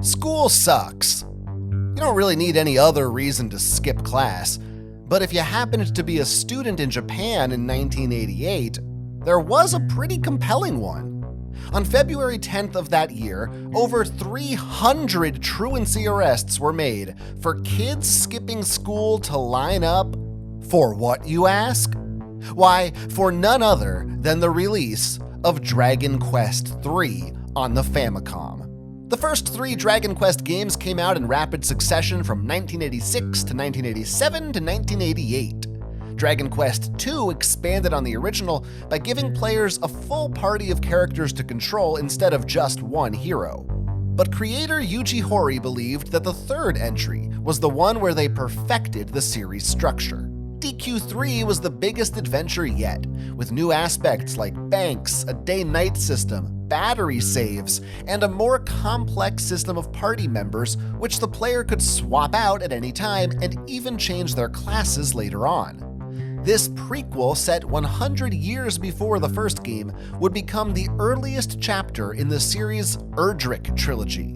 School sucks. You don't really need any other reason to skip class, but if you happened to be a student in Japan in 1988, there was a pretty compelling one. On February 10th of that year, over 300 truancy arrests were made for kids skipping school to line up for what, you ask? Why, for none other than the release of Dragon Quest III on the Famicom. The first 3 Dragon Quest games came out in rapid succession from 1986 to 1987 to 1988. Dragon Quest II expanded on the original by giving players a full party of characters to control instead of just one hero. But creator Yuji Horii believed that the third entry was the one where they perfected the series structure. DQ3 was the biggest adventure yet, with new aspects like banks, a day-night system, battery saves, and a more complex system of party members which the player could swap out at any time and even change their classes later on. This prequel, set 100 years before the first game, would become the earliest chapter in the series' Erdrick trilogy.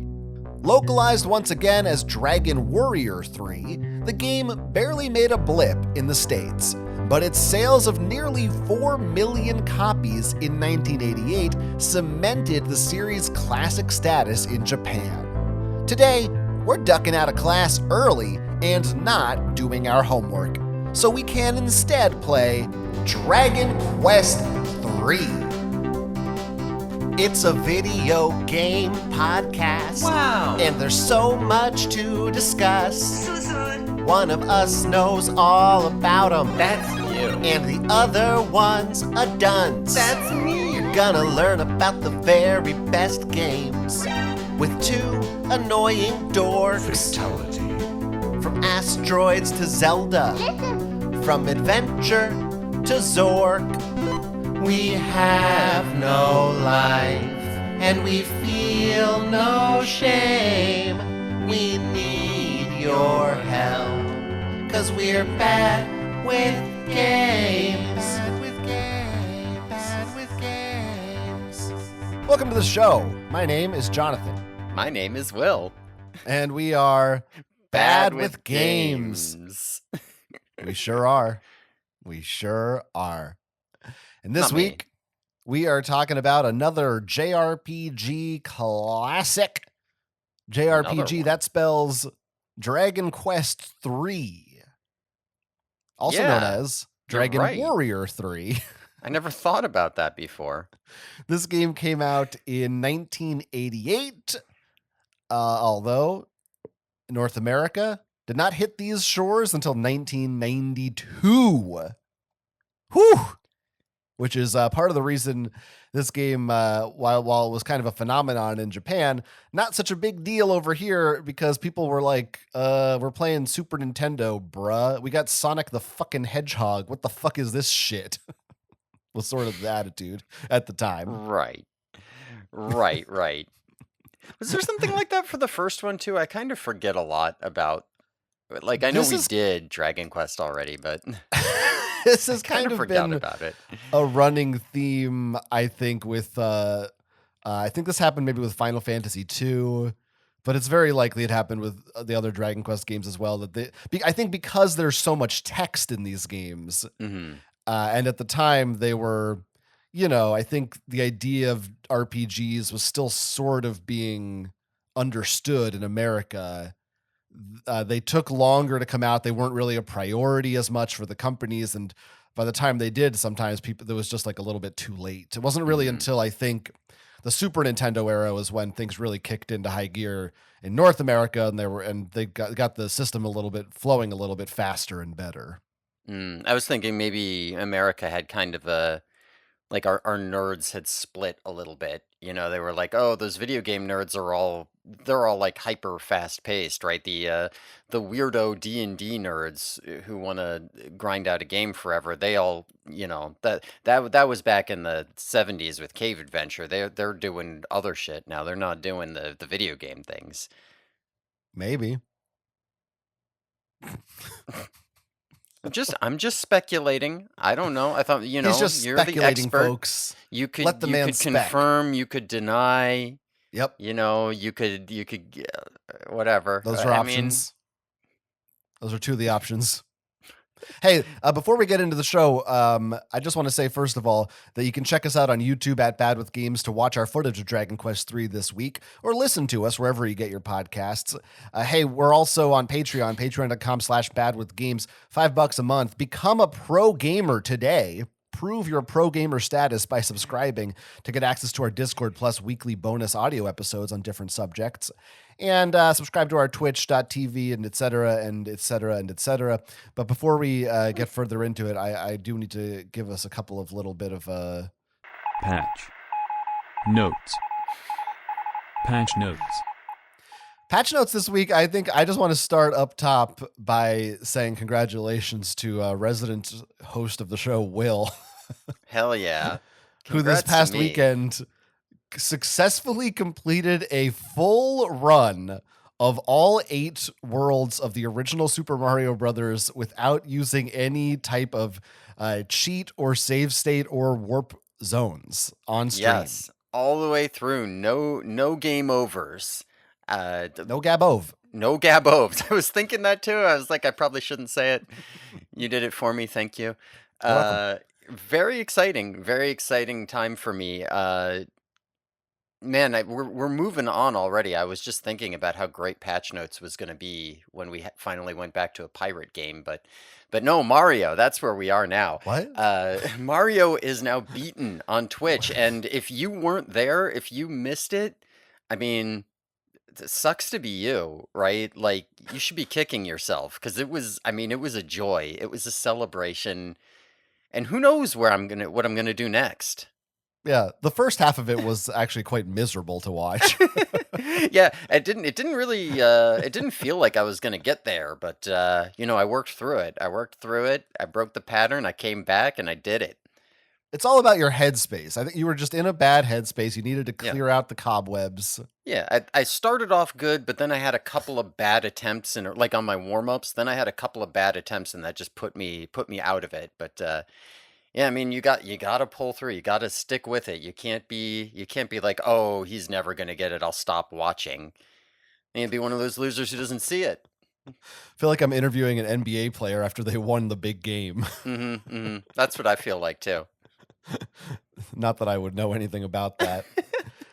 Localized once again as Dragon Warrior 3, the game barely made a blip in the States, but its sales of nearly 4 million copies in 1988 cemented the series' classic status in Japan. Today, we're ducking out of class early and not doing our homework, so we can instead play Dragon Quest III. It's a video game podcast. Wow. And there's so much to discuss. One of us knows all about them. That's you. And the other one's a dunce. That's me. You're gonna learn about the very best games with 2 annoying dorks. Fatality. From asteroids to Zelda. From adventure to Zork. We have no life, and we feel no shame. We need your help, 'cause we're bad with games. Welcome to the show. My name is Jonathan. My name is Will. And we are Bad with Games. We sure are. We sure are. And this week, we are talking about another JRPG classic. JRPG, that spells Dragon Quest III. Also known as Dragon Warrior 3. I never thought about that before. This game came out in 1988, although North America did not hit these shores until 1992. Whew! Which is part of the reason this game, while it was kind of a phenomenon in Japan, not such a big deal over here, because people were like, we're playing Super Nintendo, bruh. We got Sonic the fucking Hedgehog. What the fuck is this shit? Was sort of the attitude at the time. Right. Was there something like that for the first one, too? I kind of forget a lot about... Like, I know we did Dragon Quest already, but... This has kind of been about it. A running theme, I think, with I think this happened maybe with Final Fantasy II, but it's very likely it happened with the other Dragon Quest games as well. I think because there's so much text in these games, and at the time they were, I think the idea of RPGs was still sort of being understood in America. They took longer to come out. They weren't really a priority as much for the companies. And by the time they did, sometimes there was just like a little bit too late. It wasn't really until I think the Super Nintendo era was when things really kicked into high gear in North America. And they got the system flowing a little bit faster and better. I was thinking maybe America had kind of like our nerds had split a little bit. They were like, oh, those video game nerds they're all like hyper fast paced, right? The weirdo D&D nerds who want to grind out a game forever. They all, that was back in the 70s with Cave Adventure. They're doing other shit now. They're not doing the video game things. Maybe. I'm just speculating. I don't know. I thought, He's just you're speculating, the expert. Folks. You could Let the man confirm, you could deny. Yep, whatever. those are I mean, options. Those are two of the options. Hey, before we get into the show, I just want to say, first of all, that you can check us out on YouTube at Bad With Games to watch our footage of Dragon Quest III this week, or listen to us wherever you get your podcasts. Hey, we're also on Patreon, patreon.com/badwithgames, $5 a month. Become a pro gamer today. Prove your pro gamer status by subscribing to get access to our Discord plus weekly bonus audio episodes on different subjects. And subscribe to our twitch.tv and et cetera, and et cetera, and et cetera. But before we get further into it, I do need to give us a couple of little bit of Patch notes. Patch notes. patch notes this week. I think I just want to start up top by saying congratulations to resident host of the show, Will, hell yeah. who this Congrats to past me. weekend successfully completed a full run of all 8 worlds of the original Super Mario Brothers without using any type of cheat or save state or warp zones on stream. Yes, all the way through. No game overs. No Gabove. No gab overs. I was thinking that too. I was like, I probably shouldn't say it. You did it for me. Thank you. You're welcome. Very exciting time for me. Man, we're moving on already. I was just thinking about how great Patch Notes was going to be when we finally went back to a pirate game, but no, Mario. That's where we are now. What? Mario is now beaten on Twitch, and if you weren't there, if you missed it, I mean, it sucks to be you, right? Like you should be kicking yourself because it was. I mean, it was a joy. It was a celebration, and who knows what I'm gonna do next. Yeah, the first half of it was actually quite miserable to watch. Yeah, it didn't really it didn't feel like I was gonna get there, but I worked through it. I broke the pattern, I came back and I did it. It's all about your headspace. I think you were just in a bad headspace. You needed to Yeah. clear out the cobwebs. Yeah, I started off good, but then I had a couple of bad attempts and like on my warm-ups, then I had a couple of bad attempts and that just put me out of it. But yeah, I mean, you got to pull through. You got to stick with it. You can't be like, "Oh, he's never going to get it. I'll stop watching." You'd be one of those losers who doesn't see it. I feel like I'm interviewing an NBA player after they won the big game. That's what I feel like too. Not that I would know anything about that.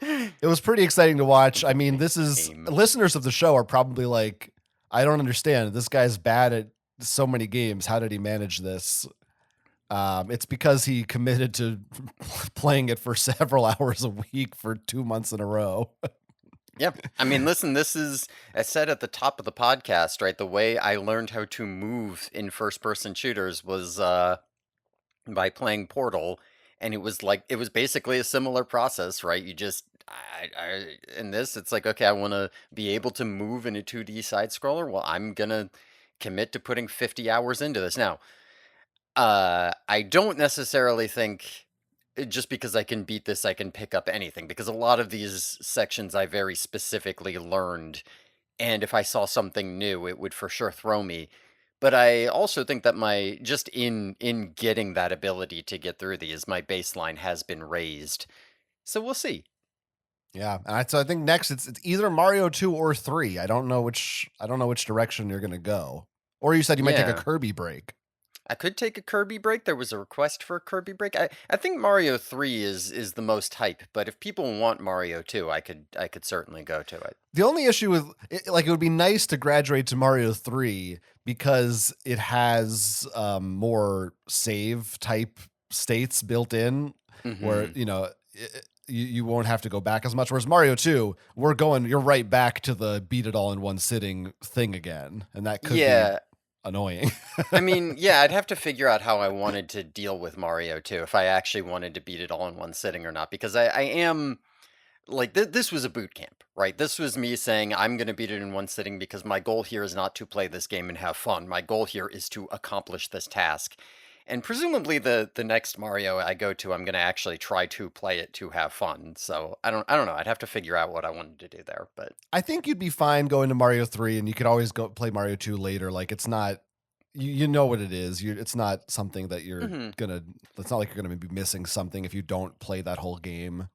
It was pretty exciting to watch. I mean, listeners of the show are probably like, I don't understand. This guy's bad at so many games. How did he manage this? It's because he committed to playing it for several hours a week for 2 months in a row. Yeah. I mean, listen, this is, as said at the top of the podcast, right? The way I learned how to move in first person shooters was by playing Portal. And it was basically a similar process, right? You just, in this, it's like, okay, I want to be able to move in a 2D side scroller. Well, I'm going to commit to putting 50 hours into this. Now, I don't necessarily think just because I can beat this, I can pick up anything, because a lot of these sections I very specifically learned, and if I saw something new, it would for sure throw me. But I also think that just in getting that ability to get through these, my baseline has been raised. So we'll see. Yeah, and so I think next it's either Mario 2 or 3. I don't know which direction you're gonna go. Or you said you might take a Yeah. Kirby break. I could take a Kirby break. There was a request for a Kirby break. I think Mario 3 is the most hype, but if people want Mario 2, I could certainly go to it. The only issue with it, like, it would be nice to graduate to Mario 3 because it has more save type states built in, where Mhm. you won't have to go back as much. Whereas Mario 2, you're right back to the beat it all in one sitting thing again, and that could be Yeah. annoying. I mean, yeah, I'd have to figure out how I wanted to deal with Mario 2, if I actually wanted to beat it all in one sitting or not, because I am like this was a boot camp, right? This was me saying I'm going to beat it in one sitting because my goal here is not to play this game and have fun. My goal here is to accomplish this task. And presumably the next Mario I go to, I'm going to actually try to play it to have fun. So I don't know. I'd have to figure out what I wanted to do there, but I think you'd be fine going to Mario 3, and you could always go play Mario 2 later. Like, it's not, you know what it is. It's not something that Mhm. it's not like you're gonna be missing something if you don't play that whole game.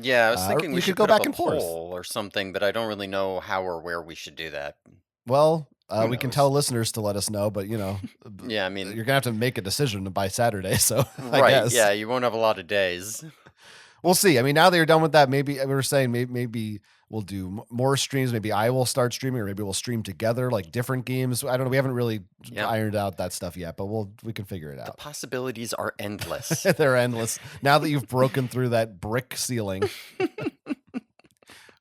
Yeah, I was Or thinking we we could should go put up back a and forth. poll or something, but I don't really know how or where we should do that. Well, Who we can tell knows? listeners to let us know, but Yeah, I you're mean, gonna have to make a decision by Saturday. So I right, guess yeah, you won't have a lot of days. we'll see. I mean, now that you're done with that, maybe we were saying maybe we'll do more streams. Maybe I will start streaming, or maybe we'll stream together, like different games. I don't know. We haven't really Yep. ironed out that stuff yet, but we can figure it The out. possibilities are endless. They're endless. Now that you've broken through that brick ceiling,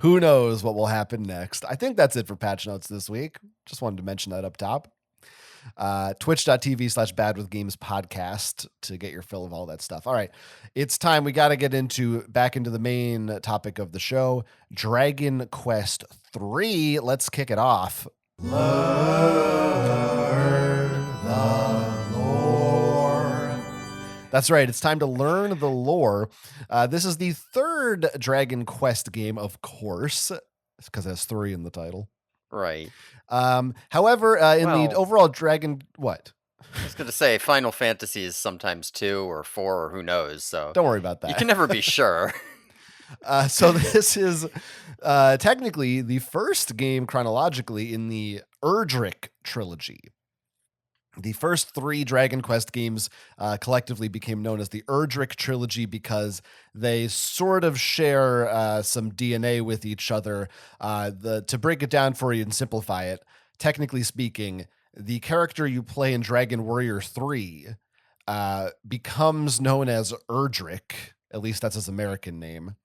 who knows what will happen next? I think that's it for patch notes this week. Just wanted to mention that up top. Twitch.tv/badwithgames podcast to get your fill of all that stuff. All right, it's time. We got to get back into the main topic of the show, Dragon Quest 3. Let's kick it off. Learn the lore. That's right. It's time to learn the lore. This is the third Dragon Quest game, of course, because it has 3 in the title. Right. However, in the Well- overall Dragon, what? I was going to say Final Fantasy is sometimes 2 or 4 or who knows, so Don't worry about that. you can never be sure. So this is technically the first game chronologically in the Erdrick trilogy. The first 3 Dragon Quest games collectively became known as the Erdrick trilogy because they sort of share some DNA with each other. To break it down for you and simplify it, technically speaking, the character you play in Dragon Warrior 3 becomes known as Erdrick. At least that's his American name.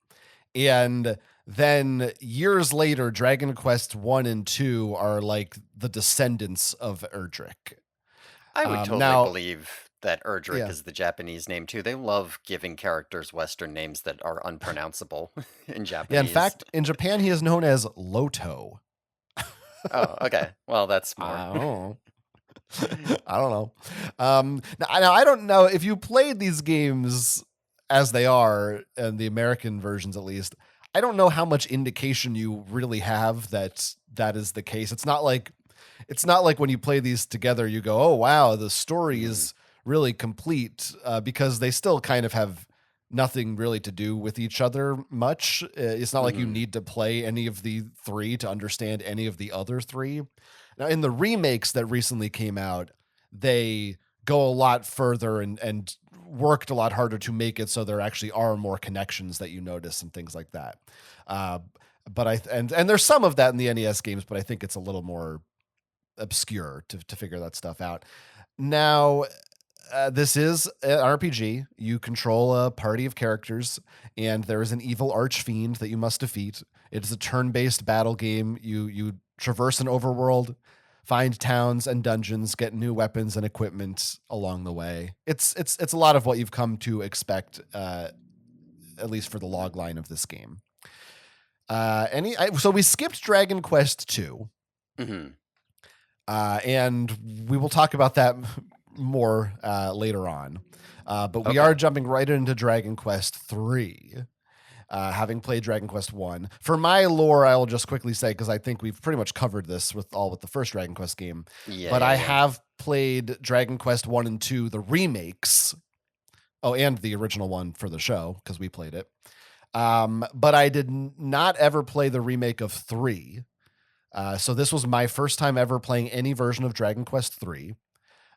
And then years later, Dragon Quest 1 and 2 are like the descendants of Erdrick. I would totally now- believe that Erdrick Yeah. is the Japanese name too. They love giving characters Western names that are unpronounceable in Japanese. Yeah, in fact, in Japan, he is known as Loto. Oh, okay. Well, that's more. I don't know. I don't know. Now, I don't know if you played these games as they are, and the American versions at least. I don't know how much indication you really have that is the case. It's not like when you play these together, you go, "Oh wow, the story is really complete," because they still kind of have nothing really to do with each other much. It's not like you need to play any of the 3 to understand any of the other 3. Now, in the remakes that recently came out, they go a lot further and worked a lot harder to make it so there actually are more connections that you notice and things like that. But and there's some of that in the NES games, but I think it's a little more obscure to figure that stuff out. Now, this is an RPG. You control a party of characters, and there is an evil archfiend that you must defeat. It is a turn-based battle game. You traverse an overworld, find towns and dungeons, get new weapons and equipment along the way. It's a lot of what you've come to expect, at least for the log line of this game. So we skipped Dragon Quest 2. Mm-hmm. And we will talk about that more later on. But we Okay. are jumping right into Dragon Quest 3. Having played Dragon Quest 1. For my lore, I will just quickly say, because I think we've pretty much covered this with the first Dragon Quest game. Yeah, But yeah, I yeah. have played Dragon Quest 1 and 2, the remakes. Oh, and the original one for the show, because we played it. But I did not ever play the remake of 3. So this was my first time ever playing any version of Dragon Quest 3.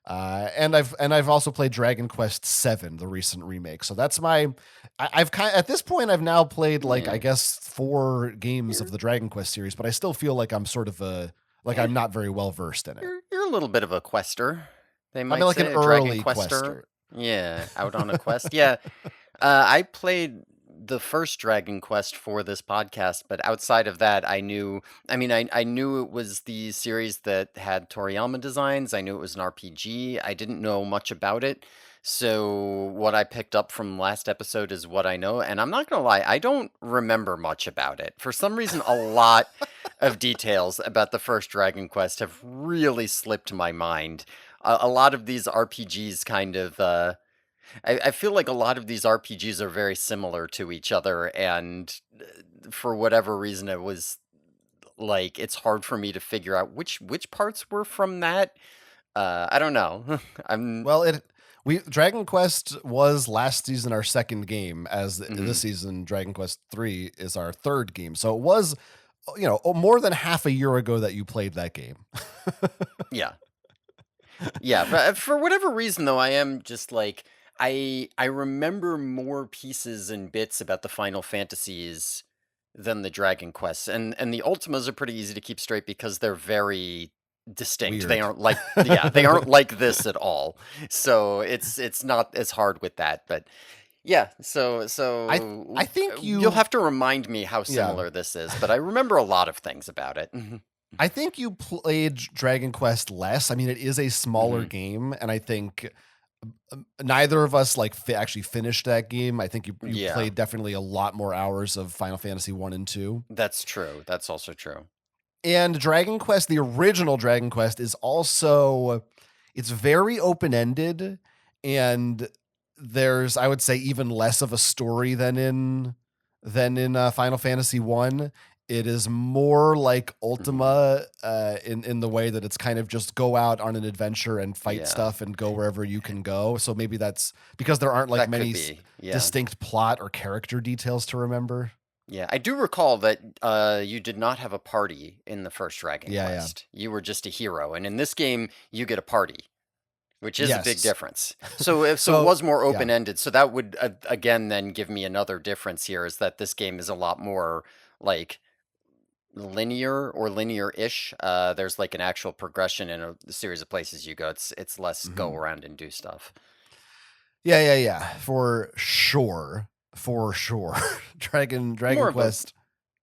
And I've also played Dragon Quest 7, the recent remake. So that's I've at this point I've now played I guess 4 games of the Dragon Quest series, but I still feel like I'm sort of I'm not very well versed in it. You're a little bit of a quester. They might I'm like say an a Dragon early quester. Yeah, out on a quest. Yeah, I played the first Dragon Quest for this podcast, but outside of that, I knew. I mean, I knew it was the series that had Toriyama designs. I knew it was an RPG. I didn't know much about it. So what I picked up from last episode is what I know, and I'm not gonna lie, I don't remember much about it. For some reason, a lot of details about the first Dragon Quest have really slipped my mind. A lot of these RPGs kind of. I feel like a lot of these RPGs are very similar to each other, and for whatever reason, it was like it's hard for me to figure out which parts were from that. I don't know. I'm Well, Dragon Quest was last season our second game, as Mhm. this season Dragon Quest 3 is our third game. So it was, more than half a year ago that you played that game. Yeah. Yeah, but for whatever reason though, I am just like I remember more pieces and bits about the Final Fantasies than the Dragon Quests. And the Ultimas are pretty easy to keep straight because they're very distinct. They Weird. aren't like yeah, they aren't like this at all. So it's not as hard with that, but yeah, I think you'll have to remind me how yeah. similar this is, but I remember a lot of things about it. I think you played Dragon Quest less. I mean, it is a smaller Mhm. game, and I think neither of us actually finished that game. I think you Yeah, played definitely a lot more hours of Final Fantasy 1 and 2. that's true. That's also true. And Dragon Quest, the original Dragon Quest, is also it's very open-ended, and there's, I would say, even less of a story than in Final Fantasy 1. It is more like Mhm. Ultima in the way that it's kind of just go out on an adventure and fight Yeah, stuff and go wherever you can go. So maybe that's because there aren't like that could many be. Yeah. distinct plot or character details to remember. Yeah, I do recall that you did not have a party in the first Dragon Yeah, yeah. Quest. You were just a hero, and in this game, you get a party, which is a big Yes. difference. So it So, was more yeah. open-ended. So that would again then give me another difference here is that this game is a lot more like linear or linear-ish. There's like an actual progression in a series of places you go. It's less go Mhm. around and do stuff. Yeah. For sure. For sure. Dragon More of a Quest.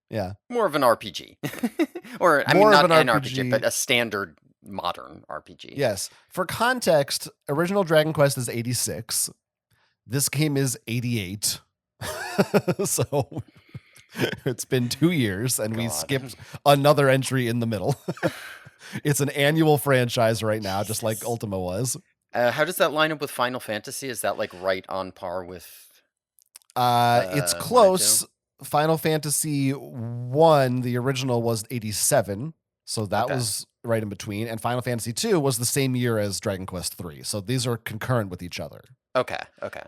Yeah. more of an RPG. Or I mean More of not an an RPG, RPG. but a standard modern RPG. Yes. For context, original Dragon Quest is 86. This game is 88. So it's been 2 years and we God. skipped another entry in the middle. It's an annual franchise right now, just like Jesus. Ultima was. How does that line up with Final Fantasy? Is that like right on par with It's 1 and 2? close. Final Fantasy 1, the original was 87, so that Okay. was right in between, and Final Fantasy 2 was the same year as Dragon Quest 3. So these are concurrent with each other. Okay. Okay.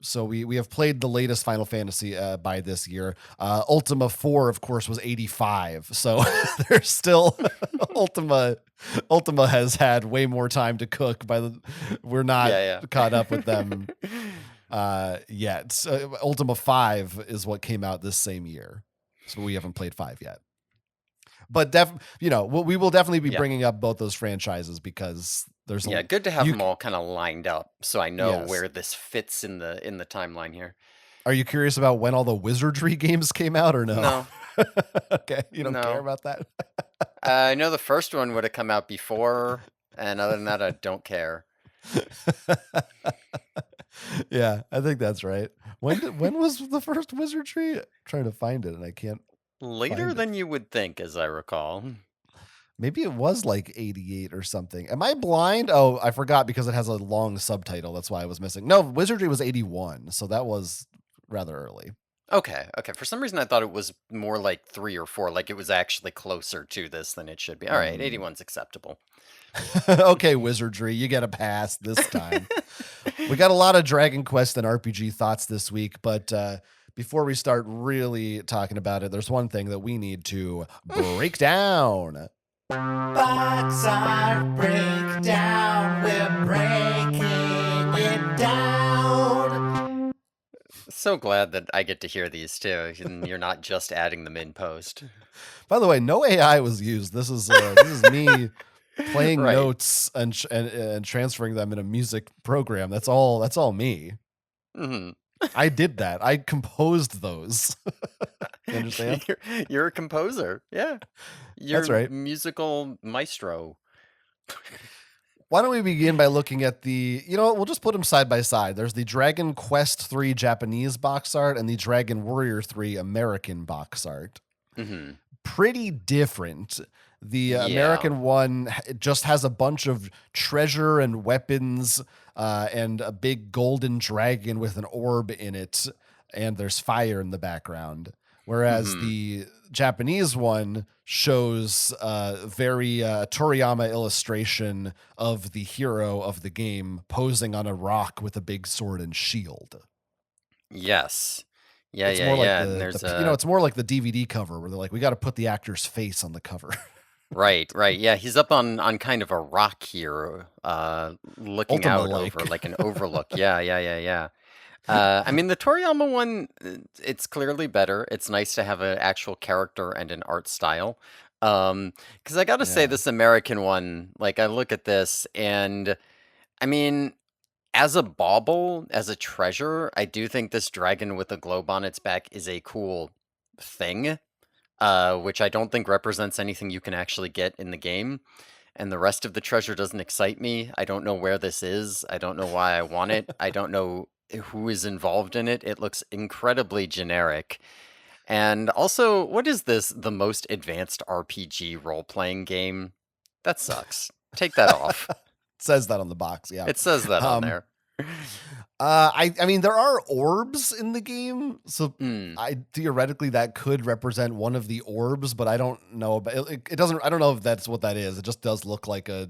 So we have played the latest Final Fantasy by this year. Ultima 4, of course, was 85. So there's still Ultima. Ultima has had way more time to cook. We're not Yeah, caught up with yeah. them yet. So Ultima 5 is what came out this same year. So we haven't played 5 yet. But we will definitely be Yeah. bringing up both those franchises because there's Yeah, good to have you them all kind of lined up so I know yes. where this fits in the timeline here. Are you curious about when all the Wizardry games came out or no? No. Okay, you don't care No. about that? I know the first one would have come out before, and other than that, I don't care. Yeah, I think that's right. When was the first Wizardry? I'm trying to find it and I can't Later find it. than you would think, as I recall. Maybe it was like 88 or something. Am I blind? Oh, I forgot because it has a long subtitle. That's why I was missing. No, Wizardry was 81, so that was rather early. Okay. For some reason, I thought it was more like 3 or 4, like it was actually closer to this than it should be. All right, 81's acceptable. Okay, Wizardry, you get a pass this time. We got a lot of Dragon Quest and RPG thoughts this week, but before we start really talking about it, there's one thing that we need to break down. Box art breakdown. We're breaking it down. So glad that I get to hear these too, and you're not just adding them in post. By the way, no AI was used. This is me playing Right. notes and transferring them in a music program. That's all me. Mhm. I did that. I composed those. You understand? You're a composer. Yeah. You're That's right. musical maestro. Why don't we begin by looking at we'll just put them side by side. There's the Dragon Quest 3 Japanese box art and the Dragon Warrior 3 American box art. Hmm. Pretty different. The Yeah. American one just has a bunch of treasure and weapons and a big golden dragon with an orb in it, and there's fire in the background. Whereas Mhm. the Japanese one shows very Toriyama illustration of the hero of the game posing on a rock with a big sword and shield. Yes. Yeah, It's yeah, more like yeah. And there's it's more like the DVD cover where they're like, we got to put the actor's face on the cover. right, right. Yeah, he's up on kind of a rock here, looking Ultima out over like. like an overlook. Yeah, yeah, yeah, yeah. I mean, the Toriyama one, it's clearly better. It's nice to have an actual character and an art style. Because I gotta say, Yeah. this American one, like, I look at this, and I mean, as a bauble, as a treasure, I do think this dragon with a globe on its back is a cool thing, which I don't think represents anything you can actually get in the game. And the rest of the treasure doesn't excite me. I don't know where this is. I don't know why I want it. I don't know who is involved in it. It looks incredibly generic. And also, what is this? The most advanced RPG role-playing game? That sucks. Take that off. It says that on the box. Yeah. It says that on Um, there. I mean, there are orbs in the game, so Hmm. I theoretically that could represent one of the orbs, but I don't know. But it doesn't. I don't know if that's what that is. It just does look like a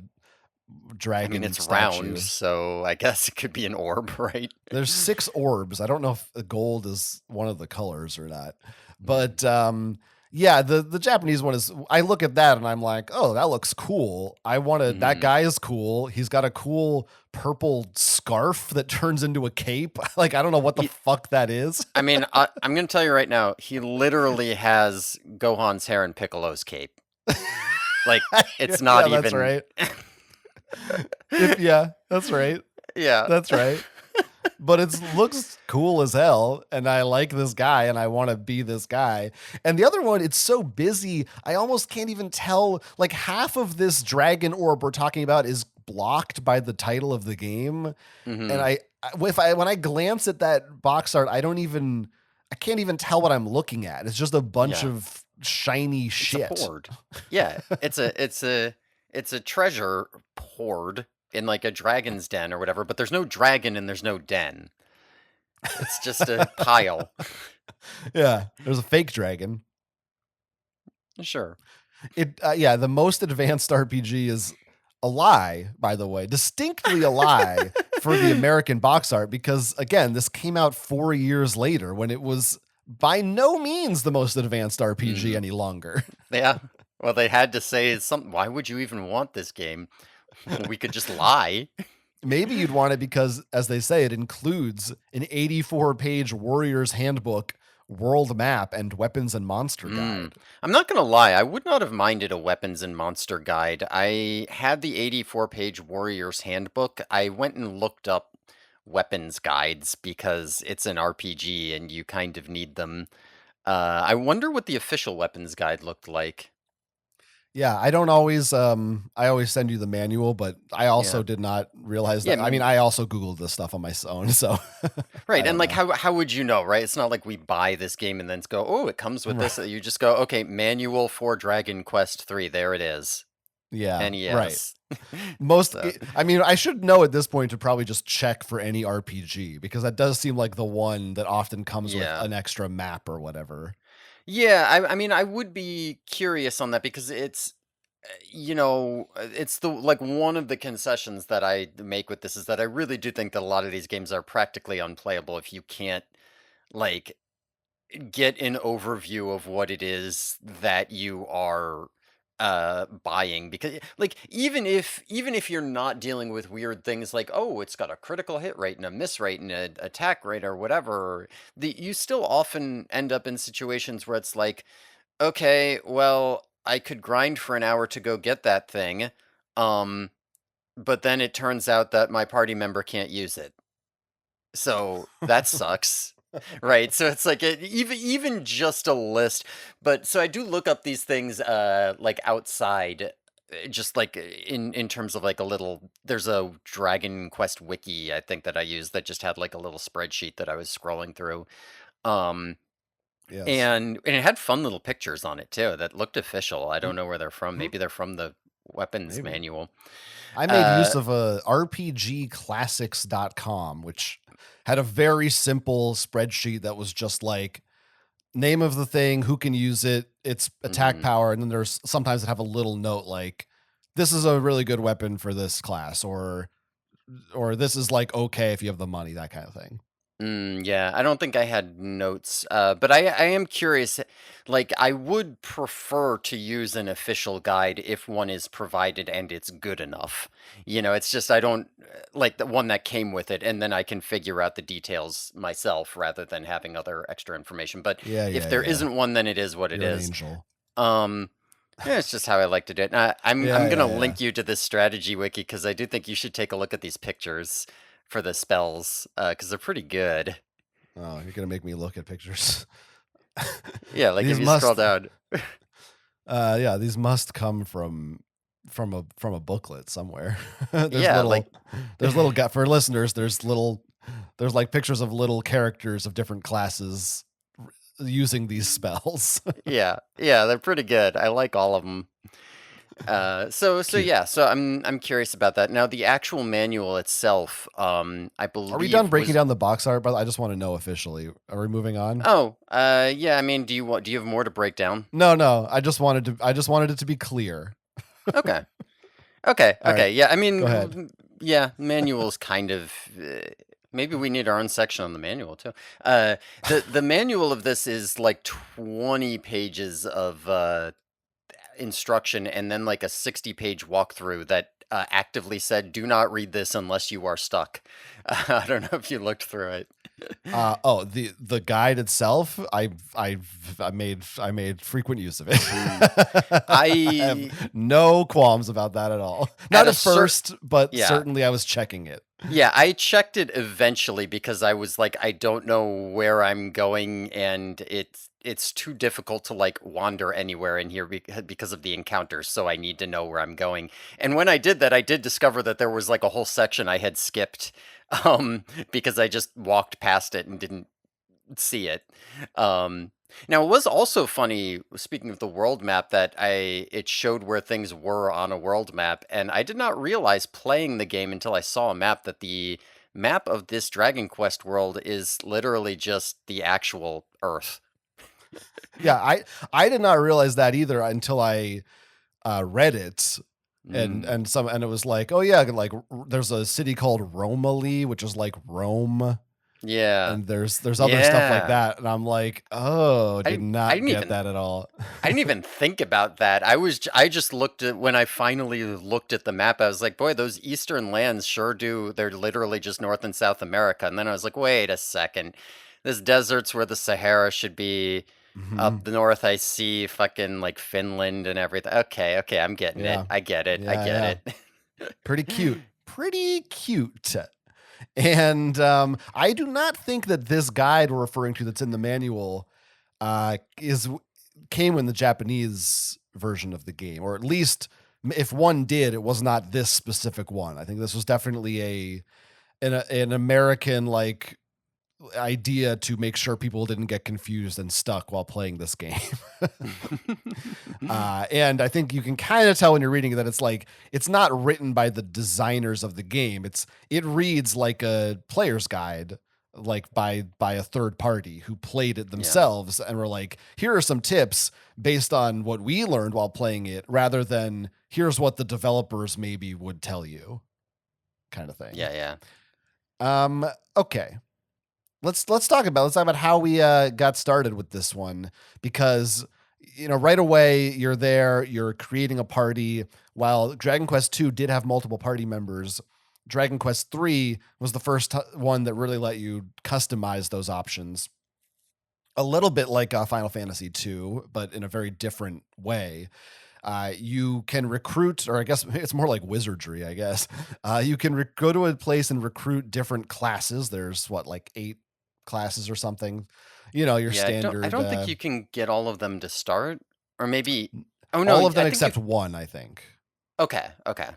I dragon mean, it's statue. round, so I guess it could be an orb, right? There's 6 orbs. I don't know if the gold is one of the colors or not. Hmm. But yeah, the Japanese one is, I look at that and I'm like, oh, that looks cool. I want to, that Mhm. guy is cool. He's got a cool purple scarf that turns into a cape. Like, I don't know what the Ye- fuck that is. I mean, I'm going to tell you right now, he literally has Gohan's hair and Piccolo's cape. Like, it's not Yeah, even. that's right. Yeah, that's right. Yeah. That's right. But it looks cool as hell, and I like this guy, and I want to be this guy. And the other one, it's so busy, I almost can't even tell. Like, half of this dragon orb we're talking about is blocked by the title of the game, Mhm. and when I glance at that box art, I can't even tell what I'm looking at. It's just a bunch Yeah. of shiny It's shit. a hoard. Yeah, it's a treasure hoard in like a dragon's den or whatever, but there's no dragon and there's no den. It's just a pile. Yeah, there's a fake dragon. Sure. Yeah, the most advanced RPG is a lie, by the way, distinctly a lie for the American box art, because again, this came out 4 years later when it was by no means the most advanced RPG any longer. Yeah. Well, they had to say something. Why would you even want this game? We could just lie. Maybe you'd want it because, as they say, it includes an 84-page Warrior's Handbook, world map, and weapons and monster guide. I'm not gonna lie, I would not have minded a weapons and monster guide. I had the 84-page Warrior's Handbook. I went and looked up weapons guides because it's an RPG and you kind of need them. I wonder what the official weapons guide looked like. Yeah, I don't always I always send you the manual, but I also Yeah. did not realize Yeah, that. I mean, I also Googled this stuff on my own, so Right, I and don't like know. how would you know, right? It's not like we buy this game and then go, oh, it comes with this. You just go, okay, manual for Dragon Quest 3, there it is. Yeah, right. NES. Most, So- I mean, I should know at this point to probably just check for any RPG, because that does seem like the one that often comes Yeah. with an extra map or whatever. Yeah, I mean, I would be curious on that because it's, it's the like one of the concessions that I make with this is that I really do think that a lot of these games are practically unplayable if you can't like get an overview of what it is that you are buying, because like even if you're not dealing with weird things like, oh, it's got a critical hit rate and a miss rate and an attack rate or whatever, you still often end up in situations where it's like, okay, well, I could grind for an hour to go get that thing, but then it turns out that my party member can't use it. So that sucks. Right. So it's like even just a list. But so I do look up these things like outside, just like in terms of like a little, there's a Dragon Quest wiki I think that I use that just had like a little spreadsheet that I was scrolling through. Yes. And it had fun little pictures on it too that looked official. I don't know where they're from. Maybe they're from the weapons Maybe. manual. I made use of a rpgclassics.com, which had a very simple spreadsheet that was just like name of the thing, who can use it, its attack Mhm. power, and then there's sometimes that have a little note like, this is a really good weapon for this class, or this is like okay if you have the money, that kind of thing. Yeah, I don't think I had notes, but I am curious. Like, I would prefer to use an official guide if one is provided and it's good enough. It's just I don't like the one that came with it, and then I can figure out the details myself rather than having other extra information. But Yeah, if yeah, there yeah. isn't one, then it is what it You're an is. angel. Um, yeah, it's just how I like to do it. I'm Yeah, gonna yeah, yeah. link you to this strategy wiki because I do think you should take a look at these pictures for the spells because they're pretty good. Oh, you're gonna make me look at pictures. Yeah, like if These you scroll must, down. yeah, these must come from a booklet somewhere. there's Yeah, like little, for listeners. There's like pictures of little characters of different classes using these spells. yeah, they're pretty good. I like all of them. So Cute. yeah, so I'm curious about that. Now the actual manual itself, I Are we done believe breaking was down the box art? But I just want to know officially. Are we moving on? oh, yeah, I mean, do you have more to break down? No, no. I just wanted it to be clear. Okay. Okay, All right, okay. Yeah, I go mean, ahead. yeah, manual's kind of maybe we need our own section on the manual too. The manual of this is like 20 pages of instruction and then like a 60-page walkthrough that actively said, "Do not read this unless you are stuck." I don't know if you looked through it. Oh, the guide itself, I made frequent use of it. Mm. I I have no qualms about that at all. at Not a at cert first, but yeah. certainly I was checking it. Yeah, I checked it eventually because I was like, I don't know where I'm going, and it's too difficult to like wander anywhere in here because of the encounters. So I need to know where I'm going. And when I did that, I did discover that there was like a whole section I had skipped, because I just walked past it and didn't see it. Um, Now it was also funny, speaking of the world map, that it showed where things were on a world map, and I did not realize playing the game until I saw a map that the map of this Dragon Quest world is literally just the actual Earth. Yeah, I did not realize that either until I read it. And Mm, and it was like, oh yeah, like there's a city called Romalie, which is like Rome, yeah, and there's other stuff like yeah. that, and I'm like, oh, I did I not didn't get even that at all. I didn't even think about that. I just looked at when I finally looked at the map. I was like, boy, those eastern lands sure do. They're literally just North and South America. And then I was like, wait a second. This desert's where the Sahara should be. Up Mhm. the north, I see fucking like Finland and everything. Okay, okay, I'm getting it. Yeah, I get it. I yeah, get yeah. it. Pretty cute. Pretty cute. And I do not think that this guide we're referring to that's in the manual is came in the Japanese version of the game, or at least if one did, it was not this specific one. I think this was definitely an American like idea to make sure people didn't get confused and stuck while playing this game. And I think you can kind of tell when you're reading it that it's like it's not written by the designers of the game. It reads like a player's guide, like by a third party who played it Yeah. themselves and were like, here are some tips based on what we learned while playing it, rather than here's what the developers maybe would tell you, kind of thing. Yeah, yeah. Okay. Let's talk about how we got started with this one, because right away you're creating a party. While Dragon Quest 2 did have multiple party members, Dragon Quest 3 was the first one that really let you customize those options, a little bit like Final Fantasy 2, but in a very different way. You can recruit, or I guess it's more like wizardry, I guess. You can go to a place and recruit different classes. There's like 8 classes or something. Your Yeah, I standard, don't think you can get all of them to start. Or maybe oh no, all of them I think you except one, I think. okay, okay.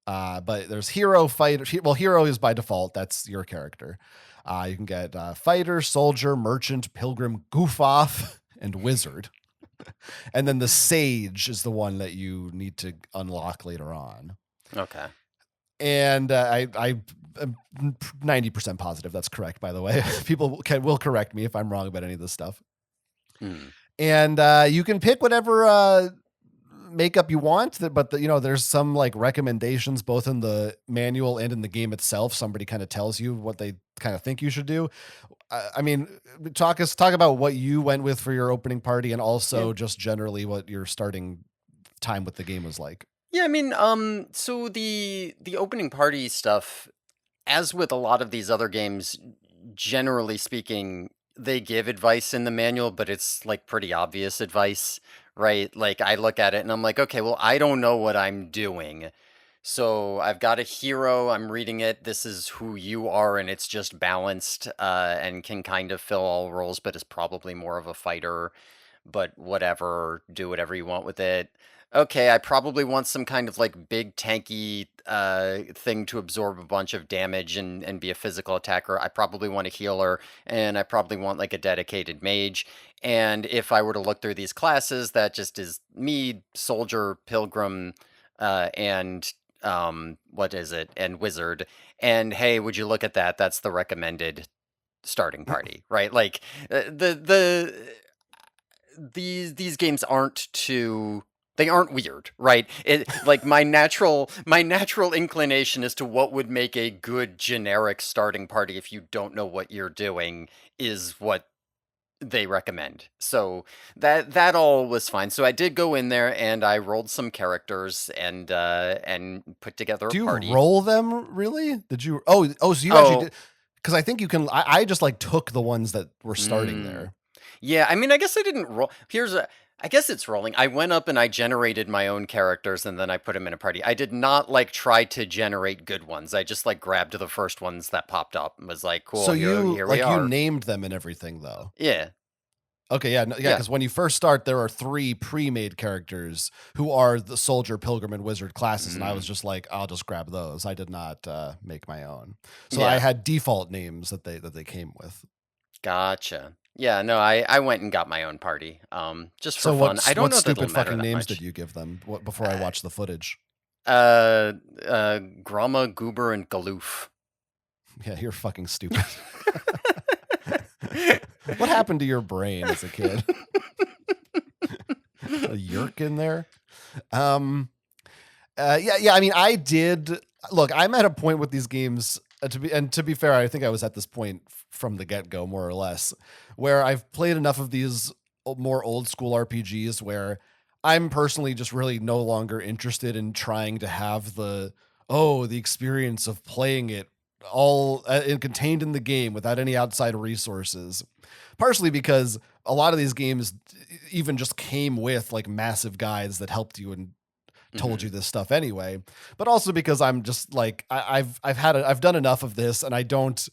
But there's hero, fighter. Well, hero is by default. That's your character. You can get fighter, soldier, merchant, pilgrim, goof off, and wizard. And then the sage is the one that you need to unlock later on. Okay. And I am 90% positive that's correct, by the way. People will correct me if I'm wrong about any of this stuff. Mm. And you can pick whatever makeup you want, but there's some like recommendations both in the manual and in the game itself. Somebody kind of tells you what they kind of think you should do. I mean, talk about what you went with for your opening party, and Yeah. also just generally what your starting time with the game was like. Yeah, I mean, so the opening party stuff, as with a lot of these other games, generally speaking, they give advice in the manual, but it's like pretty obvious advice, right? Like I look at it and I'm like, okay, well, I don't know what I'm doing. So I've got a hero, I'm reading it, this is who you are, and it's just balanced, and can kind of fill all roles, but is probably more of a fighter, but whatever, do whatever you want with it. Okay, I probably want some kind of like big tanky thing to absorb a bunch of damage and be a physical attacker. I probably want a healer, and I probably want like a dedicated mage. And if I were to look through these classes, that just is me, soldier, pilgrim, and what is it? And wizard. And hey, would you look at that? That's the recommended starting party, right? Like these games aren't too, they aren't weird, right? It like my natural inclination as to what would make a good generic starting party if you don't know what you're doing is what they recommend. So that all was fine. So I did go in there and I rolled some characters and put together a Do you party. roll them really? Did you? Oh, so you actually Oh, did? Because I think you can. I just like took the ones that were starting mm, there. yeah, I mean, I guess I didn't roll. I guess it's rolling. I went up and I generated my own characters and then I put them in a party. I did not like try to generate good ones. I just like grabbed the first ones that popped up and was like, So cool, you here we like you are. named them and everything though. Yeah, Okay, yeah, no, yeah. yeah, Because when you first start, there are 3 pre-made characters who are the soldier, pilgrim, and wizard classes, and I was mm, just like, I'll just grab those. I did not make my own, so I yeah. had default names that they came with. Gotcha. Yeah, no, I went and got my own party, just for So fun. I don't what know that it'll stupid matter fucking that names did much. you give them? What before I Uh, watched the footage? Grama, Goober, and Galoof. Yeah, you're fucking stupid. What happened to your brain as a kid? A yerk in there? Um, yeah. I mean, I did look. I'm at a point with these games. To be fair, I think I was at this point from the get go, more or less, where I've played enough of these more old school RPGs where I'm personally just really no longer interested in trying to have the experience of playing it all contained in the game without any outside resources. Partially because a lot of these games even just came with like massive guides that helped you and told Hmm. you this stuff anyway, but also because I'm just like I've done enough of this, and I don't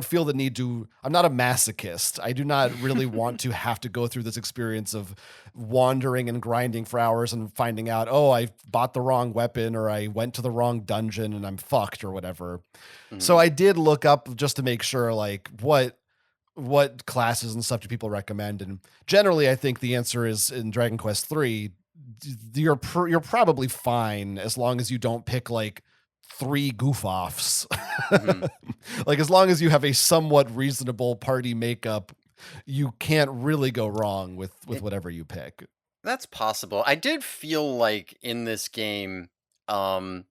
feel the need to. I'm not a masochist. I do not really want to have to go through this experience of wandering and grinding for hours and finding out, oh, I bought the wrong weapon or I went to the wrong dungeon and I'm fucked or whatever. So Hmm. I did look up just to make sure like what classes and stuff do people recommend, and generally I think the answer is in Dragon Quest 3 you're probably fine as long as you don't pick like 3 goof offs. Hmm. Like as long as you have a somewhat reasonable party makeup, you can't really go wrong with It whatever you pick. That's possible. I did feel like in this game, um,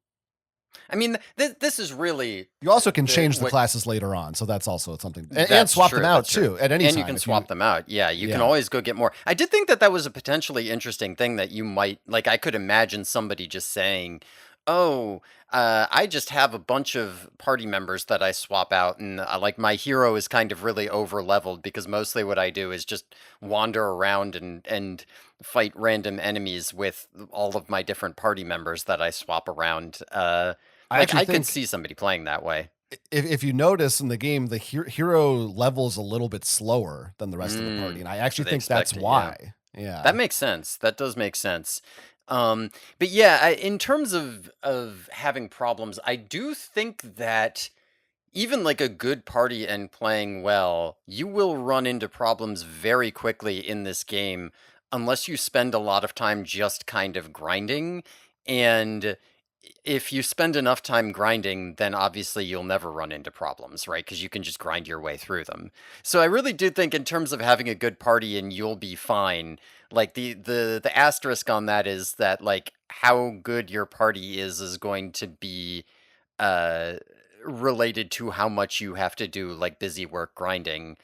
I mean, this is really You also can the change the what. classes later on, so that's also something, and That's swap them true. out That's true. too at any And you time can if you. swap them out. Yeah, you can Yeah. always go get more. I did think that that was a potentially interesting thing that you might like. I could imagine somebody just saying, "Oh, I just have a bunch of party members that I swap out, and like my hero is kind of really over leveled because mostly what I do is just wander around and fight random enemies with all of my different party members that I swap around." I Like actually I could think see somebody playing that way. if you notice in the game, the hero levels a little bit slower than the rest of the party, Mm, and I so actually they think that's expect it, yeah. why. That Yeah. makes sense. That does make sense. But yeah, in terms of having problems, I do think that even like a good party and playing well, you will run into problems very quickly in this game unless you spend a lot of time just kind of grinding. And if you spend enough time grinding, then obviously you'll never run into problems, right? Because you can just grind your way through them. So I really do think in terms of having a good party and you'll be fine, like the asterisk on that is that like how good your party is going to be uh related to how much you have to do like busy work grinding.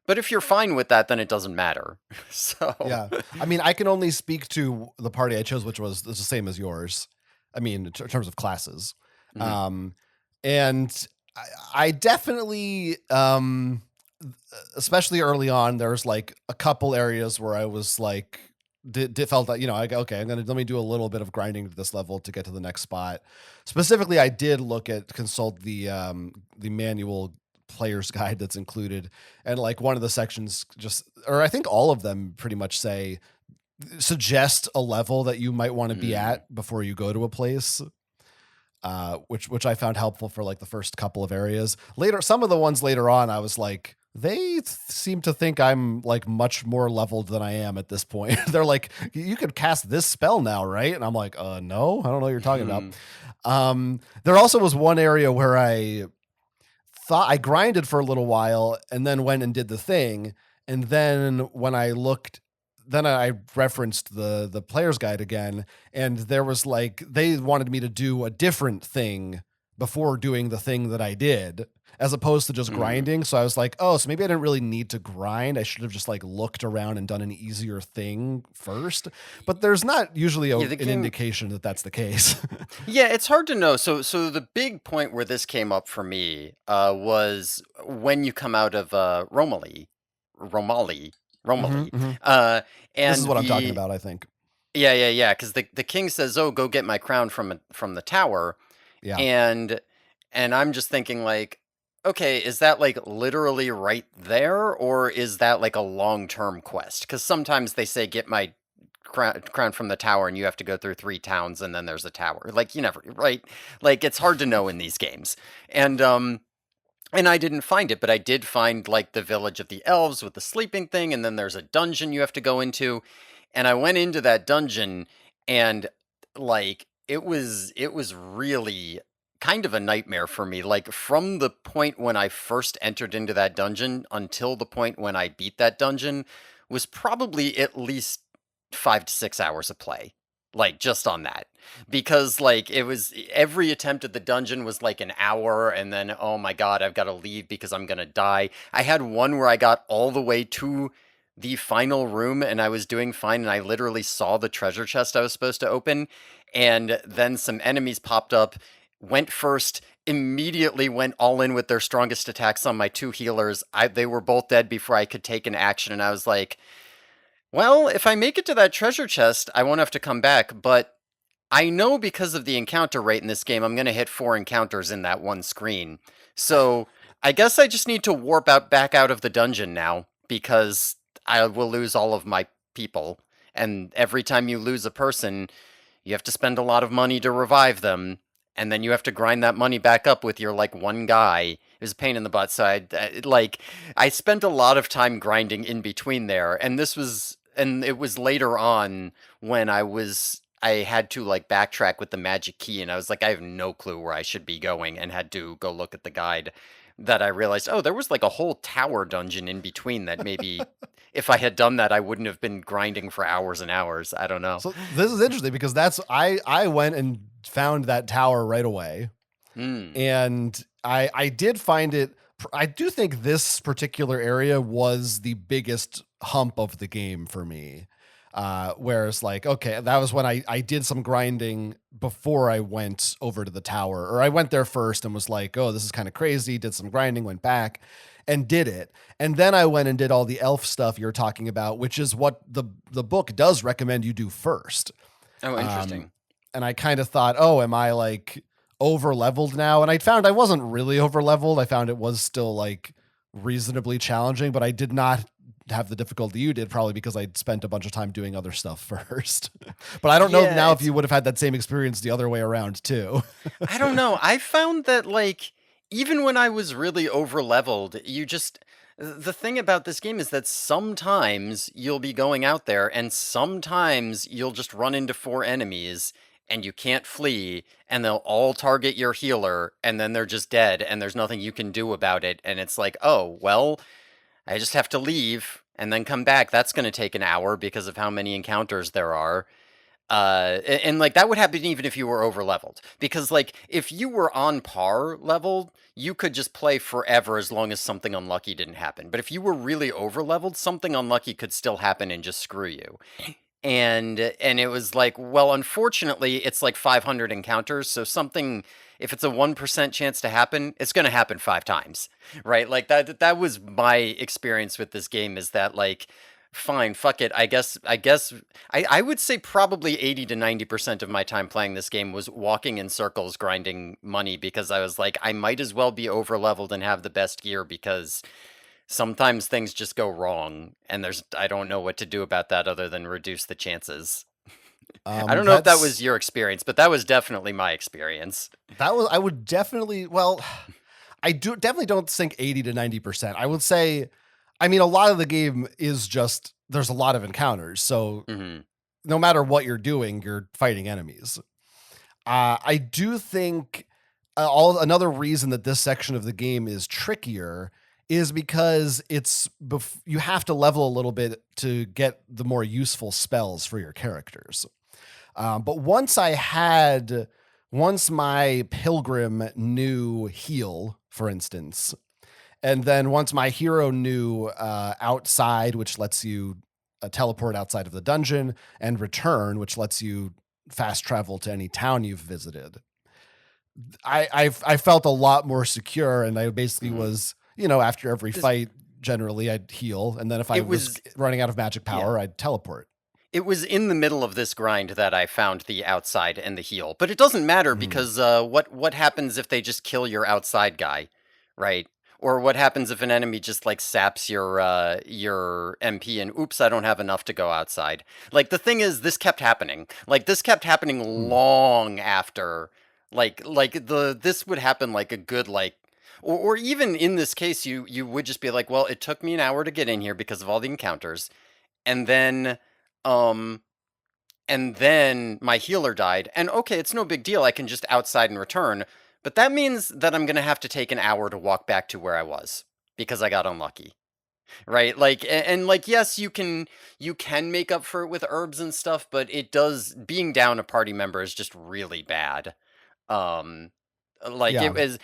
But if you're fine with that, then it doesn't matter. So, Yeah. I mean, I can only speak to the party I chose, which was the same as yours. I mean, in terms of classes. mhm. Um, and I definitely, especially early on, there's like a couple areas where I was like, felt that, I go, okay, let me do a little bit of grinding to this level to get to the next spot. Specifically, I did consult the manual player's guide that's included. And like one of the sections or I think all of them pretty much suggest a level that you might want to be Mm. at before you go to a place. Which I found helpful for like the first couple of areas. Later, some of the ones later on, I was like, seem to think I'm like much more leveled than I am at this point. They're like, you could cast this spell now, right? And I'm like, no, I don't know what you're talking about. There also was one area where I thought I grinded for a little while and then went and did the thing. And then when I looked, then I referenced the player's guide again, and there was like they wanted me to do a different thing before doing the thing that I did, as opposed to just Mm. grinding. So I was like, oh, so maybe I didn't really need to grind. I should have just like looked around and done an easier thing first. But there's not usually Yeah, the an game. indication that that's the case. Yeah, it's hard to know. So the big point where this came up for me was when you come out of Romali, hmm Romali, hmm uh, This is and what I'm talking the about, I think. yeah, because the king says, "Oh, go get my crown from the tower," Yeah. and I'm just thinking like, okay, is that like literally right there, or is that like a long term quest? Because sometimes they say, "Get my crown from the tower," and you have to go through 3 towns, and then there's a tower. Like you never, right? Like it's hard to know in these games, and I didn't find it, but I did find like the village of the elves with the sleeping thing, and then there's a dungeon you have to go into, and I went into that dungeon, and like it was really kind of a nightmare for me. Like from the point when I first entered into that dungeon until the point when I beat that dungeon was probably at least 5 to 6 hours of play. Like just on that. Because like it was every attempt at the dungeon was like an hour, and then oh my god, I've got to leave because I'm gonna die. I had one where I got all the way to the final room and I was doing fine, and I literally saw the treasure chest I was supposed to open, and then some enemies popped up, went first, immediately went all in with their strongest attacks on my 2 healers. They were both dead before I could take an action, and I was like, well, if I make it to that treasure chest, I won't have to come back, but I know because of the encounter rate in this game, I'm going to hit 4 encounters in that one screen. So I guess I just need to warp out back out of the dungeon now because I will lose all of my people. And every time you lose a person, you have to spend a lot of money to revive them. And then you have to grind that money back up with your like one guy. It was a pain in the butt. So I spent a lot of time grinding in between there. And it was later on when I had to like backtrack with the magic key, and I was like, I have no clue where I should be going, and had to go look at the guide, that I realized, oh, there was like a whole tower dungeon in between that maybe if I had done that, I wouldn't have been grinding for hours and hours. I don't know. So this is interesting because I went and found that tower right away, Hmm. and I did find it. I do think this particular area was the biggest hump of the game for me. Whereas like, okay, that was when I did some grinding before I went over to the tower, or I went there first and was like, oh, this is kind of crazy. Did some grinding, went back and did it. And then I went and did all the elf stuff you're talking about, which is what the book does recommend you do first. Oh, Um, interesting. and I kind of thought, oh, am I like over leveled now? And I found I wasn't really over leveled. I found it was still like reasonably challenging, but I did not have the difficulty you did, probably because I'd spent a bunch of time doing other stuff first. But I don't know Yeah, now if it's you would have had that same experience the other way around too. I don't know. I found that like even when I was really over leveled, the thing about this game is that sometimes you'll be going out there and sometimes you'll just run into 4 enemies, and you can't flee, and they'll all target your healer, and then they're just dead, and there's nothing you can do about it. And it's like, oh, well, I just have to leave and then come back. That's going to take an hour because of how many encounters there are. And like that would happen even if you were over leveled, because like if you were on par level, you could just play forever as long as something unlucky didn't happen. But if you were really over leveled, something unlucky could still happen and just screw you. And it was like, well, unfortunately, it's like 500 encounters, so something, if it's a 1% chance to happen, it's going to happen 5 times, right? Like that was my experience with this game, is that like, fine, fuck it. I would say probably 80 to 90% of my time playing this game was walking in circles grinding money, because I was like, I might as well be over leveled and have the best gear, because sometimes things just go wrong, and I don't know what to do about that other than reduce the chances. I don't know if that was your experience, but that was definitely my experience. I would definitely, well, I definitely don't think 80 to 90%. I would say, I mean, a lot of the game is just, there's a lot of encounters. So no matter what you're doing, you're fighting enemies. I do think another reason that this section of the game is trickier is because you have to level a little bit to get the more useful spells for your characters. But once my pilgrim knew heal, for instance, and then once my hero knew outside, which lets you teleport outside of the dungeon, and return, which lets you fast travel to any town you've visited, I felt a lot more secure. And I basically was, after every fight, generally I'd heal. And then if I was running out of magic power, I'd teleport. It was in the middle of this grind that I found the outside and the heal. But it doesn't matter, because what happens if they just kill your outside guy, right? Or what happens if an enemy just like saps your MP and oops, I don't have enough to go outside. Like the thing is, this kept happening. Like this kept happening long after. This would happen like a good or even in this case, you would just be like, well, it took me an hour to get in here because of all the encounters, and then my healer died, and okay, it's no big deal. I can just outside and return. But that means that I'm going to have to take an hour to walk back to where I was because I got unlucky. Right? Like, and like, yes, you can make up for it with herbs and stuff, but being down a party member is just really bad. It was,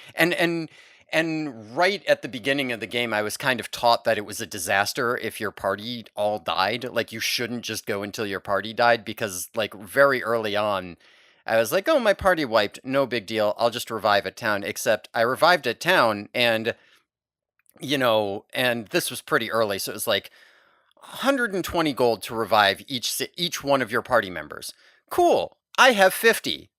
and right at the beginning of the game, I was kind of taught that it was a disaster if your party all died. Like, you shouldn't just go until your party died, because like very early on, I was like, oh, my party wiped. No big deal. I'll just revive at town. Except I revived at town, and, and this was pretty early. So it was like 120 gold to revive each one of your party members. Cool. I have 50.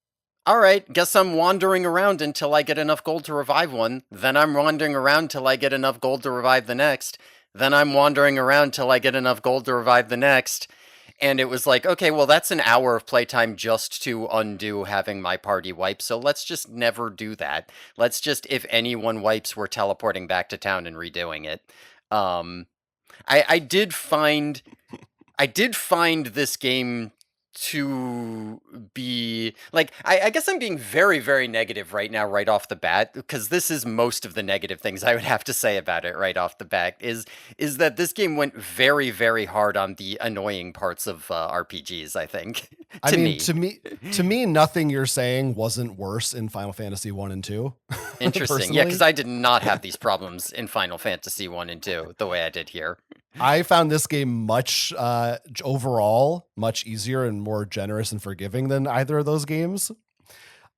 All right. Guess I'm wandering around until I get enough gold to revive one. Then I'm wandering around till I get enough gold to revive the next. Then I'm wandering around till I get enough gold to revive the next. And it was like, okay, well, that's an hour of playtime just to undo having my party wipe, so let's just never do that. Let's just, if anyone wipes, we're teleporting back to town and redoing it. I did find this game to be like, I guess I'm being very, very negative right now, right off the bat, because this is most of the negative things I would have to say about it right off the bat, is that this game went very, very hard on the annoying parts of RPGs, I think. To me, nothing you're saying wasn't worse in Final Fantasy 1 and 2. Interesting. Yeah, because I did not have these problems in Final Fantasy 1 and 2 the way I did here. I found this game overall much easier and more generous and forgiving than either of those games.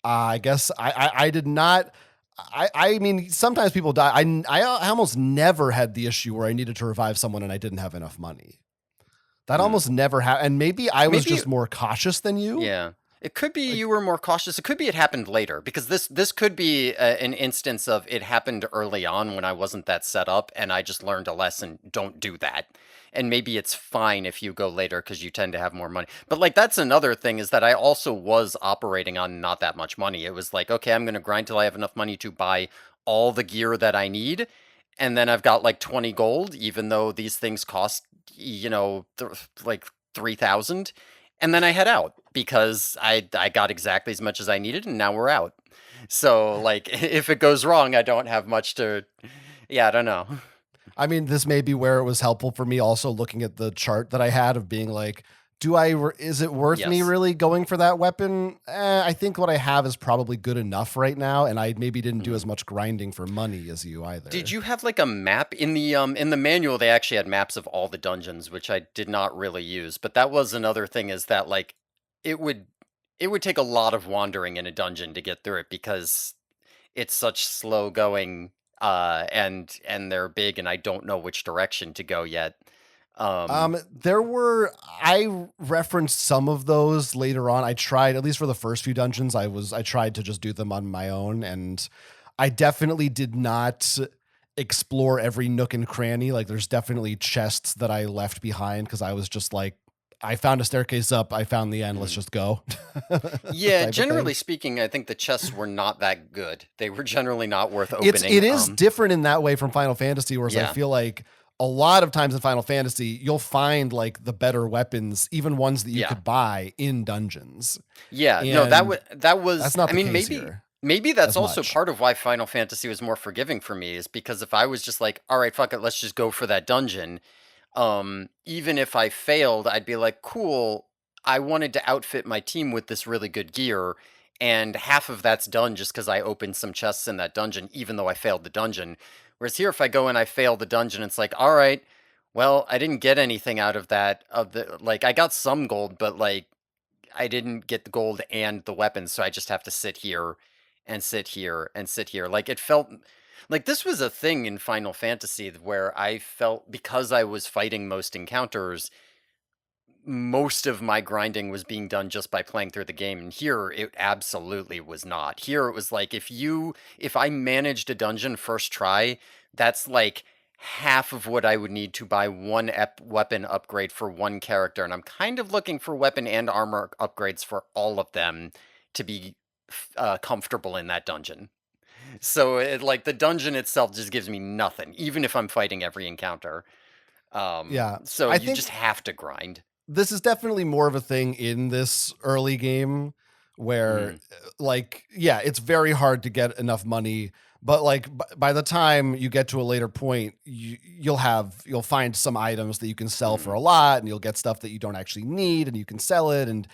I guess I did not. I mean, sometimes people die. I almost never had the issue where I needed to revive someone and I didn't have enough money. That almost never happened. And maybe I was just more cautious than you. Yeah. It could be you were more cautious. It could be it happened later, because this could be an instance of it happened early on when I wasn't that set up, and I just learned a lesson. Don't do that. And maybe it's fine if you go later because you tend to have more money. But like, that's another thing, is that I also was operating on not that much money. It was like, okay, I'm going to grind till I have enough money to buy all the gear that I need. And then I've got like 20 gold, even though these things cost, like 3,000. And then I head out because I got exactly as much as I needed, and now we're out. So like, if it goes wrong, I don't have much to. Yeah, I don't know. I mean, this may be where it was helpful for me also looking at the chart that I had of being like, is it worth me Yes. really going for that weapon? I think what I have is probably good enough right now, and I maybe didn't do Mhm. as much grinding for money as you Did either. you have like a map in the manual? They actually had maps of all the dungeons, which I did not really use. But that was another thing, is that like it would it would take a lot of wandering in a dungeon to get through it, because it's such slow going, and they're big, and I don't know which direction to go yet. Um, I referenced some of those later on. I tried, at least for the first few dungeons, I tried to just do them on my own, and I definitely did not explore every nook and cranny. Like there's definitely chests that I left behind because I was just like, I found a staircase up, I found the end, let's mhm. just go. Yeah, Type of thing. generally speaking, I think the chests were not that good. They were generally not worth It opening. is different in that way from Final Fantasy, whereas I Yeah. feel like a lot of times in Final Fantasy, you'll find like the better weapons, even ones that you Yeah. could buy in dungeons. Yeah, no, And that that's was not I the mean, case maybe here maybe that's as also much. part of why Final Fantasy was more forgiving for me, is because if I was just like, "All right, fuck it, let's just go for that dungeon," even if I failed, I'd be like, "Cool, I wanted to outfit my team with this really good gear, and half of that's done just because I opened some chests in that dungeon, even though I failed the dungeon." Whereas here, if I go and I fail the dungeon, it's like, "All right, well, I didn't get anything out of that, of the like, I got some gold, but, like, I didn't get the gold and the weapons, so I just have to sit here and sit here and sit here." Like, it felt like this was a thing in Final Fantasy where I felt, because I was fighting most encounters, most of my grinding was being done just by playing through the game. And here it absolutely was not. Here it was like, if I managed a dungeon first try, that's like half of what I would need to buy one weapon upgrade for one character, and I'm kind of looking for weapon and armor upgrades for all of them to be comfortable in that dungeon. So like the dungeon itself just gives me nothing, even if I'm fighting every encounter. Yeah. So I you just think have to grind. this is definitely more of a thing in this early game where Mhm. like yeah, it's very hard to get enough money, but like by the time you get to a later point, you'll find some items that you can sell for Mhm. a lot, and you'll get stuff that you don't actually need and you can sell it, and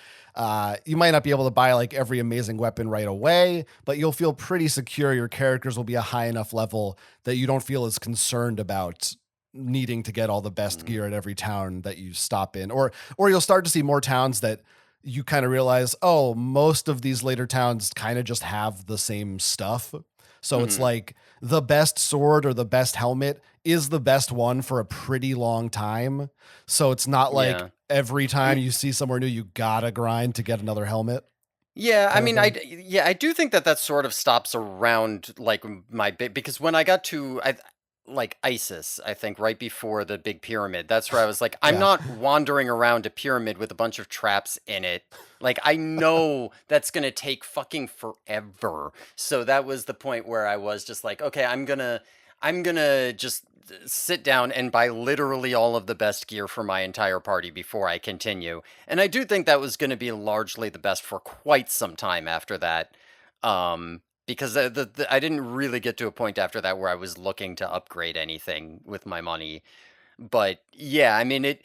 you might not be able to buy like every amazing weapon right away, but you'll feel pretty secure. Your characters will be a high enough level that you don't feel as concerned about needing to get all the best Mhm. gear at every town that you stop in, or you'll start to see more towns that you kind of realize, oh, most of these later towns kind of just have the same stuff. So it's Mhm. like the best sword or the best helmet is the best one for a pretty long time. So it's not like Yeah. every I time mean, you see somewhere new, you gotta grind to get another helmet yeah, I kind of mean, thing. yeah, I do think that that sort of stops around like my big, because when I got to like Isis, I think right before the big pyramid, that's where I was like, I'm Yeah. not wandering around a pyramid with a bunch of traps in it. Like, I know that's gonna take fucking forever. So that was the point where I was just like, okay, I'm gonna just sit down and buy literally all of the best gear for my entire party before I continue. And I do think that was going to be largely the best for quite some time after that. Because I didn't really get to a point after that where I was looking to upgrade anything with my money. But yeah, I mean,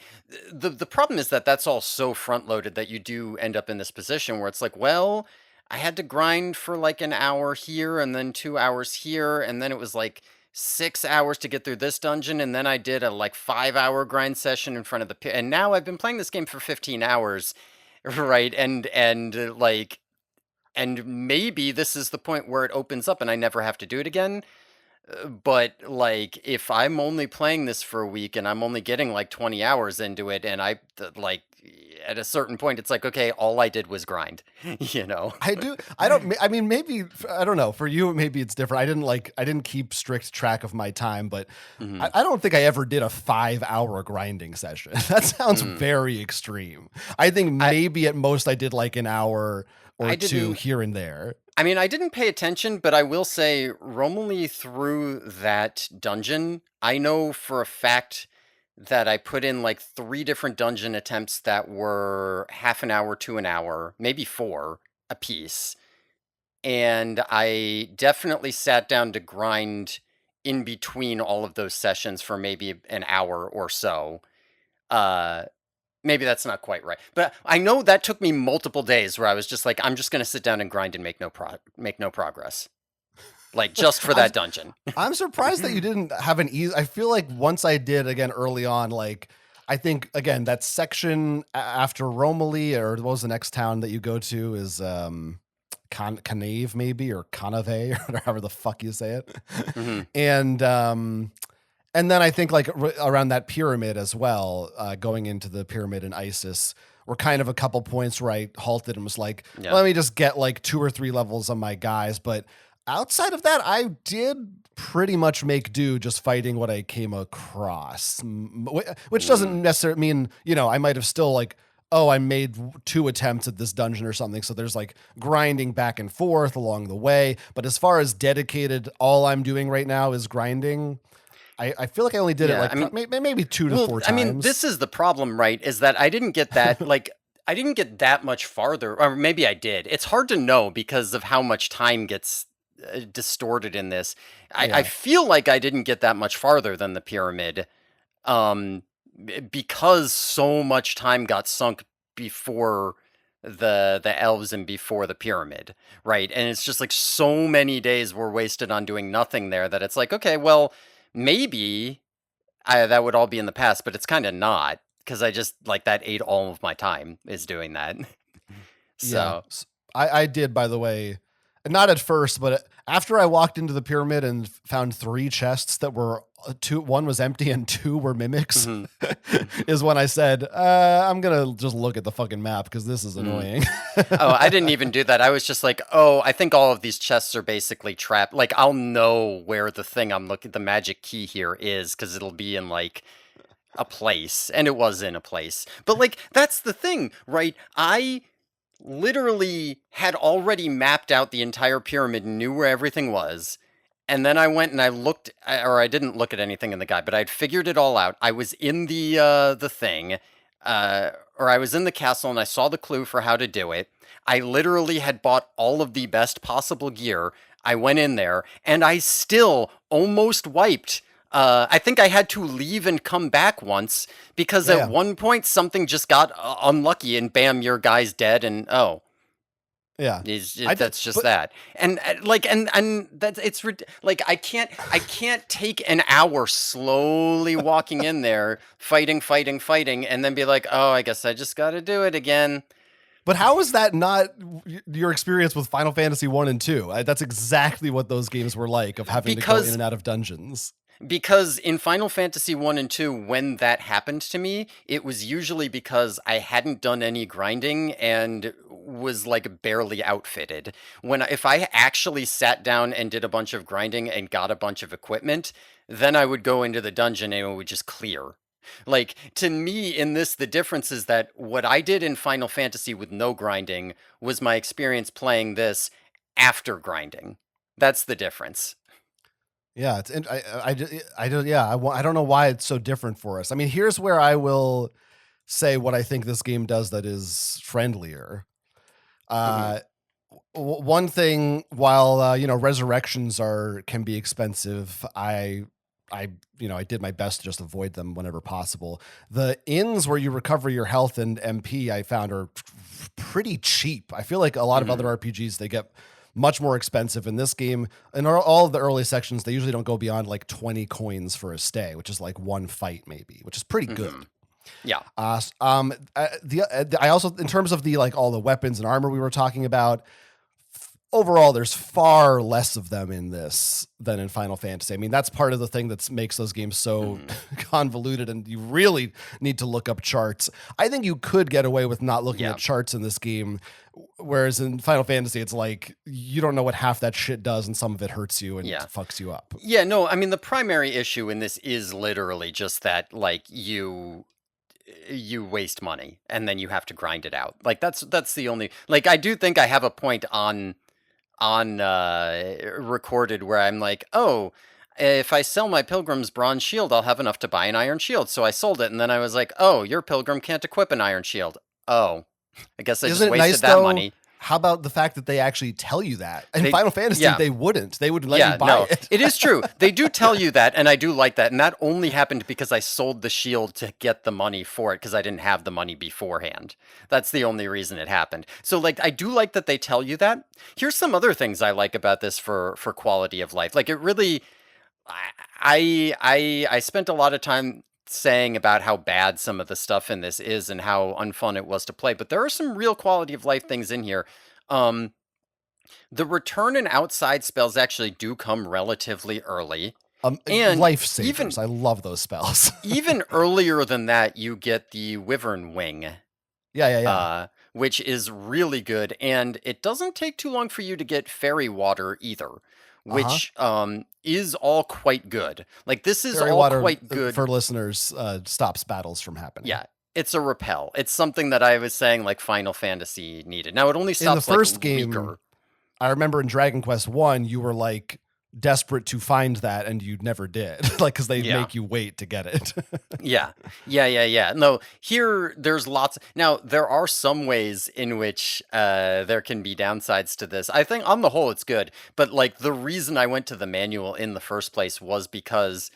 the problem is that that's all so front loaded that you do end up in this position where it's like, well, I had to grind for like an hour here and then 2 hours here, and then it was like 6 hours to get through this dungeon, and then I did a like 5 hour grind session in front of and now I've been playing this game for 15 hours, right? And maybe this is the point where it opens up and I never have to do it again. But like, if I'm only playing this for a week and I'm only getting like 20 hours into it, and like at a certain point, it's like, okay, all I did was grind, you know? I mean, maybe, I don't know. For you, maybe it's different. I didn't keep strict track of my time, but Hmm. I don't think I ever did a 5 hour grinding session. That sounds Mm. very extreme. I think I maybe at most I did like an hour or I two didn't. here and there. I mean, I didn't pay attention, but I will say, roaming through that dungeon, I know for a fact that I put in like 3 different dungeon attempts that were half an hour to an hour, maybe 4 a piece. And I definitely sat down to grind in between all of those sessions for maybe an hour or so. Uh, Maybe that's not quite right, but I know that took me multiple days where I was just like, I'm just gonna sit down and grind and make no progress, like just for I'm that dungeon. I'm surprised that you didn't have an easy. I feel like once I did again early on, like I think again that section after Romilly, or what was the next town that you go to, is Canave maybe, or Canave, or however the fuck you say it. hmm And then I think like around that pyramid as well, going into the pyramid in Isis, were kind of a couple points where I halted and was like, Yeah. let me just get like 2 or 3 levels on my guys. But outside of that, I did pretty much make do just fighting what I came across, which doesn't necessarily mean, I might have still like, oh, I made 2 attempts at this dungeon or something. So there's like grinding back and forth along the way. But as far as dedicated, all I'm doing right now is grinding. I feel like I only did it like maybe 2 to 4 times. I mean, this is the problem, right? Is that I didn't get that, like, I didn't get that much farther, or maybe I did. It's hard to know because of how much time gets distorted in this. I Yeah. feel like I didn't get that much farther than the pyramid, because so much time got sunk before the elves and before the pyramid, right? And it's just like so many days were wasted on doing nothing there that it's like, okay, well, maybe that would all be in the past, but it's kind of not, because I just like that ate all of my time is doing that. Yeah. So I did, by the way, not at first, but after I walked into the pyramid and found 3 chests that were 1 was empty and 2 were mimics, mhm. is when I said, I'm gonna just look at the fucking map because this is annoying. Oh, I didn't even do that. I was just like, oh, I think all of these chests are basically trapped. Like, I'll know where the thing I'm looking, the magic key here is, because it'll be in like a place, and it was in a place. But like, that's the thing, right? I literally had already mapped out the entire pyramid, knew where everything was. And then I went and I looked, or I didn't look at anything in the guide, but I'd figured it all out. I was in the thing, or I was in the castle, and I saw the clue for how to do it. I literally had bought all of the best possible gear. I went in there, and I still almost wiped. I think I had to leave and come back once because Yeah. at one point something just got unlucky, and bam, your guy's dead, and oh. Yeah. That's just that, and like, and that's like I can't take an hour slowly walking in there, fighting, and then be like, oh, I guess I just got to do it again. But how is that not your experience with Final Fantasy 1 and 2? That's exactly what those games were like, of having to go in and out of dungeons. Because in Final Fantasy 1 and 2, when that happened to me, it was usually because I hadn't done any grinding and was like barely outfitted. If I actually sat down and did a bunch of grinding and got a bunch of equipment, then I would go into the dungeon and it would just clear. Like, to me, in this, the difference is that what I did in Final Fantasy with no grinding was my experience playing this after grinding. That's the difference. Yeah, I don't know why it's so different for us. I mean, here's where I will say what I think this game does that is friendlier. One thing, while resurrections can be expensive, I did my best to just avoid them whenever possible. The inns where you recover your health and MP, I found, are pretty cheap. I feel like a lot of other RPGs, they get much more expensive. In this game, in all of the early sections, they usually don't go beyond like 20 coins for a stay, which is like 1 fight maybe, which is pretty good. Yeah. I also, in terms of the like all the weapons and armor we were talking about, overall, there's far less of them in this than in Final Fantasy. I mean, that's part of the thing that makes those games so convoluted, and you really need to look up charts. I think you could get away with not looking at charts in this game, whereas in Final Fantasy, it's like you don't know what half that shit does, and some of it hurts you and fucks you up. Yeah, no, I mean, the primary issue in this is literally just that, like, you waste money and then you have to grind it out. Like, that's the only, like, I do think I have a point on recorded where I'm like, oh, if I sell my pilgrim's bronze shield, I'll have enough to buy an iron shield. So I sold it, and then I was like, oh, your pilgrim can't equip an iron shield. Oh, I guess I just Isn't it nice wasted that though? money. How about the fact that they actually tell you that? In They, Final Fantasy, yeah. they wouldn't. They would let Yeah, you buy no, it. it is true. They do tell you that, and I do like that. And that only happened because I sold the shield to get the money for it because I didn't have the money beforehand. That's the only reason it happened. So, like, I do like that they tell you that. Here's some other things I like about this for quality of life. Like, it really, I spent a lot of time saying about how bad some of the stuff in this is and how unfun it was to play, but there are some real quality of life things in here. Um, the return and outside spells actually do come relatively early. And Lifesavers. I love those spells. even earlier than that, you get the Wyvern Wing, Yeah. which is really good. And it doesn't take too long for you to get Fairy Water either, which is all quite good. Like, this is Fairy all water, quite good. for listeners, stops battles from happening. Yeah, it's a repel. It's something that I was saying, like, Final Fantasy needed. Now, it only stops, the first like, game, weaker. I remember in Dragon Quest 1, you were like desperate to find that and you never did. Like, because they make you wait to get it. Yeah. No, here there's lots. Now, there are some ways in which there can be downsides to this. I think on the whole it's good, but like the reason I went to the manual in the first place was because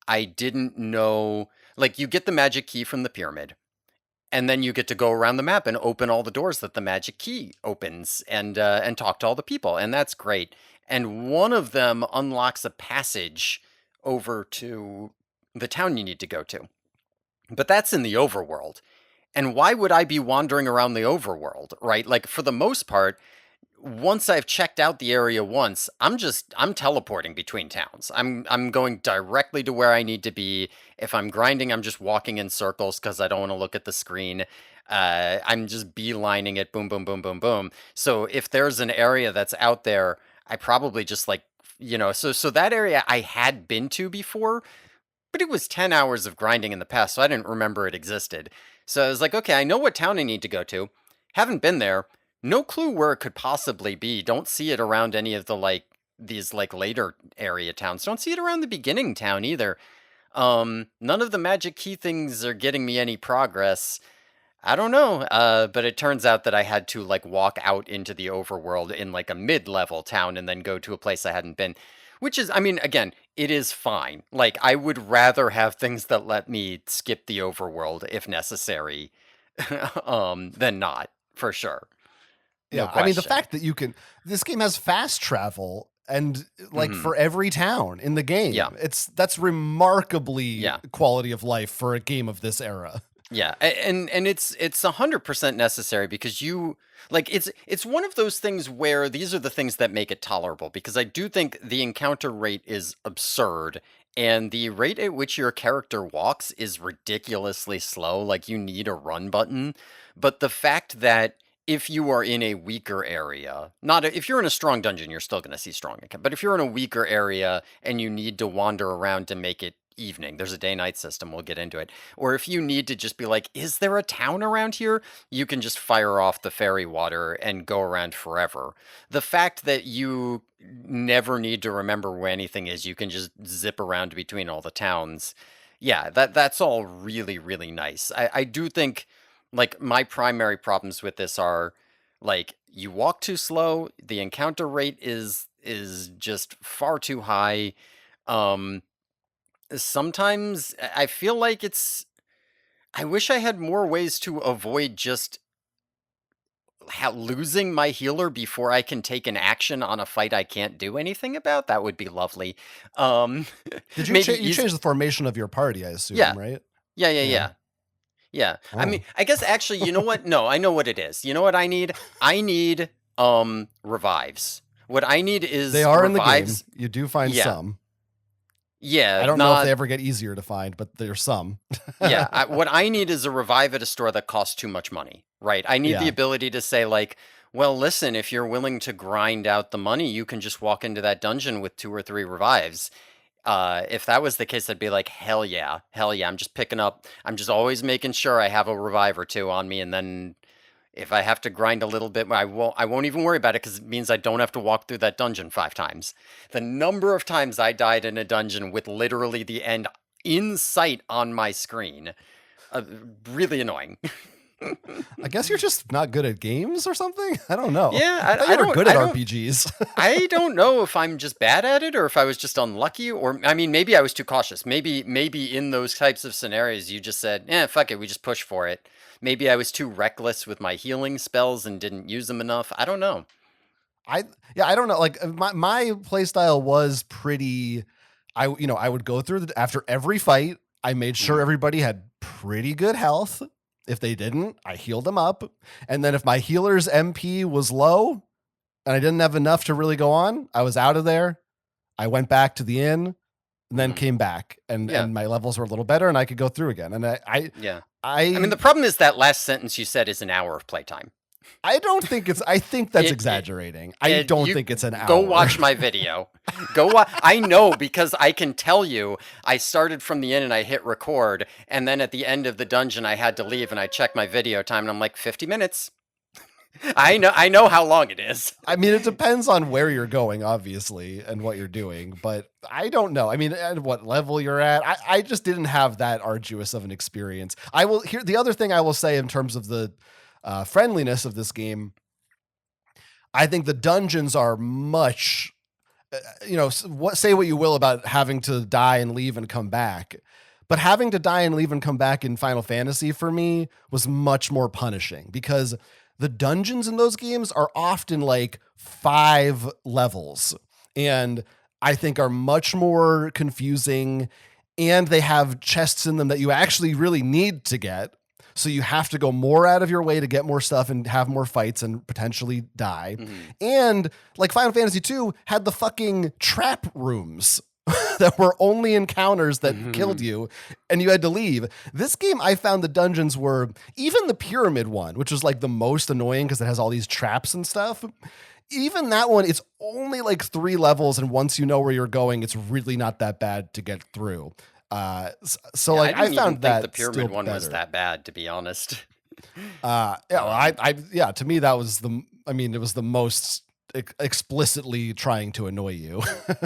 I didn't know, like, you get the magic key from the pyramid. And then you get to go around the map and open all the doors that the magic key opens and talk to all the people. And that's great. And one of them unlocks a passage over to the town you need to go to. But that's in the overworld. And why would I be wandering around the overworld, right? Like, for the most part, once I've checked out the area once, I'm teleporting between towns. I'm going directly to where I need to be. If I'm grinding, I'm just walking in circles because I don't want to look at the screen. I'm just beelining it, boom, boom, boom, boom, boom. So if there's an area that's out there, I probably just like, so that area I had been to before, but it was 10 hours of grinding in the past, so I didn't remember it existed. So I was like, okay, I know what town I need to go to. Haven't been there. No clue where it could possibly be. Don't see it around any of the these later area towns. Don't see it around the beginning town either. None of the magic key things are getting me any progress. I don't know. But it turns out that I had to walk out into the overworld in a mid-level town and then go to a place I hadn't been. Which is, I mean, again, it is fine. Like, I would rather have things that let me skip the overworld if necessary, than not, for sure. No Yeah, I mean, the question. fact that this game has fast travel and Mhm. for every town in the game. Yeah. That's remarkably Yeah. quality of life for a game of this era. Yeah, and it's 100% necessary because it's one of those things where these are the things that make it tolerable, because I do think the encounter rate is absurd and the rate at which your character walks is ridiculously slow. Like, you need a run button, but the fact that if you are in a weaker area, if you're in a strong dungeon, you're still going to see strong account. But if you're in a weaker area and you need to wander around to make it evening, there's a day-night system, we'll get into it. Or if you need to just be like, is there a town around here? You can just fire off the fairy water and go around forever. The fact that you never need to remember where anything is, you can just zip around between all the towns. Yeah, that's all really, really nice. I do think, my primary problems with this are, you walk too slow, the encounter rate is just far too high. Sometimes I feel like I wish I had more ways to avoid just losing my healer before I can take an action on a fight I can't do anything about. That would be lovely. Um, Did you maybe you changed the formation of your party, I assume, Yeah. right? Yeah. I mean, Oh. I guess actually, you know what? No, I know what it is. You know what I need? I need revives. What I need is They are revives. in the game. You do find Yeah. some. Yeah, I don't know if they ever get easier to find, but there's some. Yeah, what I need is a revive at a store that costs too much money, right? I need the Yeah. ability to say, well, listen, if you're willing to grind out the money, you can just walk into that dungeon with 2 or 3 revives. If that was the case, I'd be like, hell yeah. I'm just always making sure I have a revive or 2 on me, and then, If I have to grind a little bit, I won't even worry about it because it means I don't have to walk through that dungeon 5 times. The number of times I died in a dungeon with literally the end in sight on my screen, really annoying. I guess you're just not good at games or something. I don't know. Yeah, I thought you were good at RPGs. I don't know if I'm just bad at it or if I was just unlucky, or I mean, maybe I was too cautious. Maybe in those types of scenarios, you just said, fuck it, we just push for it. Maybe I was too reckless with my healing spells and didn't use them enough. I don't know. I don't know. Like my play style was pretty. I would go through after every fight. I made sure everybody had pretty good health. If they didn't, I healed them up. And then if my healer's MP was low and I didn't have enough to really go on, I was out of there. I went back to the inn and then came back and my levels were a little better and I could go through again. And I mean, the problem is that last sentence you said is an hour of playtime. I don't think I think that's exaggerating. I don't think it's an hour. Go watch my video. I know, because I can tell you, I started from the end and I hit record, and then at the end of the dungeon I had to leave and I checked my video time and I'm like, 50 minutes. I know how long it is. I mean, it depends on where you're going, obviously, and what you're doing, but I don't know. I mean, at what level you're at. I just didn't have that arduous of an experience. The other thing I will say in terms of the friendliness of this game, I think the dungeons are much, say what you will about having to die and leave and come back, but having to die and leave and come back in Final Fantasy for me was much more punishing because the dungeons in those games are often like 5 levels and I think are much more confusing, and they have chests in them that you actually really need to get. So you have to go more out of your way to get more stuff and have more fights and potentially die. Mm-hmm. And like Final Fantasy 2 had the fucking trap rooms that were only encounters that killed you and you had to leave. This game, I found the dungeons were, even the pyramid one, which was like the most annoying because it has all these traps and stuff. Even that one, it's only like 3 levels. And once you know where you're going, it's really not that bad to get through. I found that the pyramid one better. Was that bad, to be honest. To me that was it was the most explicitly trying to annoy you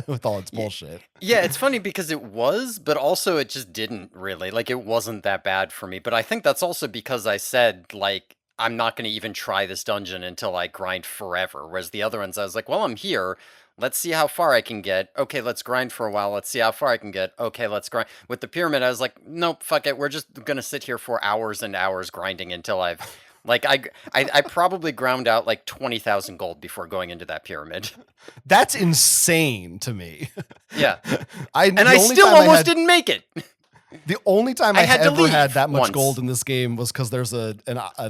with all its bullshit. Yeah, it's funny because it was, but also it just didn't really. Like, it wasn't that bad for me. But I think that's also because I said, like, I'm not going to even try this dungeon until I grind forever. Whereas the other ones, I was like, well, I'm here. Let's see how far I can get. Okay, let's grind for a while. Let's see how far I can get. Okay, let's grind. With the pyramid, I was like, nope, fuck it. We're just going to sit here for hours and hours grinding until I've... Like, I probably ground out like 20,000 gold before going into that pyramid. That's insane to me. Yeah. I still almost didn't make it. The only time I ever had that much once. Gold in this game was because there's a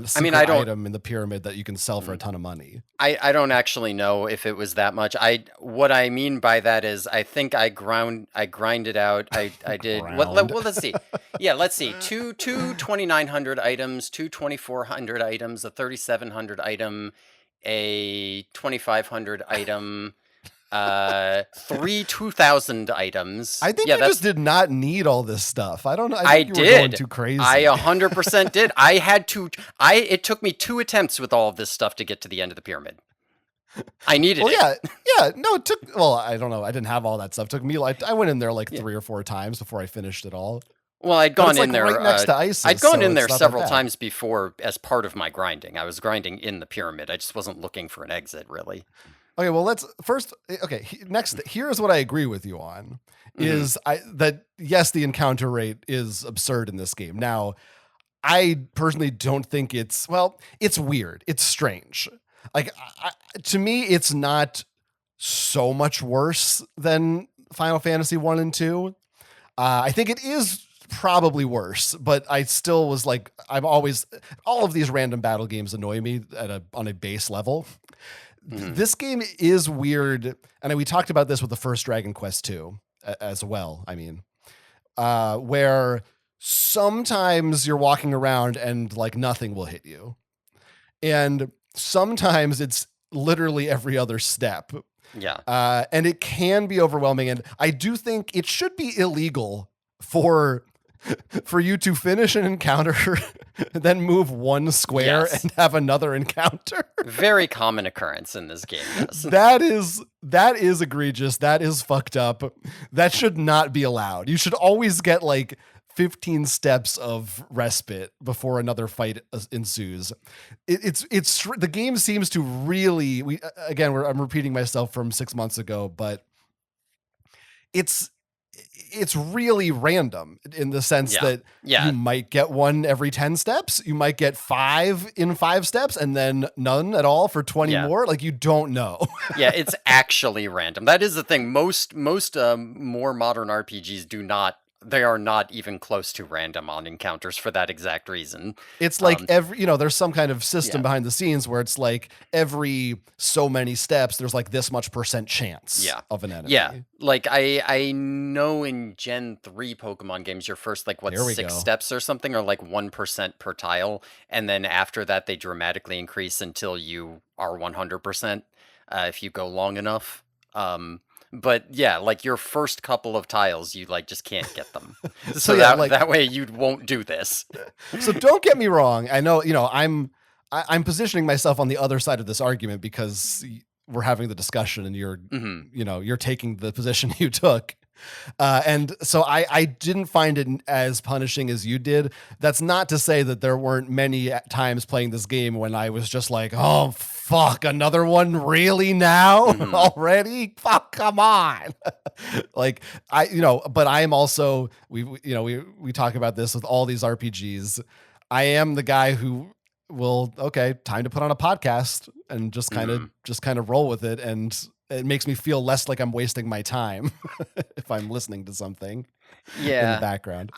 secret item in the pyraid that you can sell for a ton of money. I don't actually know if it was that much. What I mean by that is I think I grinded out. I did. Well, let's see. Yeah, let's see. Two 2,900 items, 2 2,400 items, a 3,700 item, a 2,500 item. 3 2,000 items. I think you just did not need all this stuff. I don't know. I think you were going too crazy. I 100% did. It took me 2 attempts with all of this stuff to get to the end of the pyramid. I needed it. Yeah. No, it took. Well, I don't know. I didn't have all that stuff. It took me I went in there like 3 or 4 times before I finished it all. Well, I'd gone in there right next to ISIS, I'd gone in there several times before as part of my grinding. I was grinding in the pyramid. I just wasn't looking for an exit, really. Okay, well, next, here's what I agree with you on, is yes, the encounter rate is absurd in this game. Now, I personally don't think it's weird. It's strange. Like, to me, it's not so much worse than Final Fantasy 1 and 2. I think it is probably worse, but I still was like, all of these random battle games annoy me on a base level. This game is weird, and we talked about this with the first Dragon Quest II as well. I mean, where sometimes you're walking around and like nothing will hit you, and sometimes it's literally every other step. Yeah, and it can be overwhelming. And I do think it should be illegal for for you to finish an encounter, then move one square Yes. and have another encounter. Very common occurrence in this game. Yes. That is egregious. That is fucked up. That should not be allowed. You should always get like 15 steps of respite before another fight ensues. It's the game seems to really I'm repeating myself from 6 months ago, but it's really random in the sense that you might get one every 10 steps. You might get 5 in 5 steps and then none at all for 20 more. Like, you don't know. Yeah, it's actually random. That is the thing. Most more modern RPGs they are not even close to random on encounters for that exact reason. It's like there's some kind of system behind the scenes where it's like every so many steps, there's like this much % chance of an enemy. Yeah. Like I know in Gen 3 Pokemon games, your first 6 steps or something are like 1% per tile. And then after that, they dramatically increase until you are 100% if you go long enough. But yeah, like your first couple of tiles, you just can't get them. So that way you won't do this. So don't get me wrong. I know, I'm positioning myself on the other side of this argument because we're having the discussion and you're, you're taking the position you took. And so I didn't find it as punishing as you did. That's not to say that there weren't many times playing this game when I was just like, oh, fuck, another one really now already? Fuck, come on. But I am also, we talk about this with all these RPGs. I am the guy who will, time to put on a podcast and just kind of roll with it. And it makes me feel less like I'm wasting my time if I'm listening to something in the background.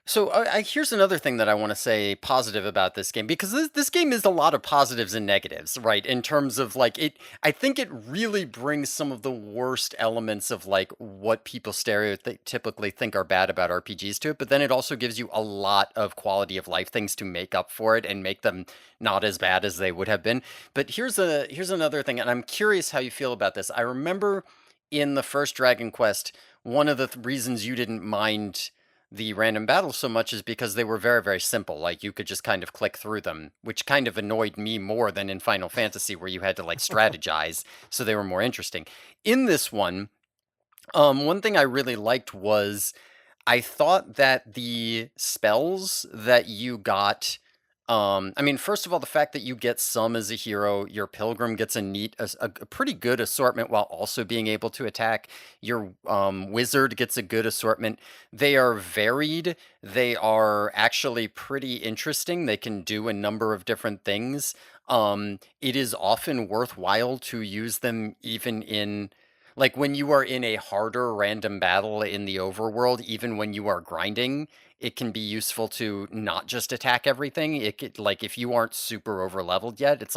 So here's another thing that I want to say positive about this game, because this game is a lot of positives and negatives, right? In terms of I think it really brings some of the worst elements of what people stereotypically think are bad about RPGs to it, but then it also gives you a lot of quality of life things to make up for it and make them not as bad as they would have been. But here's another thing, and I'm curious how you feel about this. I remember in the first Dragon Quest, one of the reasons you didn't mind the random battles so much is because they were very, very simple. Like, you could just kind of click through them, which kind of annoyed me more than in Final Fantasy, where you had to strategize, so they were more interesting. In this one thing I really liked was I thought that the spells that you got, first of all, the fact that you get some as a hero, your pilgrim gets a pretty good assortment while also being able to attack. Your wizard gets a good assortment. They are varied. They are actually pretty interesting. They can do a number of different things. It is often worthwhile to use them even in, when you are in a harder random battle in the overworld, even when you are grinding, it can be useful to not just attack everything. It could, if you aren't super over leveled yet, it's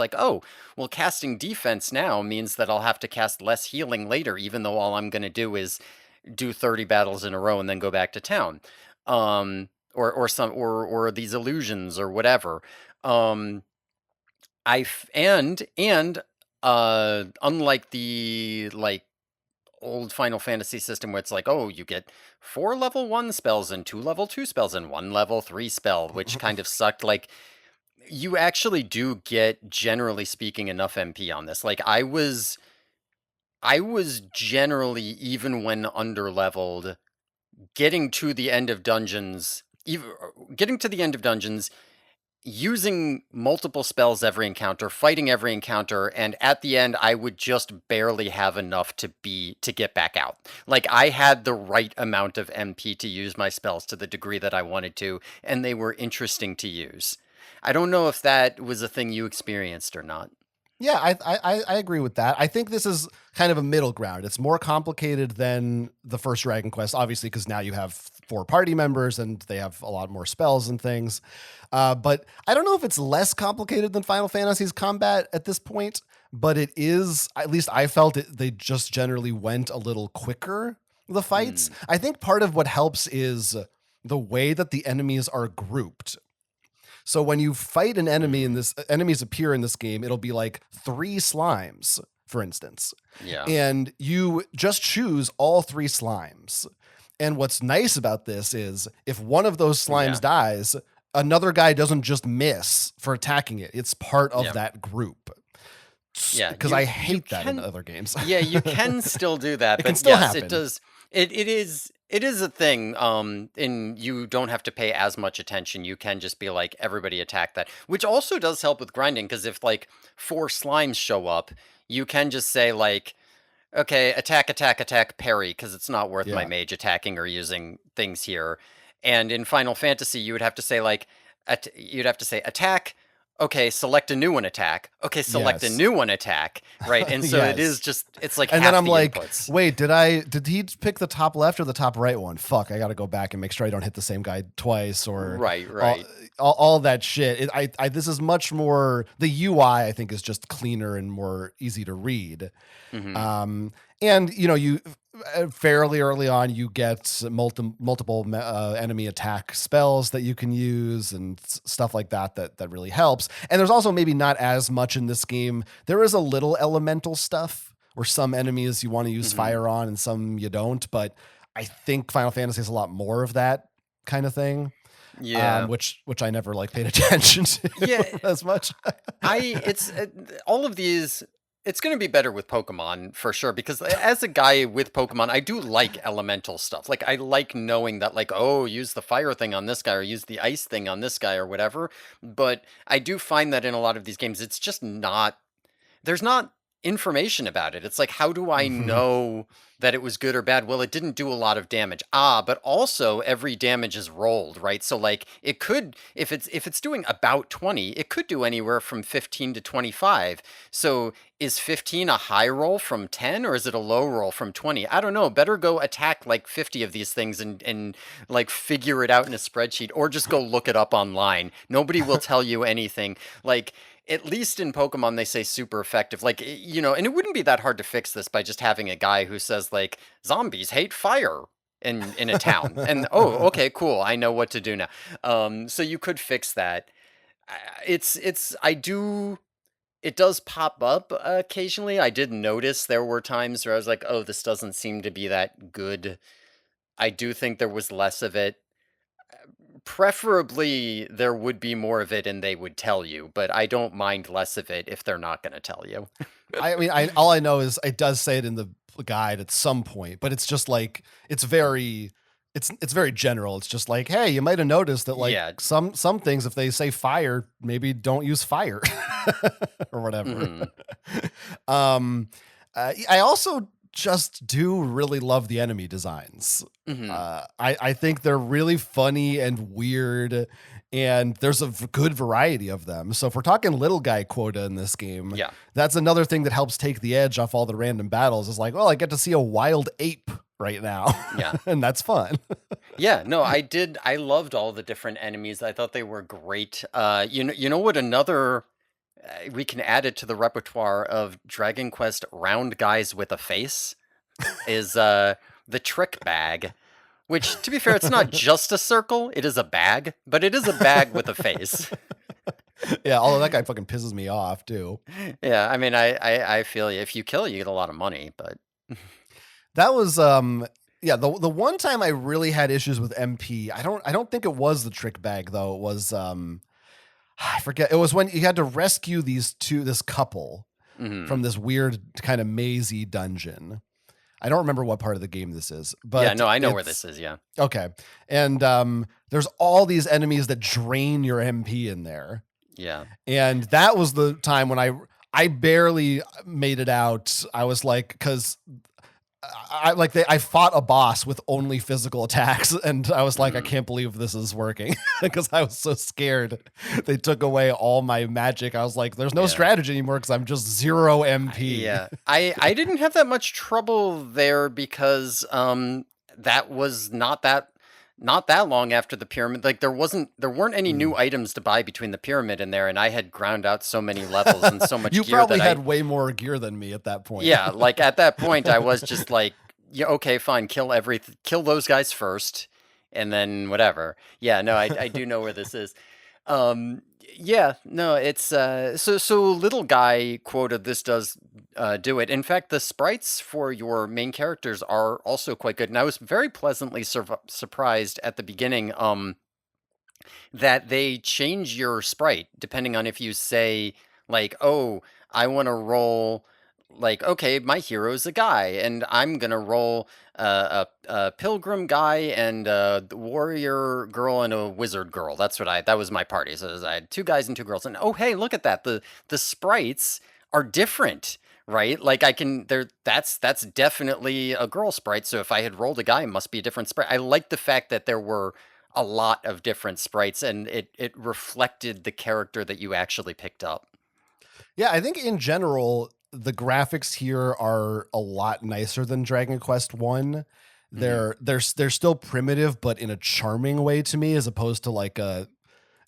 casting defense now means that I'll have to cast less healing later, even though all I'm going to do is do 30 battles in a row and then go back to town. Or these illusions or whatever. Unlike the old Final Fantasy system where it's you get 4 level 1 spells and 2 level 2 spells and 1 level 3 spell, which kind of sucked. You actually do get, generally speaking, enough MP on this. I was generally, even when under leveled, getting to the end of dungeons, using multiple spells every encounter, fighting every encounter, and at the end, I would just barely have enough to get back out. I had the right amount of MP to use my spells to the degree that I wanted to, and they were interesting to use. I don't know if that was a thing you experienced or not. Yeah, I agree with that. I think this is kind of a middle ground. It's more complicated than the first Dragon Quest, obviously, because now you have 4 party members and they have a lot more spells and things. But I don't know if it's less complicated than Final Fantasy's combat at this point, but it is, at least I felt it, they just generally went a little quicker, the fights. I think part of what helps is the way that the enemies are grouped. So when you fight an enemy enemies appear in this game, it'll be 3 slimes, for instance. Yeah. And you just choose all 3 slimes. And what's nice about this is if one of those slimes Yeah. dies, another guy doesn't just miss for attacking it. It's part of Yeah. that group. Yeah, Because I hate that in other games. Yeah, you can still do that, It but can still yes, happen. it does. It is a thing. And you don't have to pay as much attention. You can just be like, everybody attack that, which also does help with grinding. Because if like 4 slimes show up, you can just say like, okay, attack, attack, attack, parry, because it's not worth my Yeah. mage attacking or using things here. And in Final Fantasy, you would have to say like, you'd have to say attack. Okay, select a new one, attack. Okay, select a Yes. new one, attack. Right, and so it is Yes. just, it's like And half then I'm the like, inputs. wait, did he pick the top left or the top right one? Fuck, I got to go back and make sure I don't hit the same guy twice or Right. all that shit. This is much more, the UI I think is just cleaner and more easy to read. Mhm. And you fairly early on you get multiple enemy attack spells that you can use and stuff like that really helps. And there's also maybe not as much in this game. There is a little elemental stuff where some enemies you want to use Mhm. fire on and some you don't, but I think Final Fantasy has a lot more of that kind of thing. Yeah. Which I never like paid attention to Yeah. as much. It's all of these. It's going to be better with Pokemon for sure, because as a guy with Pokemon, I do like elemental stuff. Like I like knowing that, like, oh, use the fire thing on this guy or use the ice thing on this guy or whatever. But I do find that in a lot of these games, it's just not, there's not information about it. It's like, how do I know that it was good or bad? Well, it didn't do a lot of damage. But also every damage is rolled, right? So like it could, if it's doing about 20, it could do anywhere from 15 to 25. So is 15 a high roll from 10 or is it a low roll from 20? I don't know. Better go attack like 50 of these things and like figure it out in a spreadsheet, or just go look it up online. Nobody will tell you anything. Like, at least in Pokemon, they say super effective. Like, and it wouldn't be that hard to fix this by just having a guy who says, like, zombies hate fire in a town. And, oh, okay, cool. I know what to do now. So you could fix that. It does pop up occasionally. I did notice there were times where I was like, oh, this doesn't seem to be that good. I do think there was less of it. Preferably, there would be more of it and they would tell you, but I don't mind less of it if they're not going to tell you. I mean, all I know is it does say it in the guide at some point, but it's just like it's very general. It's just like, hey, you might have noticed that like Yeah. some things, if they say fire, maybe don't use fire or whatever. Mhm. I also just do really love the enemy designs. Mhm. I think they're really funny and weird, and there's a good variety of them. So if we're talking little guy quota in this game, Yeah. that's another thing that helps take the edge off all the random battles. Is like, well, I get to see a wild ape right now. Yeah. And that's fun. Yeah, no, I did. I loved all the different enemies. I thought they were great. You know what? Another we can add it to the repertoire of Dragon Quest round guys with a face is the trick bag. Which, to be fair, it's not just a circle. It is a bag, but it is a bag with a face. Yeah, although that guy fucking pisses me off too. Yeah, I mean, I feel you. If you kill, you get a lot of money, but That was yeah, the one time I really had issues with MP. I don't think it was the trick bag though. It was I forget. It was when you had to rescue this couple mhm. from this weird kind of mazy dungeon. I don't remember what part of the game this is, but Yeah, no, I know where this is. Yeah. Okay. And there's all these enemies that drain your MP in there. Yeah. And that was the time when I barely made it out. I was like, cuz I fought a boss with only physical attacks, and I was like, I can't believe this is working because I was so scared. They took away all my magic. I was like, there's no Yeah. strategy anymore because I'm just 0 MP. Yeah. I didn't have that much trouble there because that was not that long after the pyramid. Like there weren't any new items to buy between the pyramid and there, and I had ground out so many levels and so much You gear probably that had way more gear than me at that point. Yeah, like at that point I was just like, yeah, okay, fine, kill those guys first and then whatever. Yeah, no, I do know where this is. Um, yeah, no, it's so little guy quoted this does do it. In fact, the sprites for your main characters are also quite good, and I was very pleasantly surprised at the beginning that they change your sprite depending on if you say like, oh, I want to roll like, okay, my hero's a guy and I'm gonna roll a pilgrim guy and the warrior girl and a wizard girl. That was my party. So I had two guys and two girls, and oh hey, look at that, the sprites are different, right? Like I can there that's definitely a girl sprite, so if I had rolled a guy, it must be a different sprite. I like the fact that there were a lot of different sprites, and it reflected the character that you actually picked up. Yeah, I think in general the graphics here are a lot nicer than Dragon Quest 1. They're still primitive but in a charming way to me, as opposed to like a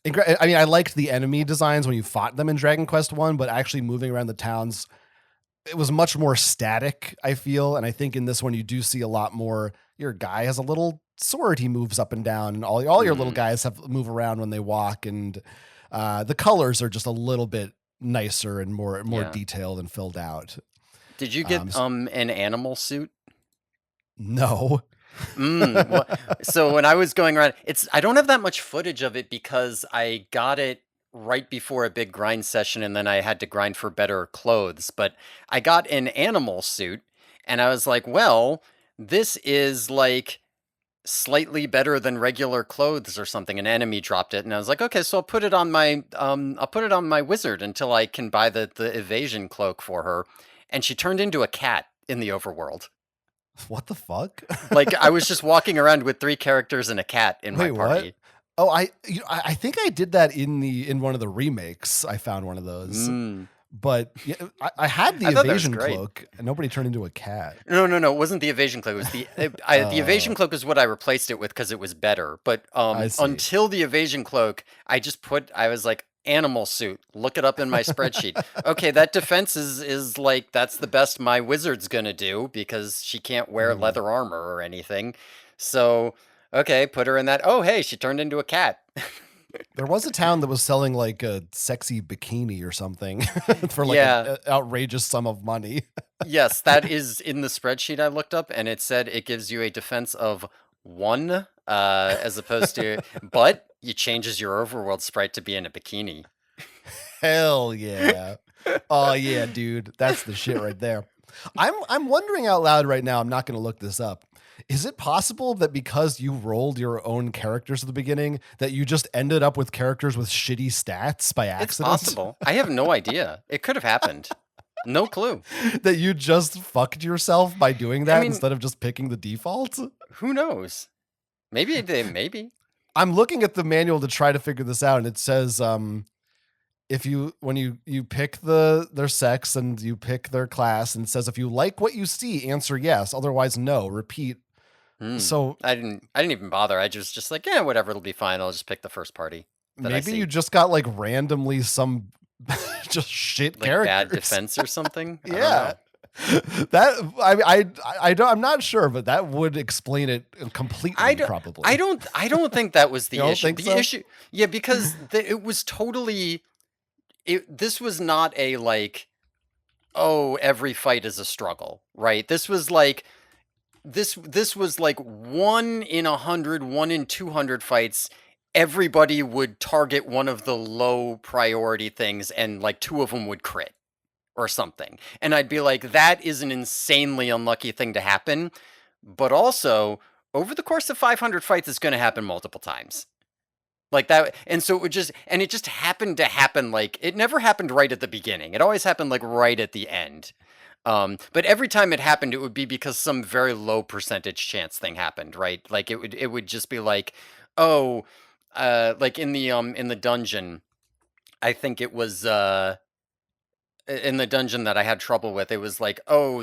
I mean, I liked the enemy designs when you fought them in Dragon Quest 1, but actually moving around the towns, it was much more static, I feel. And I think in this one, you do see a lot more. Your guy has a little sword he moves up and down, and all your little guys have move around when they walk. And the colors are just a little bit nicer and more Yeah. detailed and filled out. Did you get an animal suit? No. Well, so when I was going around, I don't have that much footage of it because I got it right before a big grind session and then I had to grind for better clothes. But I got an animal suit and I was like, well, this is like slightly better than regular clothes or something. An enemy dropped it and I was like, okay, so I'll put it on my wizard until I can buy the evasion cloak for her. And she turned into a cat in the overworld. What the fuck? Like I was just walking around with 3 characters and a cat in my Wait, party. what? Oh, I think I did that in one of the remakes. I found one of those. But yeah, I had the evasion cloak, and nobody turned into a cat. No, it wasn't the evasion cloak. It was the the evasion cloak is what I replaced it with because it was better. But until the evasion cloak, I was like, animal suit. Look it up in my spreadsheet. Okay, that defense is like that's the best my wizard's gonna do because she can't wear leather armor or anything. So okay, put her in that. Oh hey, she turned into a cat. There was a town that was selling like a sexy bikini or something for like an outrageous sum of money. Yes, that is in the spreadsheet I looked up, and it said it gives you a defense of 1, as opposed to, but it changes your overworld sprite to be in a bikini. Hell yeah. Oh yeah, dude. That's the shit right there. I'm wondering out loud right now, I'm not going to look this up. Is it possible that because you rolled your own characters at the beginning, that you just ended up with characters with shitty stats by accident? It's possible. I have no idea. It could have happened. No clue. That you just fucked yourself by doing that instead of just picking the default? Who knows? Maybe. I'm looking at the manual to try to figure this out, and it says if when you pick their sex and you pick their class, and it says if you like what you see, answer yes, otherwise no, repeat. So I didn't even bother. I just like, yeah, whatever, it'll be fine. I'll just pick the first party. Maybe you just got like randomly some just shit like characters. Bad defense or something. Yeah. I'm not sure, but that would explain it completely. Probably. I don't think that was the issue. Think so? Issue, yeah, because it was totally. This was not a like, oh, every fight is a struggle, right? This was like, this was like 1 in 100, 1 in 200 fights. Everybody would target one of the low priority things, and like 2 of them would crit or something. And I'd be like, that is an insanely unlucky thing to happen. But also, over the course of 500 fights, it's going to happen multiple times. Like that. And so it just happened to happen. Like it never happened right at the beginning. It always happened like right at the end. But every time it happened, it would be because some very low percentage chance thing happened, right? Like it would just be like, oh, like in the dungeon, I think it was, in the dungeon that I had trouble with, it was like, oh,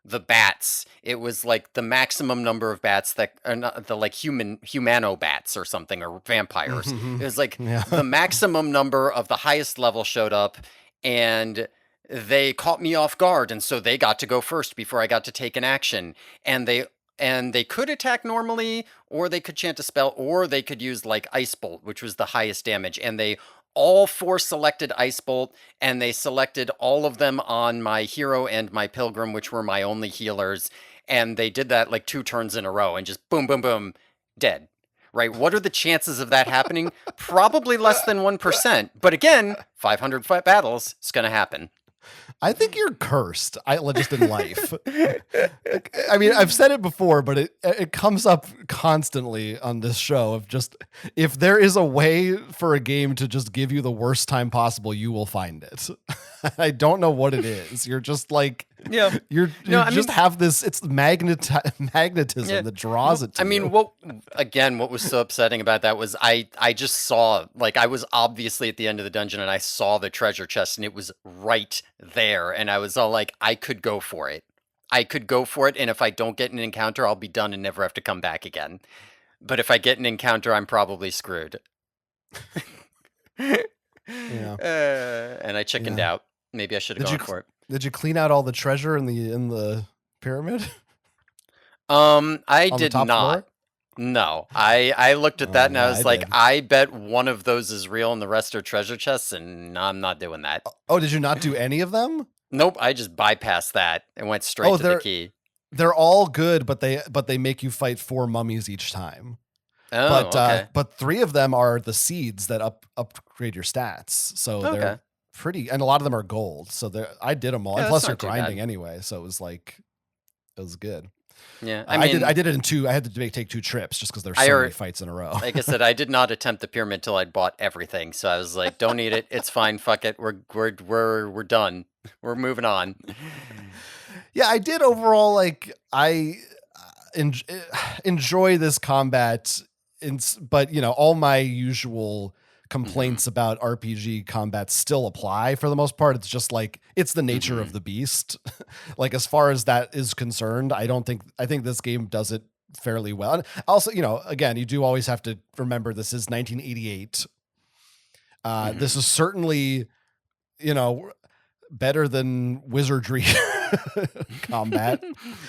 the bats. It was like the maximum number of bats that are not the like humano bats or something, or vampires. It was like the maximum number of the highest level showed up, and they caught me off guard, and so they got to go first before I got to take an action. And they and they could attack normally, or they could chant a spell, or they could use like Ice Bolt, which was the highest damage. And they all four selected Ice Bolt, and they selected all of them on my hero and my pilgrim, which were my only healers. And they did that like 2 turns in a row, and just boom, boom, boom, dead. Right? What are the chances of that happening? Probably less than 1%. But again, 500 fight battles, it's going to happen. I think you're cursed. Just in life. I mean, I've said it before, but it comes up constantly on this show of just, if there is a way for a game to just give you the worst time possible, you will find it. I don't know what it is. You're just like, Yeah. you just have this, it's magnetism that draws it to you. I mean, what was so upsetting about that was I just saw, like, I was obviously at the end of the dungeon and I saw the treasure chest and it was right there. And I was all like, I could go for it. And if I don't get an encounter, I'll be done and never have to come back again. But if I get an encounter, I'm probably screwed. Yeah. And I chickened out. Maybe I should have gone for it. Did you clean out all the treasure in the pyramid? I On the did top not. floor? No, I looked at that and I yeah, was I like, did. I bet one of those is real and the rest are treasure chests, and I'm not doing that. Oh, did you not do any of them? Nope, I just bypassed that and went straight to the key. They're all good, but they make you fight 4 mummies each time. Oh, okay. But 3 of them are the seeds that upgrade your stats. So they're pretty, and a lot of them are gold. So I did them all. Yeah, and plus that's you're not too grinding bad. anyway, so it was good. Yeah, I did it in 2. I had to take 2 trips just because there's so many fights in a row. Like I said, I did not attempt the pyramid till I'd bought everything. So I was like, don't need it. It's fine. Fuck it. We're done. We're moving on. Yeah, I did overall, like, I enjoy this combat, but all my usual complaints about RPG combat still apply for the most part. It's just like, it's the nature of the beast. Like, as far as that is concerned, I think this game does it fairly well. And also, again, you do always have to remember this is 1988. This is certainly, better than wizardry combat.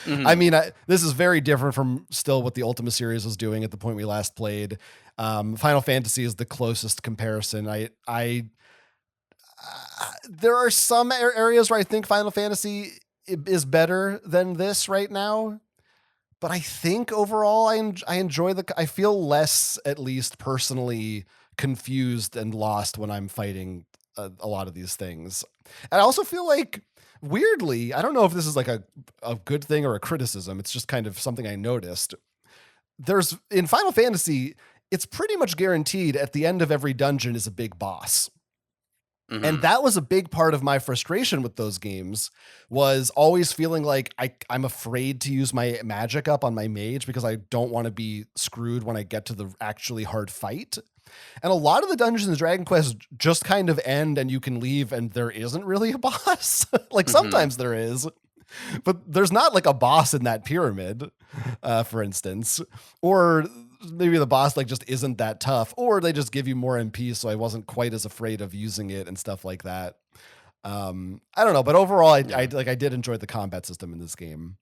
I mean, this is very different from still what the Ultima series was doing at the point we last played. Final Fantasy is the closest comparison. There are some areas where I think Final Fantasy is better than this right now, but I think overall I enjoy I feel less, at least personally, confused and lost when I'm fighting a lot of these things. And I also feel like, weirdly, I don't know if this is like a good thing or a criticism. It's just kind of something I noticed. In Final Fantasy, it's pretty much guaranteed at the end of every dungeon is a big boss. And that was a big part of my frustration with those games, was always feeling like I'm afraid to use my magic up on my mage because I don't want to be screwed when I get to the actually hard fight. And a lot of the dungeons in Dragon Quest just kind of end and you can leave and there isn't really a boss. Like sometimes there is, but there's not like a boss in that pyramid, for instance. Or maybe the boss like just isn't that tough, or they just give you more MP, so I wasn't quite as afraid of using it and stuff like that. I don't know, but overall, I did enjoy the combat system in this game.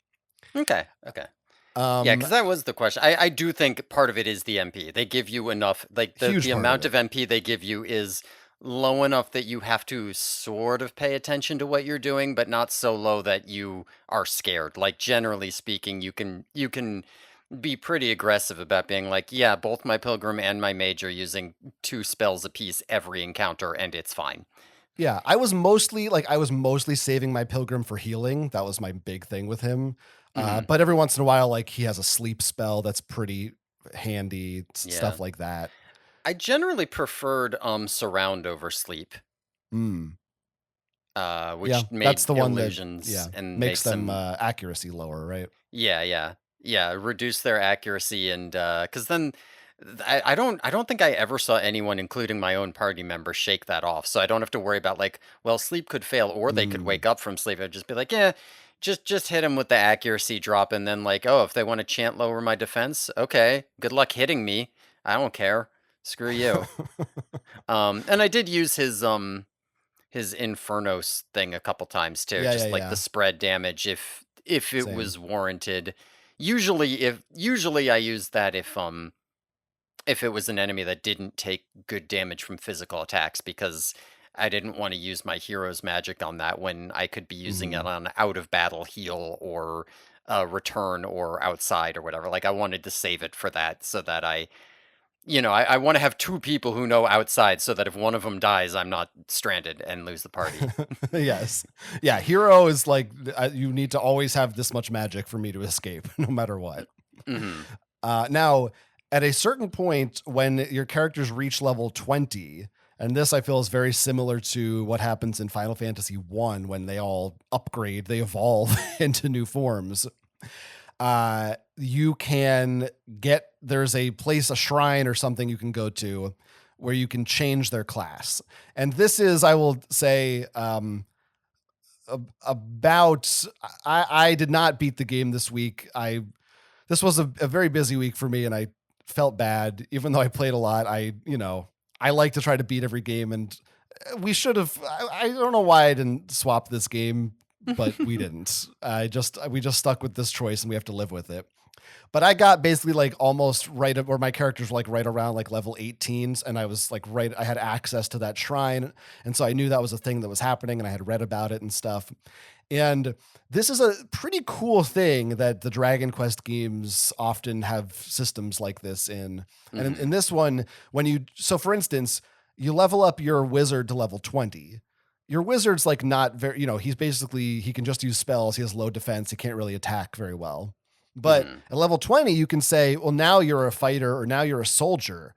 Okay. Yeah, because that was the question. I do think part of it is the MP. They give you enough, like the amount of MP they give you is low enough that you have to sort of pay attention to what you're doing, but not so low that you are scared. Like, generally speaking, you can be pretty aggressive about being like, yeah, both my pilgrim and my mage are using 2 spells apiece every encounter, and it's fine. Yeah, I was mostly saving my pilgrim for healing. That was my big thing with him. But every once in a while, like, he has a sleep spell that's pretty handy, stuff like that. I generally preferred surround over sleep. Which made that's the illusions one that and makes them accuracy lower, right? Yeah, reduce their accuracy, and because then I don't think I ever saw anyone, including my own party member, shake that off. So I don't have to worry about like, well, sleep could fail or they could wake up from sleep. I'd just be like, yeah, just hit them with the accuracy drop, and then like, oh, if they want to chant lower my defense, okay, good luck hitting me. I don't care. Screw you. And I did use his Infernos thing a couple times too, like the spread damage if it was warranted. Usually I use that if it was an enemy that didn't take good damage from physical attacks, because I didn't want to use my hero's magic on that when I could be using it on out of battle heal or return or outside or whatever. Like I wanted to save it for that so that I want to have two people who know outside so that if one of them dies, I'm not stranded and lose the party. Yes. Yeah. Hero is like, you need to always have this much magic for me to escape, no matter what. Hmm. Now, at a certain point, when your characters reach level 20, and this I feel is very similar to what happens in Final Fantasy 1 when they all upgrade, they evolve into new forms. You can there's a shrine or something you can go to where you can change their class. And this is, I will say, I did not beat the game this week. This was a very busy week for me, and I felt bad, even though I played a lot. I like to try to beat every game, and we should have. I don't know why I didn't swap this game, but we didn't. We just stuck with this choice, and we have to live with it. But I got basically like almost right where my characters were like right around like level 18, and I was like I had access to that shrine, and so I knew that was a thing that was happening, and I had read about it and stuff. And this is a pretty cool thing that the Dragon Quest games often have systems like this in. And in this one, so for instance, you level up your wizard to level 20. Your wizard's like not very, he can just use spells. He has low defense. He can't really attack very well. But at level 20, you can say, well, now you're a fighter or now you're a soldier.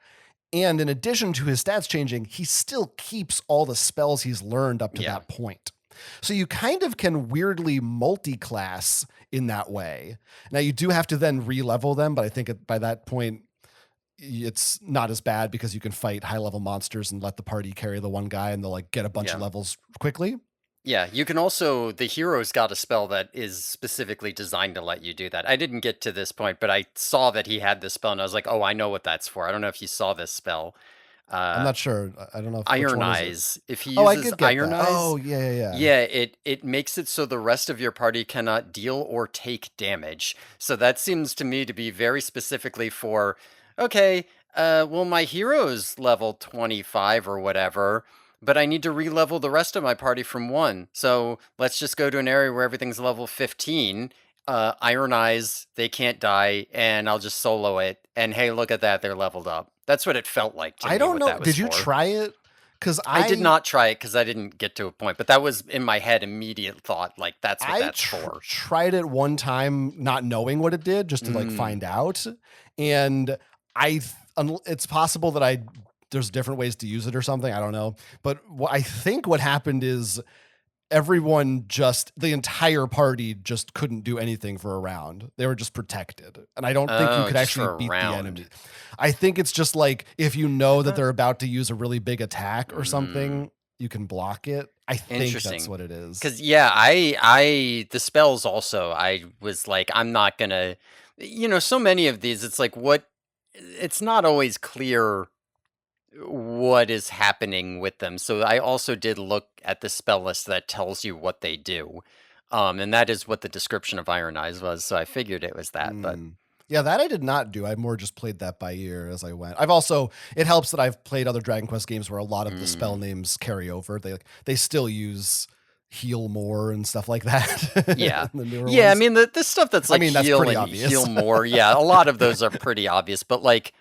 And in addition to his stats changing, he still keeps all the spells he's learned up to that point. So you kind of can weirdly multi-class in that way. Now you do have to then re-level them, but I think by that point, it's not as bad because you can fight high-level monsters and let the party carry the one guy and they'll like get a bunch of levels quickly. Yeah, you can also, the hero's got a spell that is specifically designed to let you do that. I didn't get to this point, but I saw that he had this spell and I was like, oh, I know what that's for. I don't know if you saw this spell. I'm not sure. I don't know. Iron Eyes. If he I uses did get Iron that. Eyes, Oh, yeah. yeah, it makes it so the rest of your party cannot deal or take damage. So that seems to me to be very specifically for, okay, well, my hero's level 25 or whatever, but I need to re-level the rest of my party from 1. So let's just go to an area where everything's level 15. Iron Eyes, they can't die, and I'll just solo it. And hey, look at that, they're leveled up. That's what it felt like to me. I don't know. That was Did you for. try it? Because I did not try it because I didn't get to a point, but that was in my head immediate thought, like that's what that's for. Tried it one time not knowing what it did just to like find out. And it's possible that there's different ways to use it or something. I don't know. But I think what happened is the entire party just couldn't do anything for a round. They were just protected. And I don't think you could actually beat the enemy. I think it's just like, if you know that they're about to use a really big attack or something, you can block it. I think that's what it is. Because the spells also, I was like, I'm not gonna, so many of these, it's like it's not always clear what is happening with them. So I also did look at the spell list that tells you what they do. And that is what the description of Iron Eyes was. So I figured it was that, but yeah, that I did not do. I more just played that by ear as I went. It helps that I've played other Dragon Quest games where a lot of the spell names carry over. They still use heal more and stuff like that. Yeah. Ones. I mean, the stuff that's like that's heal pretty and obvious. heal more. Yeah, a lot of those are pretty obvious, but like,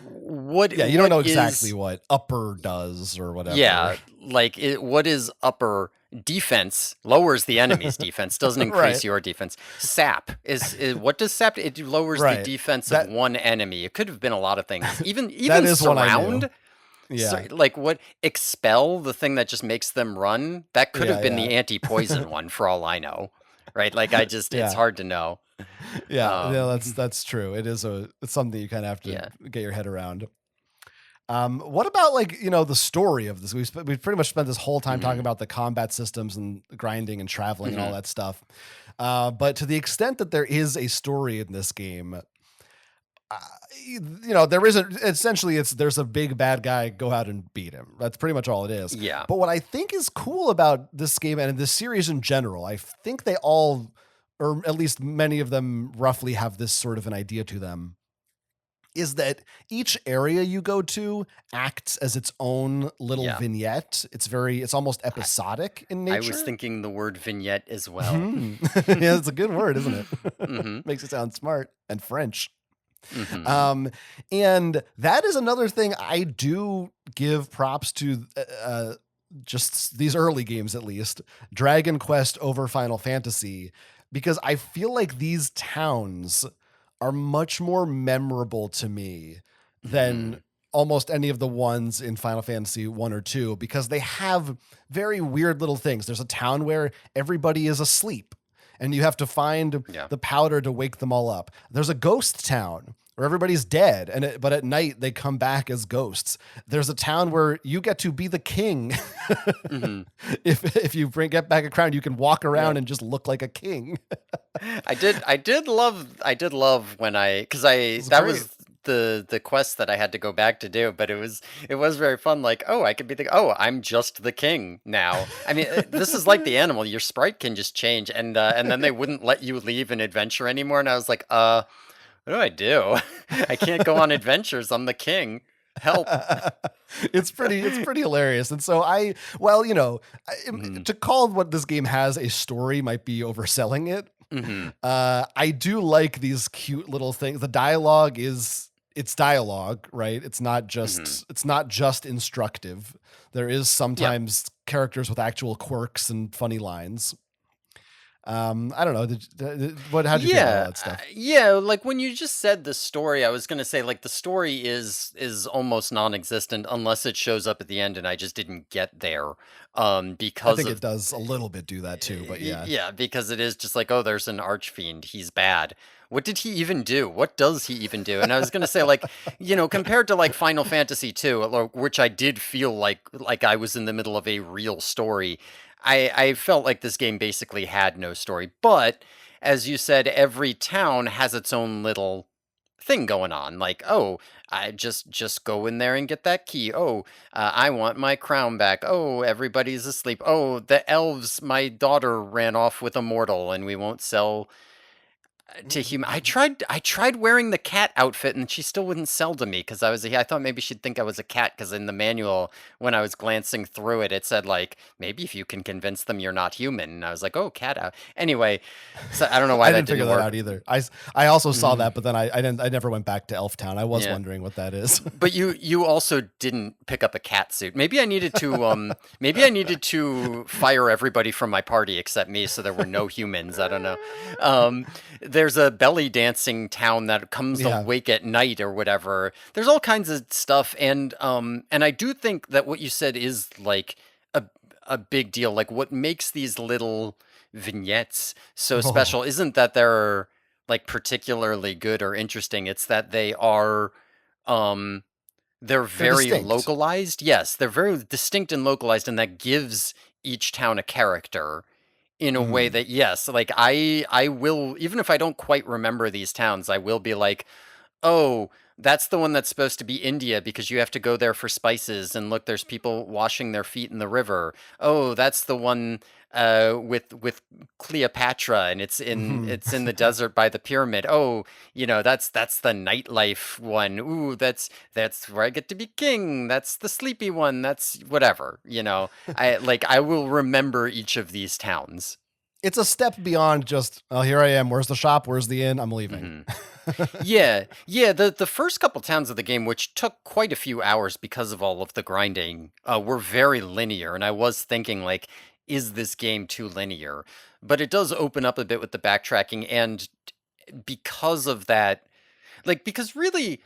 you don't know exactly what upper does or whatever. Yeah, like what is upper? Defense lowers the enemy's defense, doesn't increase your defense. Sap is what does sap? It lowers the defense of one enemy. It could have been a lot of things. Even that is surround. Yeah. So, like what expel, the thing that just makes them run, that could have been the anti-poison one for all I know. Right? Like it's hard to know. Yeah, that's true. It's something you kind of have to get your head around. What about the story of this? We've pretty much spent this whole time talking about the combat systems and grinding and traveling and all that stuff. But to the extent that there is a story in this game, there isn't. Essentially, there's a big bad guy, go out and beat him. That's pretty much all it is. Yeah. But what I think is cool about this game and this series in general, I think they all or at least many of them roughly have this sort of an idea to them, is that each area you go to acts as its own little Yeah. vignette. It's almost episodic in I was nature. thinking the word vignette as well. Yeah, it's a good word, isn't it? Mm-hmm. Makes it sound smart and French. Mm-hmm. And that is another thing I do give props to, just these early games, at least Dragon Quest over Final Fantasy, because I feel like these towns are much more memorable to me than almost any of the ones in Final Fantasy 1 or 2, because they have very weird little things. There's a town where everybody is asleep and you have to find Yeah. the powder to wake them all up. There's a ghost town where everybody's dead, but at night they come back as ghosts. There's a town where you get to be the king. Mm-hmm. If you get back a crown, you can walk around and just look like a king. I did love when It's that great. was the quest that I had to go back to do, but it was very fun. Like, oh, I could be I'm just the king now. I mean, this is like the animal. Your sprite can just change, and then they wouldn't let you leave an adventure anymore. And I was like, what do I do? I can't go on adventures. I'm the king. Help. It's pretty hilarious. And so Mhm. to call what this game has a story might be overselling it. Mhm. I do like these cute little things. The dialogue it's dialogue, right? It's not just instructive. There is sometimes characters with actual quirks and funny lines. I don't know. How'd you feel about all that stuff? Yeah, like when you just said the story, I was gonna say like the story is almost non-existent unless it shows up at the end, and I just didn't get there. I Because think of it does a little bit do that too, but yeah. yeah, because it is just like, oh, there's an archfiend, he's bad. What did he even do? What does he even do? And I was gonna say, like, compared to like Final Fantasy 2, which I did feel like I was in the middle of a real story. I felt like this game basically had no story. But as you said, every town has its own little thing going on. Like, oh, I just go in there and get that key. Oh, I want my crown back. Oh, everybody's asleep. Oh, the elves, my daughter ran off with a mortal, and we won't sell to human. I tried wearing the cat outfit, and she still wouldn't sell to me because I thought maybe she'd think I was a cat, because in the manual when I was glancing through it, it said like, maybe if you can convince them you're not human. And I was like, oh, cat out. Anyway, so I don't know why I that didn't figure didn't that work. out either. I also saw Mm, that, but then I never went back to Elftown. I was yeah. wondering what that is. But you also didn't pick up a cat suit. Maybe I needed to fire everybody from my party except me, so there were no humans. I don't know. Um, there's a belly dancing town that comes Yeah. awake at night or whatever. There's all kinds of stuff, and I do think that what you said is like a a big deal. Like what makes these little vignettes so Oh, special isn't that they're like particularly good or interesting. It's that um they're they're very distinct. localized. Yes, they're very distinct and localized, and that gives each town a character in a way Mhm. that, yes, like I will, even if I don't quite remember these towns, I will be like, oh, that's the one that's supposed to be India because you have to go there for spices. And look, there's people washing their feet in the river. Oh, that's the one with Cleopatra, and Mhm. it's in the desert by the pyramid. Oh, that's the nightlife one. Ooh, that's where I get to be king. That's the sleepy one. That's whatever. I will remember each of these towns. It's a step beyond just, oh, here I am. Where's the shop? Where's the inn? I'm leaving. Hmm. Yeah, yeah. The first couple towns of the game, which took quite a few hours because of all of the grinding, were very linear, and I was thinking like, is this game too linear? But it does open up a bit with the backtracking, and because of that, because really,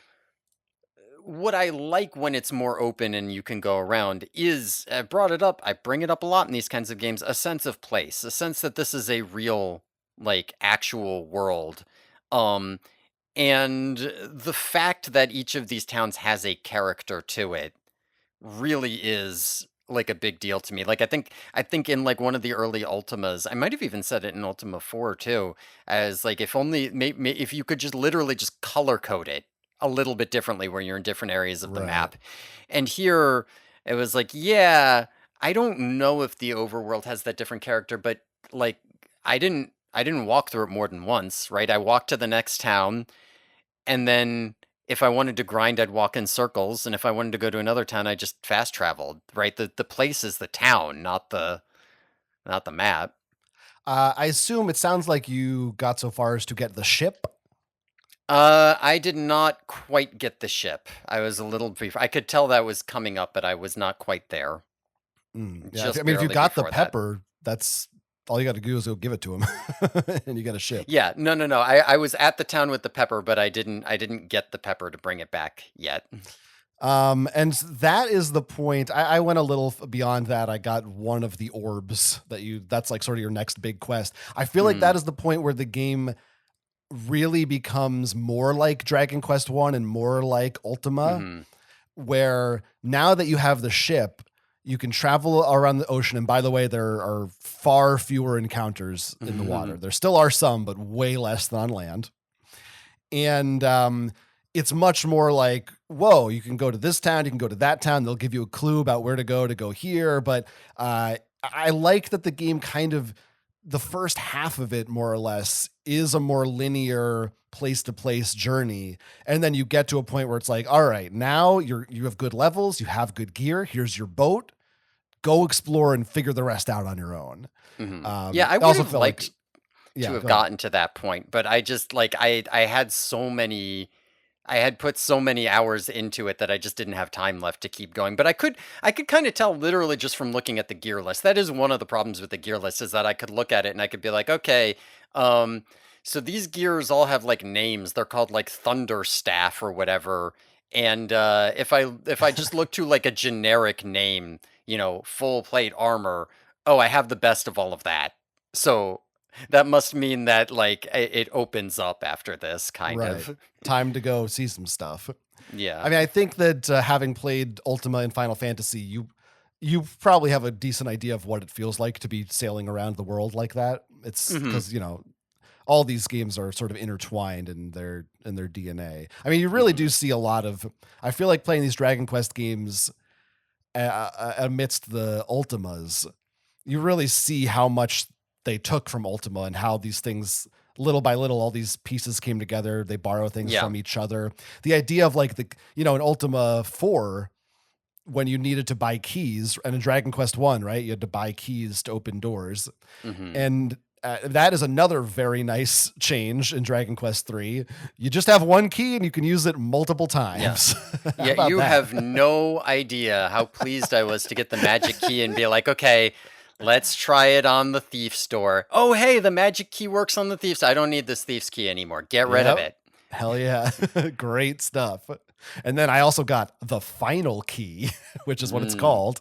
what I like when it's more open and you can go around is, I brought it up. I bring it up a lot in these kinds of games. A sense of place, a sense that this is a real, actual world. Um, and the fact that each of these towns has a character to it really is like a big deal to me. I think in like one of the early Ultimas, I might have even said it in Ultima 4 too, as like if only if you could just literally just color code it a little bit differently where you're in different areas of the Right. map. And here it was like, yeah, I don't know if the overworld has that different character, but like I didn't walk through it more than once, right? I walked to the next town, and then if I wanted to grind, I'd walk in circles, and if I wanted to go to another town, I just fast traveled, right? The place is the town, not the map. I assume it sounds like you got so far as to get the ship. I did not quite get the ship. I was a little brief. I could tell that was coming up, but I was not quite there. Yeah, Just I mean, if you barely got the before that. pepper, that's all you got to do is go give it to him, and you get a ship. Yeah, no. I was at the town with the pepper, but I didn't get the pepper to bring it back yet. And that is the point. I went a little beyond that. I got one of the orbs that's like sort of your next big quest. I feel like that is the point where the game really becomes more like Dragon Quest 1 and more like Ultima, where now that you have the ship, you can travel around the ocean. And by the way, there are far fewer encounters in the water. There still are some, but way less than on land. And it's much more like, whoa, you can go to this town, you can go to that town. They'll give you a clue about where to go here. But I like that the game kind of, the first half of it, more or less, is a more linear place-to-place journey. And then you get to a point where it's like, all right, now you have good levels, you have good gear, here's your boat. Go explore and figure the rest out on your own. Yeah, I would also have felt liked Yeah, to have go ahead. gotten to that point, but I just like I had put so many hours into it that I just didn't have time left to keep going. But I could kind of tell literally just from looking at the gear list. That is one of the problems with the gear list, is that I could look at it and I could be like, okay, so these gears all have like names. They're called like Thunder Staff or whatever. And if I just look to like a generic name, full plate armor, oh, I have the best of all of that. So that must mean that like it opens up after this kind Right. of. Time to go see some stuff. Yeah. I mean, I think that having played Ultima and Final Fantasy, you probably have a decent idea of what it feels like to be sailing around the world like that. It's because all these games are sort of intertwined in their DNA. I mean, you really do see a lot of. I feel like playing these Dragon Quest games amidst the Ultimas, you really see how much they took from Ultima and how these things, little by little, all these pieces came together. They borrow things from each other. The idea of like in Ultima 4, when you needed to buy keys, and in Dragon Quest 1, right, you had to buy keys to open doors. And that is another very nice change in Dragon Quest 3. You just have one key and you can use it multiple times. Yeah, you have no idea how pleased I was to get the magic key and be like, okay, let's try it on the thief store. Oh, hey, the magic key works on the thief's. I don't need this thief's key anymore. Get rid of it. Hell yeah. Great stuff. And then I also got the final key, which is what it's called,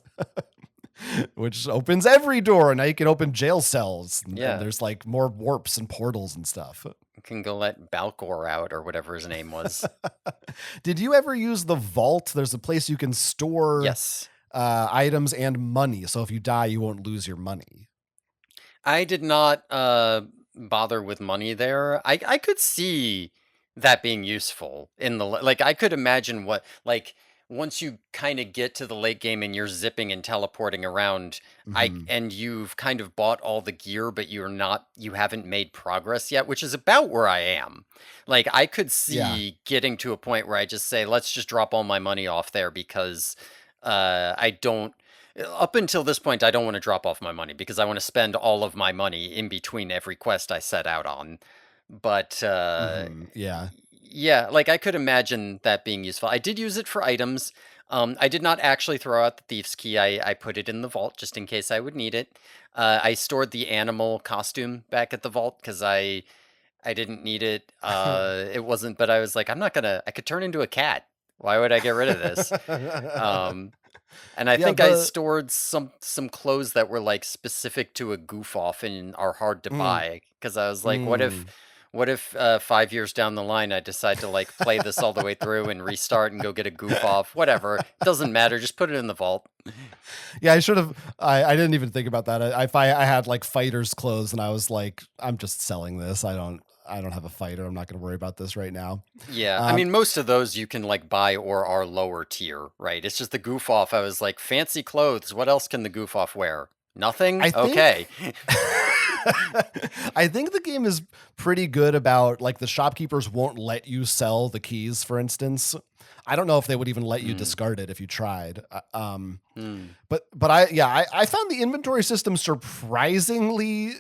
which opens every door. And now you can open jail cells. And there's like more warps and portals and stuff. You can go let Balcor out or whatever his name was. Did you ever use the vault? There's a place you can store items and money. So if you die, you won't lose your money. I did not bother with money there. I could see that being useful in the like. I could imagine what like once you kind of get to the late game and you're zipping and teleporting around, and you've kind of bought all the gear, but you haven't made progress yet, which is about where I am. Like I could see getting to a point where I just say, let's just drop all my money off there because I don't. Up until this point, I don't want to drop off my money because I want to spend all of my money in between every quest I set out on. But yeah, like I could imagine that being useful. I did use it for items. I did not actually throw out the thief's key. I put it in the vault just in case I would need it. I stored the animal costume back at the vault because I didn't need it. It wasn't, but I was like, I could turn into a cat. Why would I get rid of this? And I think I stored some clothes that were like specific to a goof off and are hard to buy because I was like, what if 5 years down the line I decide to like play this all the way through and restart and go get a goof off? Whatever, it doesn't matter. Just put it in the vault. Yeah, I should have. I didn't even think about that. I had like fighter's clothes and I was like, I'm just selling this. I don't have a fighter. I'm not going to worry about this right now. Yeah, I mean, most of those you can like buy or are lower tier, right? It's just the goof off. I was like, fancy clothes. What else can the goof off wear? Nothing? Okay. I think the game is pretty good about like the shopkeepers won't let you sell the keys, for instance. I don't know if they would even let you Mm, discard it if you tried. mm, But I found the inventory system surprisingly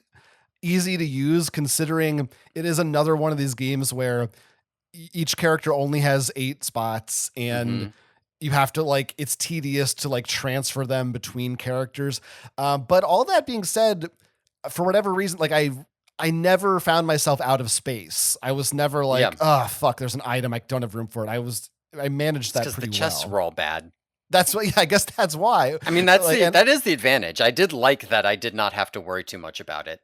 easy to use, considering it is another one of these games where each character only has 8 spots, and mhm. you have to like, it's tedious to like transfer them between characters. But all that being said, for whatever reason, like I never found myself out of space. I was never Yeah, like, oh fuck, there's an item, I don't have room for it. I managed it's that because the pretty chests well. were all bad. That's what, yeah, I guess that's why. I mean, Like, that is the advantage. I did like that I did not have to worry too much about it.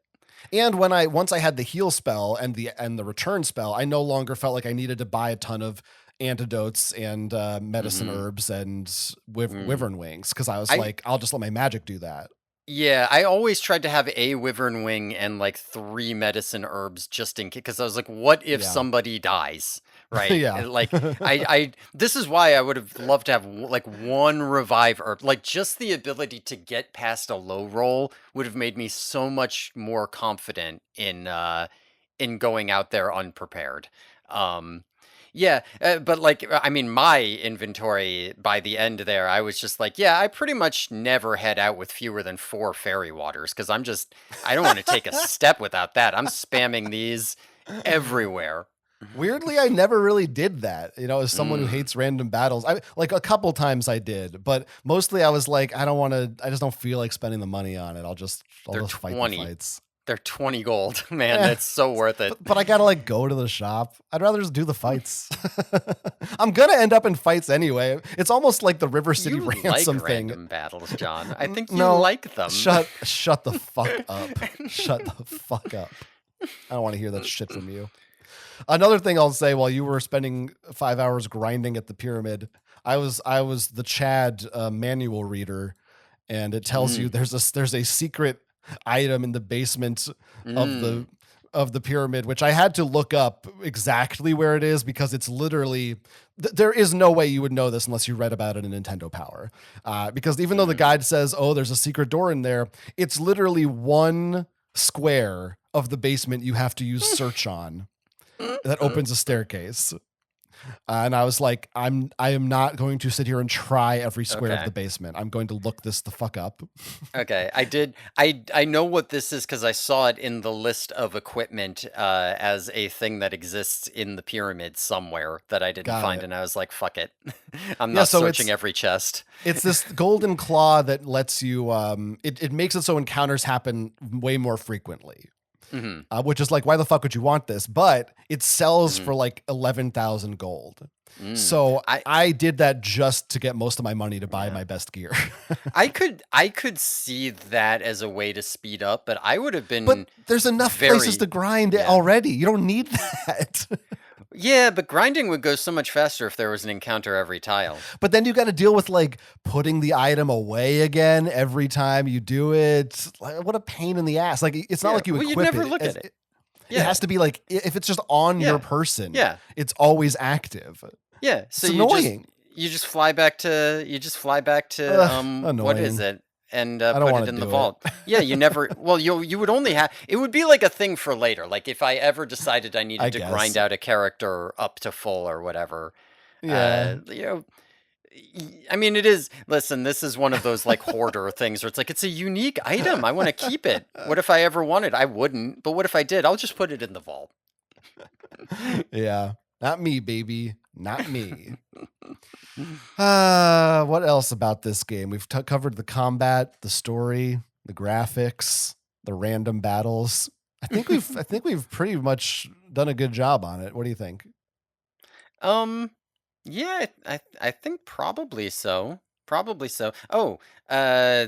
and when once I had the heal spell and the return spell, I no longer felt like I needed to buy a ton of antidotes and medicine Hmm. herbs and Mm. wyvern wings, because I was I like, I'll just let my magic do that. Yeah, I always tried to have a wyvern wing and like 3 medicine herbs just in case, because I was like, what if Yeah. somebody dies? Right? Yeah. And, like I this is why I would have loved to have like 1 revive herb. Like just the ability to get past a low roll would have made me so much more confident in going out there unprepared. Um yeah, but like, I mean, my inventory by the end there, I was just like, yeah, I pretty much never head out with fewer than 4 fairy waters because I don't want to take a step without that. I'm spamming these everywhere. Weirdly, I never really did that. You know, as someone who Mm, hates random battles, I like a couple times I did, but mostly I was like, I don't want to. I just don't feel like spending the money on it. I'll they're just fight the 20. fights. They're 20 gold. Man, Eh, that's so worth it. but I gotta like go to the shop. I'd rather just do the fights. I'm gonna end up in fights anyway. It's almost like the River City You like ransom thing. random battles, John. I think you No, like them. shut the fuck up. Shut the fuck up. I don't want to hear that shit from you. Another thing I'll say, while you were spending 5 hours grinding at the pyramid, I was the Chad manual reader, and it tells you Mm, there's a secret item in the basement of the mm, of the pyramid, which I had to look up exactly where it is, because it's literally there is no way you would know this unless you read about it in Nintendo Power. Because even though the mm. guide says, "Oh, there's a secret door in there," it's literally one square of the basement you have to use search on that opens a staircase. And I was like, I am not going to sit here and try every square of Okay. the basement. I'm going to look this the fuck up. Okay, I did. I know what this is because I saw it in the list of equipment as a thing that exists in the pyramid somewhere that I didn't Got find, it. and I was like, "Fuck it, I'm Yeah, not so searching every chest." it's this golden claw that lets you it makes it so encounters happen way more frequently. Hmm. Which is like, why the fuck would you want this? But it sells Hmm. for like 11,000 gold. Mm. So I I did that just to get most of my money to buy Yeah, my best gear. I could see that as a way to speed up, but I would have But been there's enough places to very grind yeah. already. You don't need that. Yeah, but grinding would go so much faster if there was an encounter every tile. But then you got to deal with like putting the item away again every time you do it. Like, what a pain in the ass. Like, it's not Yeah, like you well, you'd equip never it. look at it. It Yeah, has to be like, if it's just on your yeah, person, yeah. it's always active. Yeah, so It's annoying. you just fly back to what is Annoying. it? And I don't put it want to in the do it. vault. Yeah, you never well you would only have it would be like a thing for later. Like if I ever decided I I needed to grind guess. out a character up to full or whatever. Yeah. You know, I mean it is listen, this is one of those like hoarder things where it's like it's a unique item. I want to keep it. What if I ever wanted? I wouldn't, but what if I did? I'll just put it in the vault. Yeah. Not me, baby. Not me. What else about this game? We've covered the combat, the story, the graphics, the random battles. I think we've pretty much done a good job on it. What do you think? Um, yeah, I think probably so. Probably so. Oh, uh,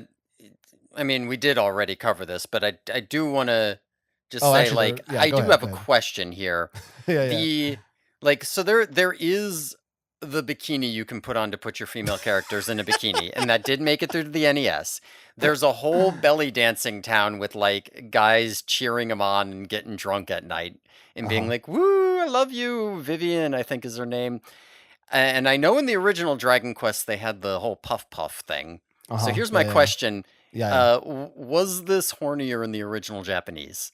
I mean, we did already cover this, but I do want to just Oh, say, actually, like, yeah. I Go do ahead. have Go a ahead. question here. Yeah, yeah. The like, so there is the bikini you can put on to put your female characters in a bikini, and that did make it through to the NES. There's a whole belly dancing town with like guys cheering them on and getting drunk at night and being Uh-huh. like, "Woo, I love you, Vivian," I think is her name. And I know in the original Dragon Quest they had the whole puff puff thing. So Uh-huh. here's my Yeah, yeah. question. Yeah. Was this hornier in the original Japanese?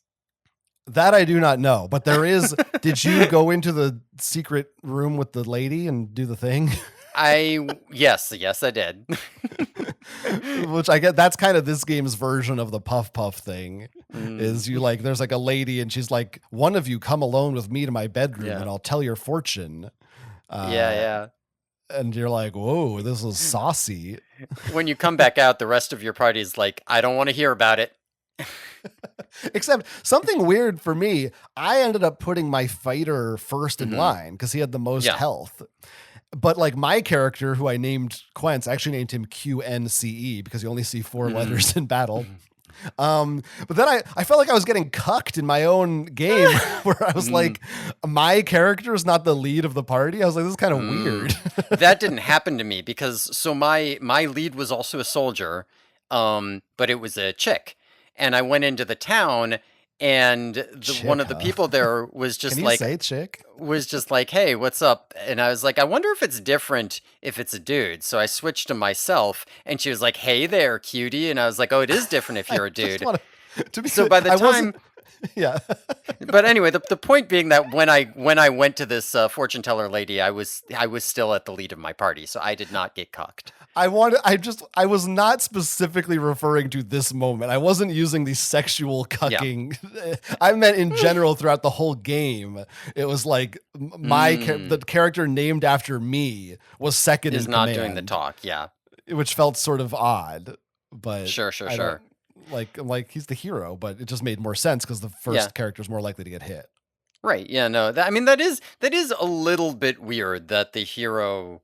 That I do not know, but there is. Did you go into the secret room with the lady and do the thing? Yes, I did. Which I get. That's kind of this game's version of the puff puff thing. Mm. Is you like there's like a lady and she's like, one of you come alone with me to my bedroom Yeah. and I'll tell your fortune. Yeah. And you're like, whoa, this is saucy. When you come back out, the rest of your party is like, I don't want to hear about it. Except something weird for me, I ended up putting my fighter first in line because he had the most health. But like my character, who I named Quence, I actually named him QNCE because you only see 4 letters in battle. But then I felt like I was getting cucked in my own game where I was like, my character is not the lead of the party. I was like, this is kind of weird. That didn't happen to me because my lead was also a soldier, but it was a chick. And I went into the town and one of the people there was just Can you like, say chick? was just like, hey, what's up? And I was like, I wonder if it's different if it's a dude. So I switched to myself and she was like, hey there, cutie. And I was like, oh, it is different if you're a dude. So by the time, yeah. But anyway, the point being that when I went to this fortune teller lady, I was still at the lead of my party, so I did not get cucked. I was not specifically referring to this moment. I wasn't using the sexual cucking. Yeah. I meant in general throughout the whole game. It was like the character named after me was second in command. Is not doing the talk, yeah. Which felt sort of odd, but sure. Like he's the hero, but it just made more sense because the first character is more likely to get hit. Right. Yeah. No. That is a little bit weird that the hero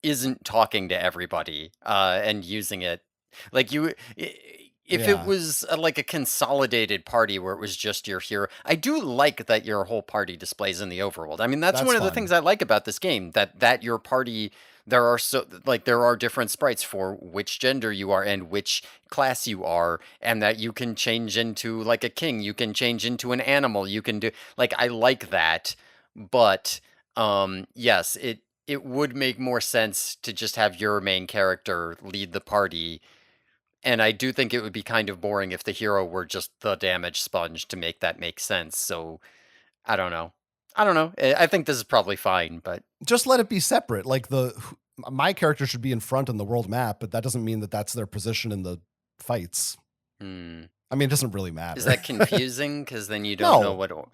isn't talking to everybody and using it like you. If it was like a consolidated party where it was just your hero, I do like that your whole party displays in the overworld. I mean, that's one of the things I like about this game, that your party, there are different sprites for which gender you are and which class you are, and that you can change into like a king, you can change into an animal, you can do like, I like that. But yes, it would make more sense to just have your main character lead the party. And I do think it would be kind of boring if the hero were just the damage sponge to make that make sense. So I don't know. I think this is probably fine, but just let it be separate. Like my character should be in front on the world map, but that doesn't mean that that's their position in the fights. I mean, it doesn't really matter. Is that confusing? Because then you don't know what. I'm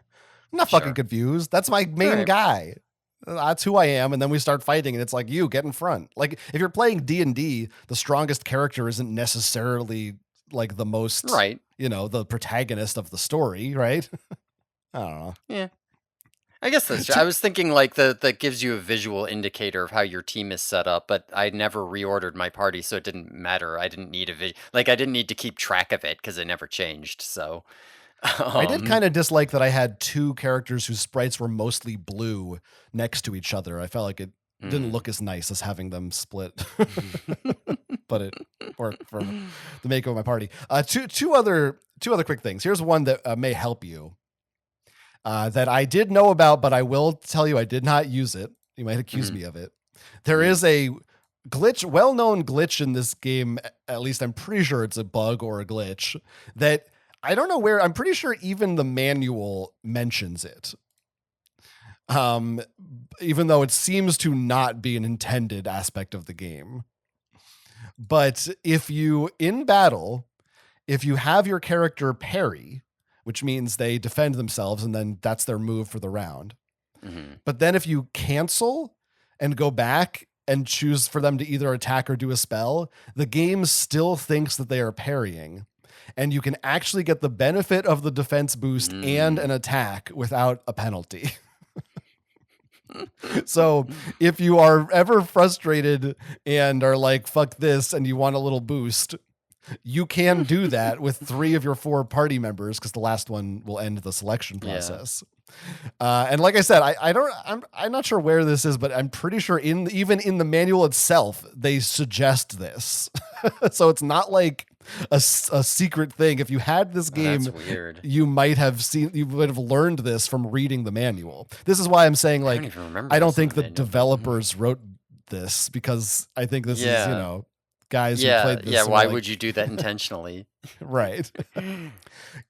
not fucking confused. That's my main guy. That's who I am, and then we start fighting, and it's like, you get in front. Like if you're playing D&D, the strongest character isn't necessarily like the most, right? The protagonist of the story, right? I don't know. Yeah, I guess that's true. I was thinking like that gives you a visual indicator of how your team is set up, but I never reordered my party, so it didn't matter. I didn't need I didn't need to keep track of it because it never changed. So. I did kind of dislike that I had 2 characters whose sprites were mostly blue next to each other. I felt like it didn't look as nice as having them split, but it worked for the makeup of my party. Two other quick things. Here's one that may help you that I did know about, but I will tell you I did not use it. You might accuse me of it. There is a well-known glitch in this game. At least I'm pretty sure it's a bug or a glitch that I don't know where. I'm pretty sure even the manual mentions it. Even though it seems to not be an intended aspect of the game. But if you have your character parry, which means they defend themselves and then that's their move for the round. But then if you cancel and go back and choose for them to either attack or do a spell, the game still thinks that they are parrying. And you can actually get the benefit of the defense boost and an attack without a penalty. So if you are ever frustrated and are like, fuck this, and you want a little boost, you can do that with 3 of your 4 party members because the last one will end the selection process. And like I said, I'm not sure where this is, but I'm pretty sure even in the manual itself, they suggest this. So it's not like a secret thing. If you had this game, that's weird. you might have learned this from reading the manual. This is why I'm saying, like, I don't think the developers wrote this because I think this is, guys who Yeah, played yeah. this and were Why like, would you do that intentionally? right.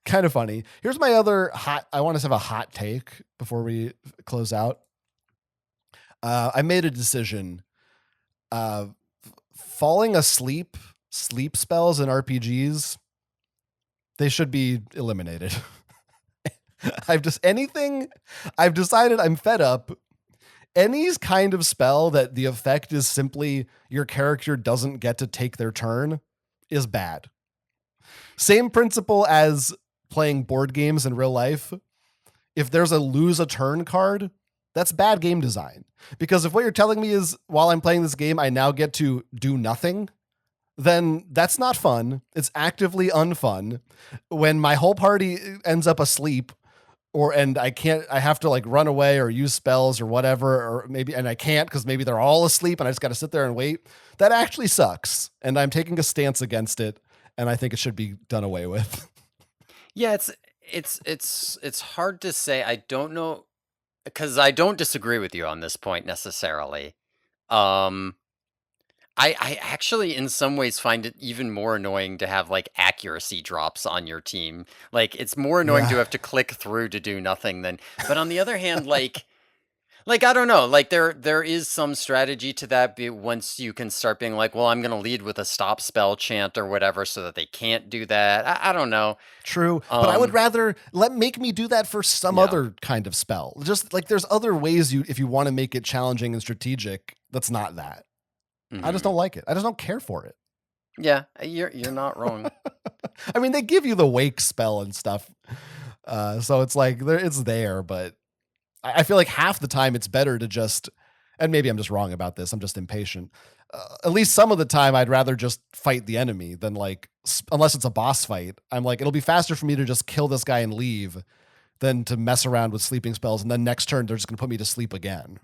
Kind of funny. Here's my other I want to have a hot take before we close out. I made a decision. Falling asleep, sleep spells in RPGs, they should be eliminated. I've decided I'm fed up. Any kind of spell that the effect is simply your character doesn't get to take their turn is bad. Same principle as playing board games in real life. If there's a lose a turn card, that's bad game design. Because if what you're telling me is while I'm playing this game, I now get to do nothing, then that's not fun. It's actively unfun. When my whole party ends up asleep, and I have to like run away or use spells or whatever, and I can't because maybe they're all asleep and I just got to sit there and wait. That actually sucks. And I'm taking a stance against it. And I think it should be done away with. Yeah, it's hard to say. I don't know, because I don't disagree with you on this point necessarily. Um, I actually, in some ways, find it even more annoying to have like accuracy drops on your team. Like, it's more annoying to Yeah. have to click through to do nothing than. But on the other hand, like I don't know, like there is some strategy to that. Once you can start being like, well, I'm gonna lead with a stop spell chant or whatever, so that they can't do that. I don't know. True. But I would Um, rather make me do that for some yeah. other kind of spell. Just like there's other ways if you want to make it challenging and strategic, that's not that. I just Mhm. don't like it. I just don't care for it. Yeah, you're not wrong. I mean, they give you the wake spell and stuff. So it's like it's there, but I feel like half the time it's better to just, and maybe I'm just wrong about this. I'm just impatient. At least some of the time I'd rather just fight the enemy than like, unless it's a boss fight. I'm like, it'll be faster for me to just kill this guy and leave than to mess around with sleeping spells. And then next turn, they're just going to put me to sleep again.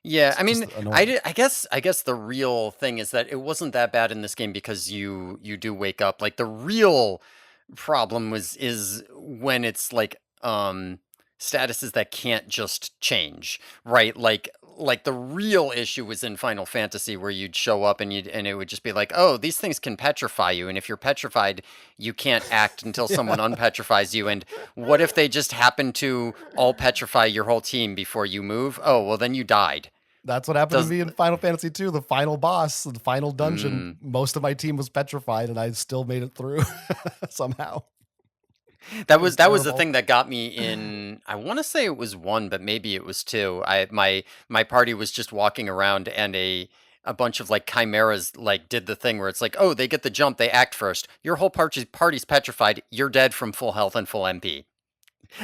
Yeah, I It's mean, just annoying. I guess the real thing is that it wasn't that bad in this game because you do wake up. Like, the real problem is when it's like statuses that can't just change, right? Like the real issue was in Final Fantasy, where you'd show up and it would just be like, "Oh, these things can petrify you, and if you're petrified, you can't act until someone Yeah, unpetrifies you." And what if they just happen to all petrify your whole team before you move? Oh, well, then you died. that's what happened to Does me in Final Fantasy 2. The final boss, the final dungeon, mm. most of my team was petrified and I still made it through somehow. That It was was the terrible. thing that got me in. I want to say it was one, but maybe it was two. My party was just walking around, and a bunch of like chimeras like did the thing where it's like, oh, they get the jump, they act first. Your whole party's petrified. You're dead from full health and full MP.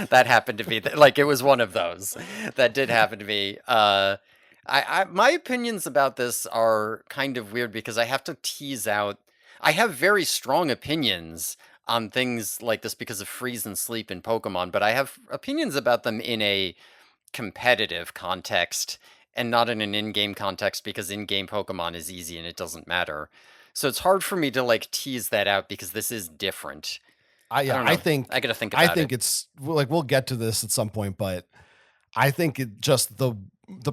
That happened to me. Like, it was one of those that did happen to me. My opinions about this are kind of weird because I have to tease out. I have very strong opinions on things like this because of freeze and sleep in Pokemon, but I have opinions about them in a competitive context and not in an in-game context, because in-game Pokemon is easy and it doesn't matter. So it's hard for me to like tease that out because this is different. I Yeah, don't know. I gotta think I about think it. it's like we'll get to this at some point, but I think it just the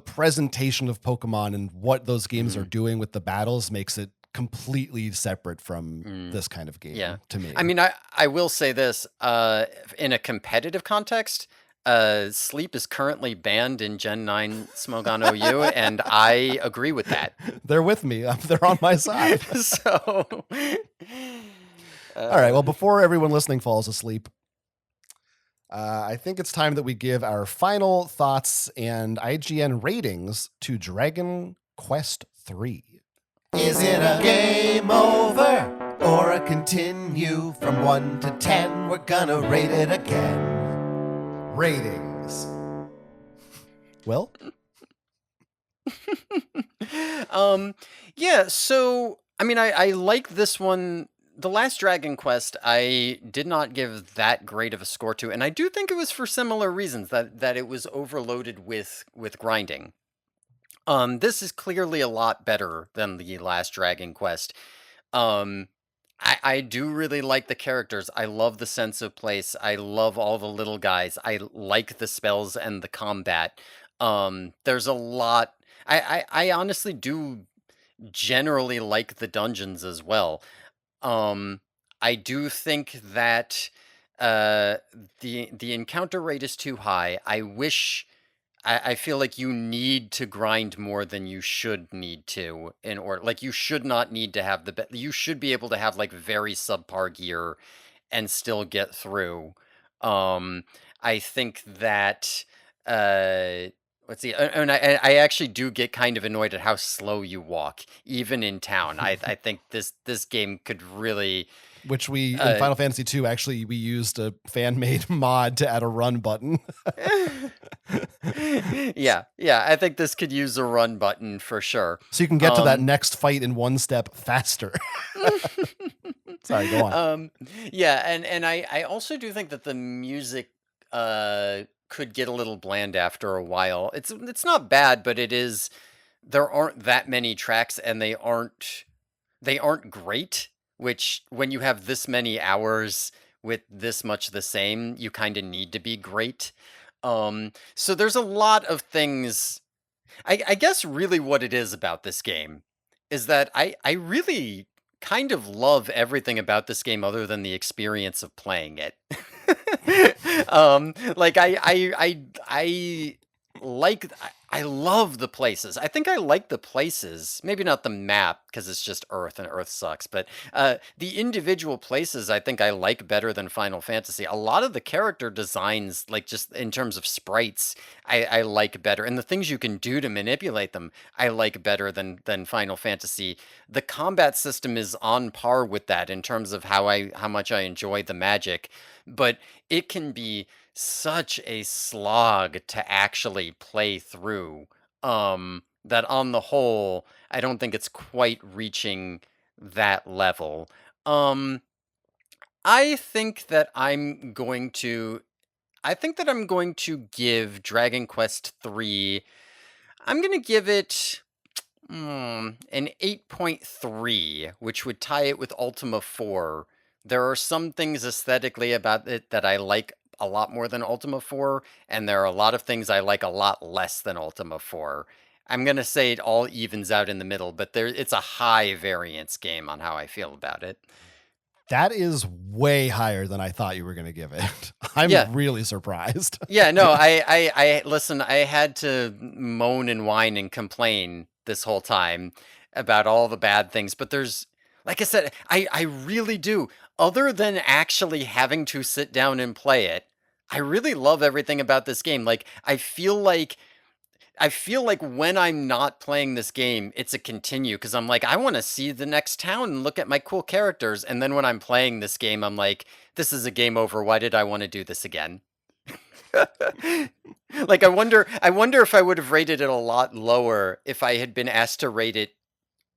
presentation of Pokemon and what those games are Mhm. doing with the battles makes it completely separate from Mm. this kind of Yeah. game to I me. mean, I will say this, in a competitive context, sleep is currently banned in Gen 9 Smogon OU, and I agree with that. They're with me. They're on my side. So, All right. uh, Well, before everyone listening falls asleep, I think it's time that we give our final thoughts and IGN ratings to Dragon Quest III. Is it a game over or a continue from 1 to 10? We're gonna rate it again. Ratings. Well, um, yeah, so, I mean, I like this one. The last Dragon Quest, I did not give that great of a score to, and I do think it was for similar reasons, that it was overloaded with grinding. This is clearly a lot better than the last Dragon Quest. Um, I do really like the characters. I love the sense of place. I love all the little guys. I like the spells and the combat. There's a lot. I honestly do generally like the dungeons as well. Um, I do think that uh, the encounter rate is too high. I feel like you need to grind more than you should need to in order. Like you should not need to have you should be able to have like very subpar gear and still get through. Um, I think that uh, let's see, and I actually do get kind of annoyed at how slow you walk, even in town. I think this game could really Which we in uh, Final Fantasy 2 actually we used a fan made mod to add a run button. yeah, I think this could use a run button for sure. So you can get to that next fight in one step faster. Sorry, go on. Yeah, and I also do think that the music could get a little bland after a while. It's not bad, but there aren't that many tracks and they aren't great, which when you have this many hours with this much the same, you kind of need to be great. So there's a lot of things. I guess really what it is about this game is that I really kind of love everything about this game other than the experience of playing it. Like I like I love the places. I think I like the places. Maybe not the map because it's just Earth and Earth sucks, but the individual places I think I like better than Final Fantasy. A lot of the character designs, like just in terms of sprites, I like better, and the things you can do to manipulate them, I like better than Final Fantasy. The combat system is on par with that in terms of how much I enjoy the magic, but it can be such a slog to actually play through. That on the whole, I don't think it's quite reaching that level. Um, I think that I'm going to give Dragon Quest 3. I'm going to give it an 8.3, which would tie it with Ultima 4. There are some things aesthetically about it that I like a lot more than Ultima 4, and there are a lot of things I like a lot less than Ultima 4. I'm going to say it all evens out in the middle, but it's a high variance game on how I feel about it. That is way higher than I thought you were going to give it. I'm Yeah. really surprised. Yeah, no, I listen, I had to moan and whine and complain this whole time about all the bad things, but like I said, I really do. Other than actually having to sit down and play it, I really love everything about this game. Like, I feel like when I'm not playing this game, it's a continue because I'm like, I want to see the next town and look at my cool characters. And then when I'm playing this game, I'm like, this is a game over. Why did I want to do this again? Like I wonder if I would have rated it a lot lower if I had been asked to rate it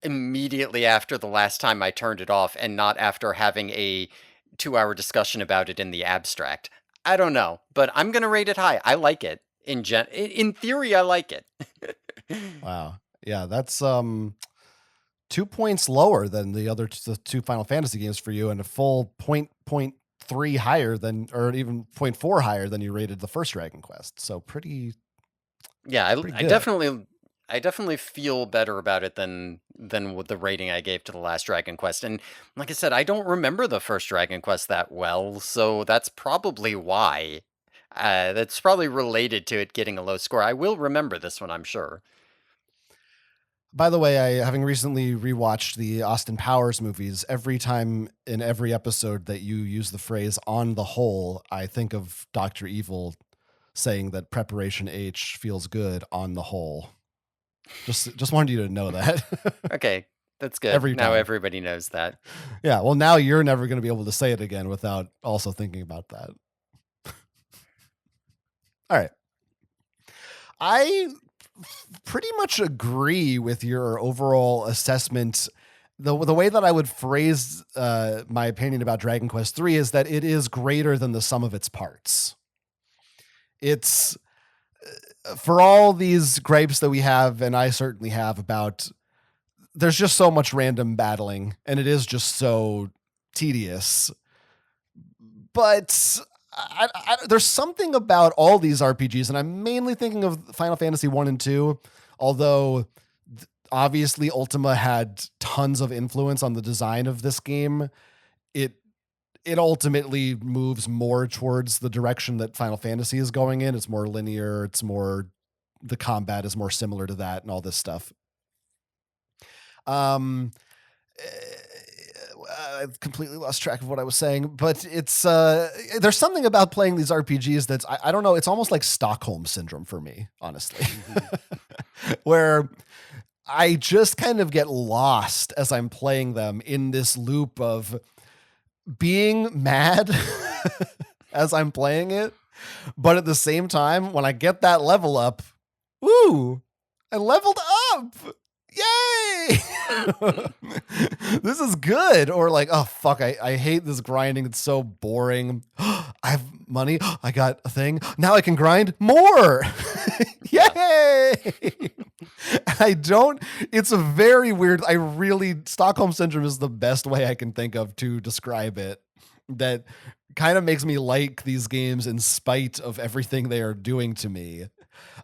immediately after the last time I turned it off and not after having a 2-hour discussion about it in the abstract. I don't know, but I'm going to rate it high. I like it in theory I like it. Wow. Yeah, that's 2 points lower than the two Final Fantasy games for you, and a full point three higher than, or even 0.4 higher than you rated the first Dragon Quest. So pretty. Yeah, Pretty I good. definitely feel better about it than with the rating I gave to the last Dragon Quest. And like I said, I don't remember the first Dragon Quest that well, so that's probably why. That's probably related to it getting a low score. I will remember this one, I'm sure. By the way, having recently rewatched the Austin Powers movies, every time in every episode that you use the phrase "on the whole," I think of Dr. Evil saying that Preparation H feels good on the whole. Just wanted you to know that. Okay, that's good. Every Now time. everybody knows that. Yeah, well, now you're never going to be able to say it again without also thinking about that. All right. I pretty much agree with your overall assessment. The way that I would phrase my opinion about Dragon Quest III is that it is greater than the sum of its parts. It's for all these gripes that we have, and I certainly have, about there's just so much random battling, and it is just so tedious. But there's something about all these RPGs, and I'm mainly thinking of Final Fantasy 1 and 2, although obviously Ultima had tons of influence on the design of this game. It ultimately moves more towards the direction that Final Fantasy is going in. It's more linear. The combat is more similar to that and all this stuff. Um, I've completely lost track of what I was saying, but it's there's something about playing these RPGs that's I don't know. It's almost like Stockholm syndrome for me, honestly, where I just kind of get lost as I'm playing them in this loop of being mad as I'm playing it, but at the same time, when I get that level up, woo, I leveled up. Yay! This is good. Or like, oh fuck, I hate this grinding. It's so boring. I have money. I got a thing. Now I can grind more. Yay! It's a very weird, Stockholm Syndrome is the best way I can think of to describe it. That kind of makes me like these games in spite of everything they are doing to me.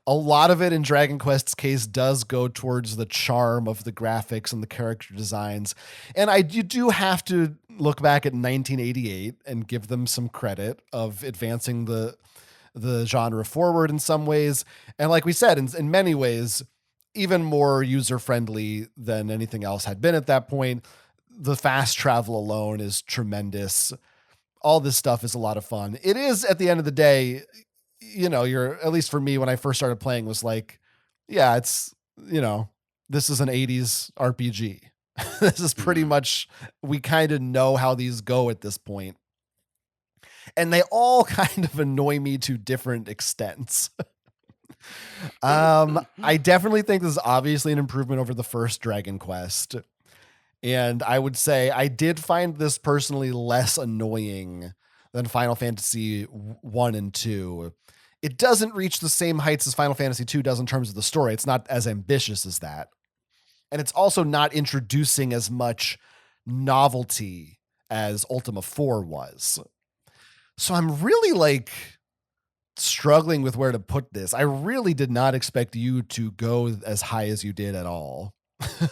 A lot of it in Dragon Quest's case does go towards the charm of the graphics and the character designs. And you do have to look back at 1988 and give them some credit of advancing the genre forward in some ways. And like we said, in many ways, even more user-friendly than anything else had been at that point. The fast travel alone is tremendous. All this stuff is a lot of fun. It is, at the end of the day, at least for me, when I first started playing, was like, yeah, it's, this is an 80s RPG. This is pretty much, we kind of know how these go at this point. And they all kind of annoy me to different extents. I definitely think this is obviously an improvement over the first Dragon Quest. And I would say I did find this personally less annoying than Final Fantasy 1 and 2. It doesn't reach the same heights as Final Fantasy 2 does in terms of the story. It's not as ambitious as that. And it's also not introducing as much novelty as Ultima 4 was. So I'm really struggling with where to put this. I really did not expect you to go as high as you did at all.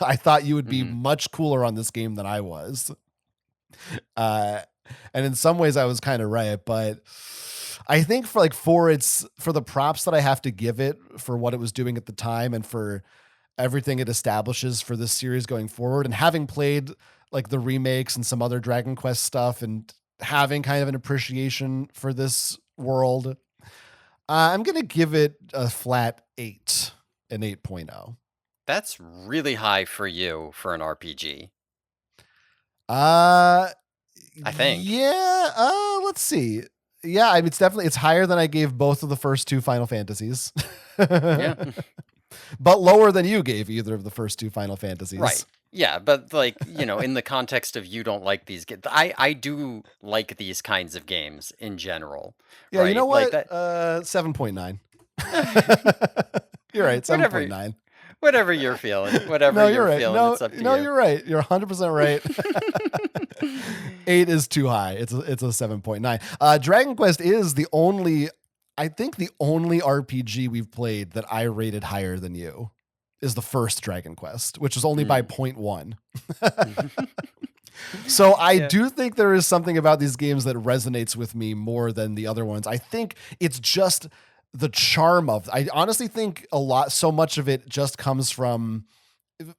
I thought you would be much cooler on this game than I was. And in some ways I was kind of right, but I think for the props that I have to give it for what it was doing at the time and for everything it establishes for this series going forward, and having played the remakes and some other Dragon Quest stuff and having kind of an appreciation for this world, I'm going to give it a flat 8, an 8.0. That's really high for you for an RPG. I think. Yeah. Let's see. Yeah, it's higher than I gave both of the first two Final Fantasies. Yeah. But lower than you gave either of the first two Final Fantasies. Right. Yeah, but in the context of you don't like these games, I do like these kinds of games in general. Yeah, right? You know what? 7.9. You're right, 7.9. Whatever you're feeling. Whatever you're right. feeling, it's up to you. No, you're right. You're 100% right. 8 is too high. It's a 7.9. Dragon Quest is the only RPG we've played that I rated higher than you is the first Dragon Quest, which is only by 0.1. So I do think there is something about these games that resonates with me more than the other ones. I think it's just the charm of, I honestly think so much of it just comes from,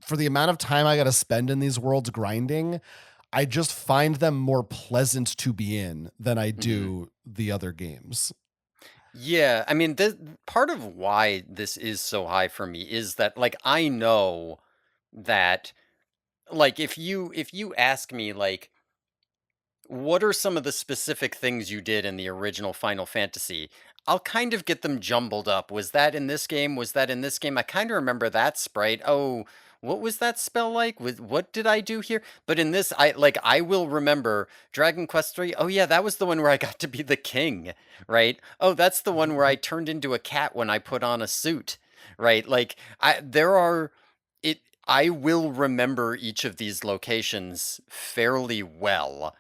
for the amount of time I got to spend in these worlds grinding, I just find them more pleasant to be in than I do the other games. Yeah, I mean, part of why this is so high for me is that, I know that, if you ask me, what are some of the specific things you did in the original Final Fantasy, I'll kind of get them jumbled up. Was that in this game? Was that in this game? I kind of remember that sprite. Oh, what was that spell like? What did I do here? But in this, I will remember Dragon Quest 3. Oh yeah, that was the one where I got to be the king, right? Oh, that's the one where I turned into a cat when I put on a suit, right? I will remember each of these locations fairly well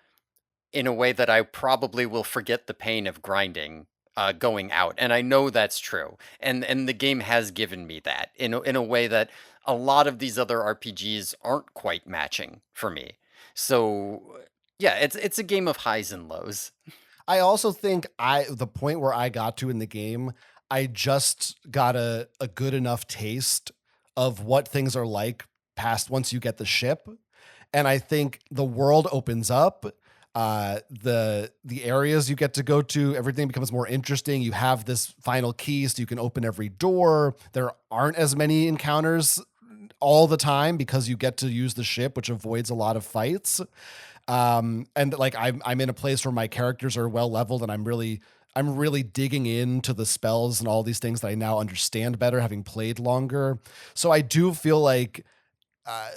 in a way that I probably will forget the pain of grinding going out, and I know that's true. And the game has given me that in a way that a lot of these other RPGs aren't quite matching for me. So yeah, it's a game of highs and lows. I also think the point where I got to in the game, I just got a good enough taste of what things are like past once you get the ship. And I think the world opens up. The areas you get to go to, everything becomes more interesting. You have this final key, so you can open every door. There aren't as many encounters all the time because you get to use the ship, which avoids a lot of fights. And like I'm in a place where my characters are well leveled, and I'm really digging into the spells and all these things that I now understand better, having played longer. So I do feel like uh,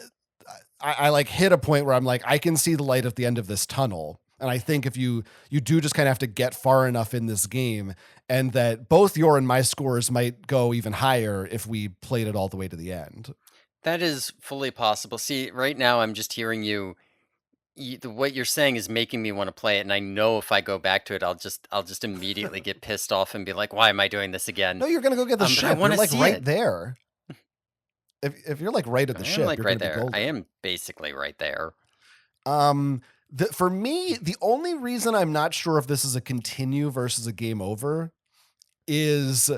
I like hit a point where I'm like, I can see the light at the end of this tunnel. And I think if you do just kind of have to get far enough in this game, and that both your and my scores might go even higher if we played it all the way to the end. That is fully possible. See, right now I'm just hearing what you're saying is making me want to play it, and I know if I go back to it, I'll just immediately get pissed off and be like, "Why am I doing this again?" No, you're gonna go get the But I ship. want You're to like see right it. there. If you're like right at I the am ship, like you're right gonna be there. I golden. am basically right there. Um, for me, the only reason I'm not sure if this is a continue versus a game over is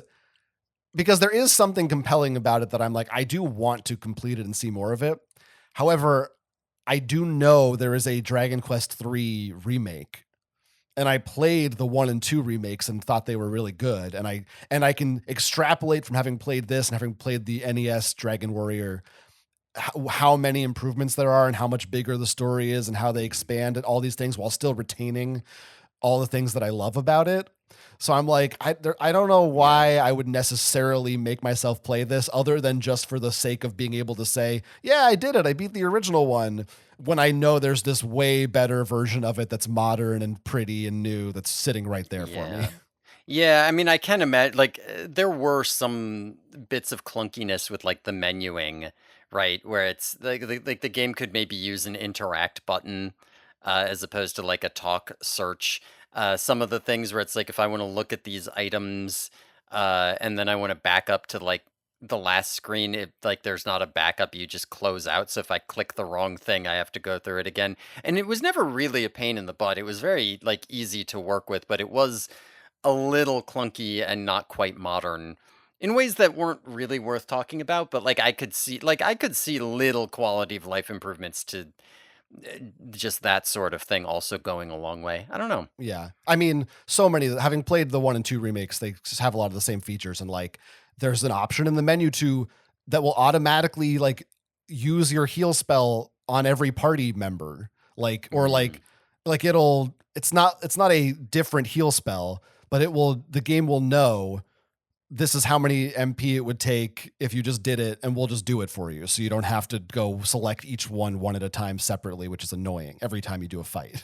because there is something compelling about it that I'm like, I do want to complete it and see more of it. However, I do know there is a Dragon Quest 3 remake, and I played the 1 and 2 remakes and thought they were really good. And I can extrapolate from having played this and having played the NES Dragon Warrior how many improvements there are and how much bigger the story is and how they expand and all these things while still retaining all the things that I love about it. So I'm like, I don't know Yeah. why I would necessarily make myself play this other than just for the sake of being able to say, yeah, I did it. I beat the original one, when I know there's this way better version of it that's modern and pretty and new that's sitting right there for me. Yeah. Yeah, I mean, I can imagine, like, there were some bits of clunkiness with, like, the menuing, right? Where it's like the game could maybe use an interact button as opposed to like a talk search. Some of the things where it's like if I want to look at these items and then I want to back up to like the last screen, it like there's not a backup, you just close out. So if I click the wrong thing, I have to go through it again. And it was never really a pain in the butt. It was very like easy to work with, but it was a little clunky and not quite modern in ways that weren't really worth talking about, but like I could see little quality of life improvements to just that sort of thing also going a long way. I don't know. Yeah. I mean, so many, having played the 1 and 2 remakes, they just have a lot of the same features. And like, there's an option in the menu to that will automatically like use your heal spell on every party member. Like, or Mm, like it's not a different heal spell, but the game will know this is how many MP it would take if you just did it, and we'll just do it for you. So you don't have to go select each one at a time separately, which is annoying every time you do a fight.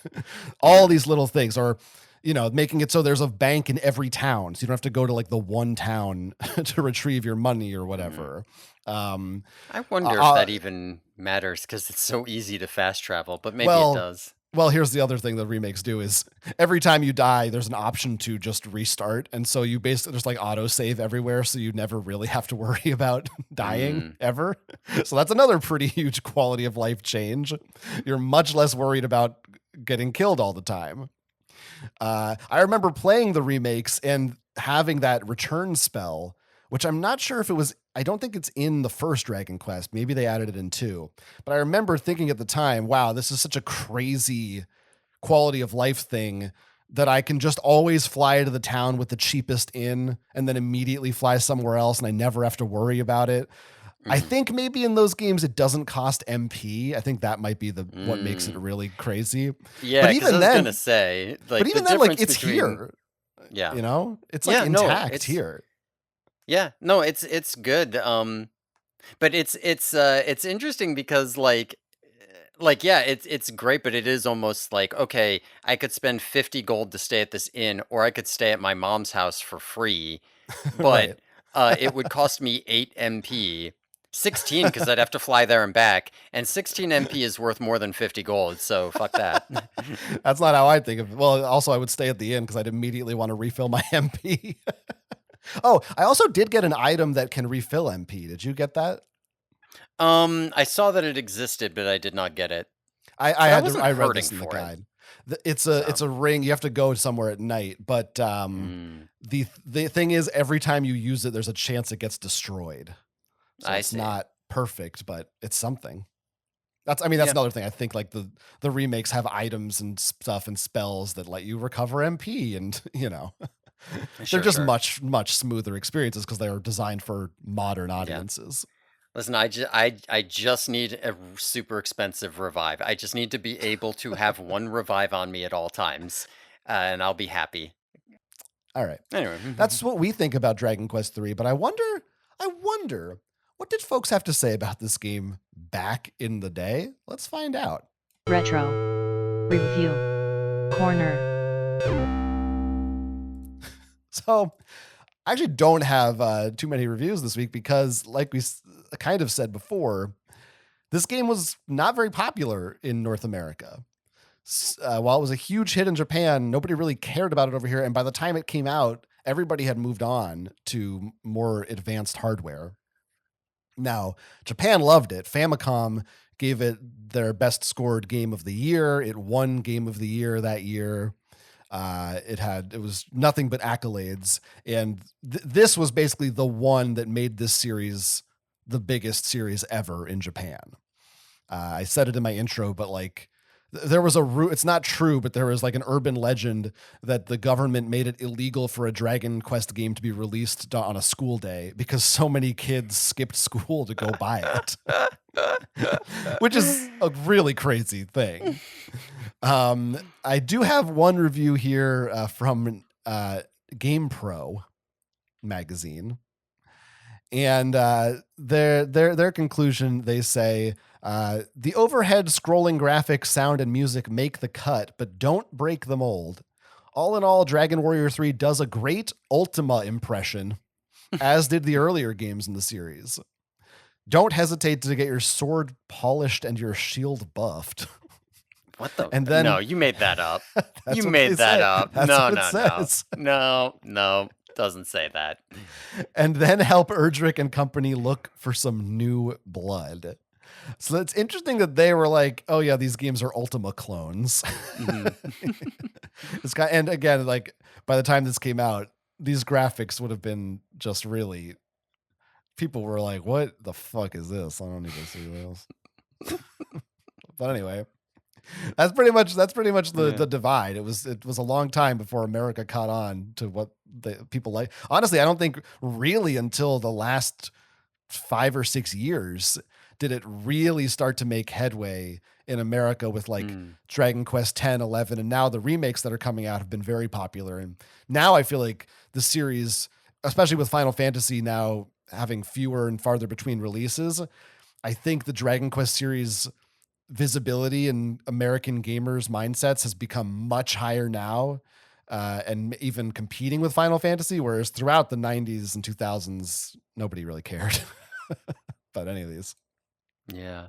All yeah. these little things are, making it so there's a bank in every town. So you don't have to go to like the one town to retrieve your money or Mm. whatever. Um, I wonder if uh, that even matters because it's so easy to fast travel, but maybe it well, does. Well, here's the other thing that remakes do is every time you die, there's an option to just restart. And so you basically, there's like auto save everywhere. So you never really have to worry about dying Mm, ever. So that's another pretty huge quality of life change. You're much less worried about getting killed all the time. I remember playing the remakes and having that return spell, which I'm not sure if it was, I don't think it's in the first Dragon Quest. Maybe they added it in two. But I remember thinking at the time, wow, this is such a crazy quality of life thing that I can just always fly to the town with the cheapest inn and then immediately fly somewhere else and I never have to worry about it. I mhm, think maybe in those games it doesn't cost MP. I think that might be the what makes it mm. really crazy. Yeah, But because I even was gonna then, say, but like the even then, like difference it's between here. yeah, It's like yeah, no, intact it's here. yeah, no, it's good. But it's interesting because like yeah, it's great, but it is almost like okay, I could spend 50 gold to stay at this inn, or I could stay at my mom's house for free, but Right. it would cost me 8 MP. 16 because I'd have to fly there and back, and 16 MP is worth more than 50 gold, so fuck that. That's not how I think of it. Well, also, I would stay at the inn because I'd immediately want to refill my MP. Oh, I also did get an item that can refill MP. Did you get that? I saw that it existed, but I did not get it. I But I had to. wasn't I read hurting this in the for it. guide. It's a ring. You have to go somewhere at night, but the thing is, every time you use it, there's a chance it gets destroyed. So I it's see. not perfect, but it's something. That's another thing. I think like the remakes have items and stuff and spells that let you recover MP, and they're just Sure. much smoother experiences because they are designed for modern audiences. Listen, I just need a super expensive revive. I just need to be able to have one revive on me at all times, and I'll be happy. All right. Anyway, That's what we think about Dragon Quest III, but I wonder, what did folks have to say about this game back in the day? Let's find out. Retro Review Corner. So, I actually don't have too many reviews this week because, like we kind of said before, this game was not very popular in North America. While it was a huge hit in Japan, nobody really cared about it over here. And by the time it came out, everybody had moved on to more advanced hardware. Now, Japan loved it. Famicom gave it their best scored game of the year. It won Game of the Year that year. It was nothing but accolades. And this was basically the one that made this series the biggest series ever in Japan. I said it in my intro, but like, there was it's not true, but there was like an urban legend that the government made it illegal for a Dragon Quest game to be released on a school day because so many kids skipped school to go buy it, which is a really crazy thing. I do have one review here from GamePro magazine. And their conclusion, they say, the overhead scrolling graphics, sound, and music make the cut, but don't break the mold. All in all, Dragon Warrior 3 does a great Ultima impression, as did the earlier games in the series. Don't hesitate to get your sword polished and your shield buffed. what the? And then, no, you made that up. You what made they that say. up. That's No, what it no, says. no, doesn't say that. And then help Erdrick and company look for some new blood. So it's interesting that they were like, oh yeah, these games are Ultima clones. And again, like by the time this came out, these graphics would have been just really, people were like, what the fuck is this? I don't need to see this. But anyway, that's pretty much the divide. It was a long time before America caught on to what the people like. Honestly, I don't think really until the last 5 or 6 years did it really start to make headway in America with like Dragon Quest 10, 11, and now the remakes that are coming out have been very popular. And now I feel like the series, especially with Final Fantasy now having fewer and farther between releases, I think the Dragon Quest series visibility in American gamers' mindsets has become much higher now, and even competing with Final Fantasy, whereas throughout the 90s and 2000s, nobody really cared about any of these. Yeah.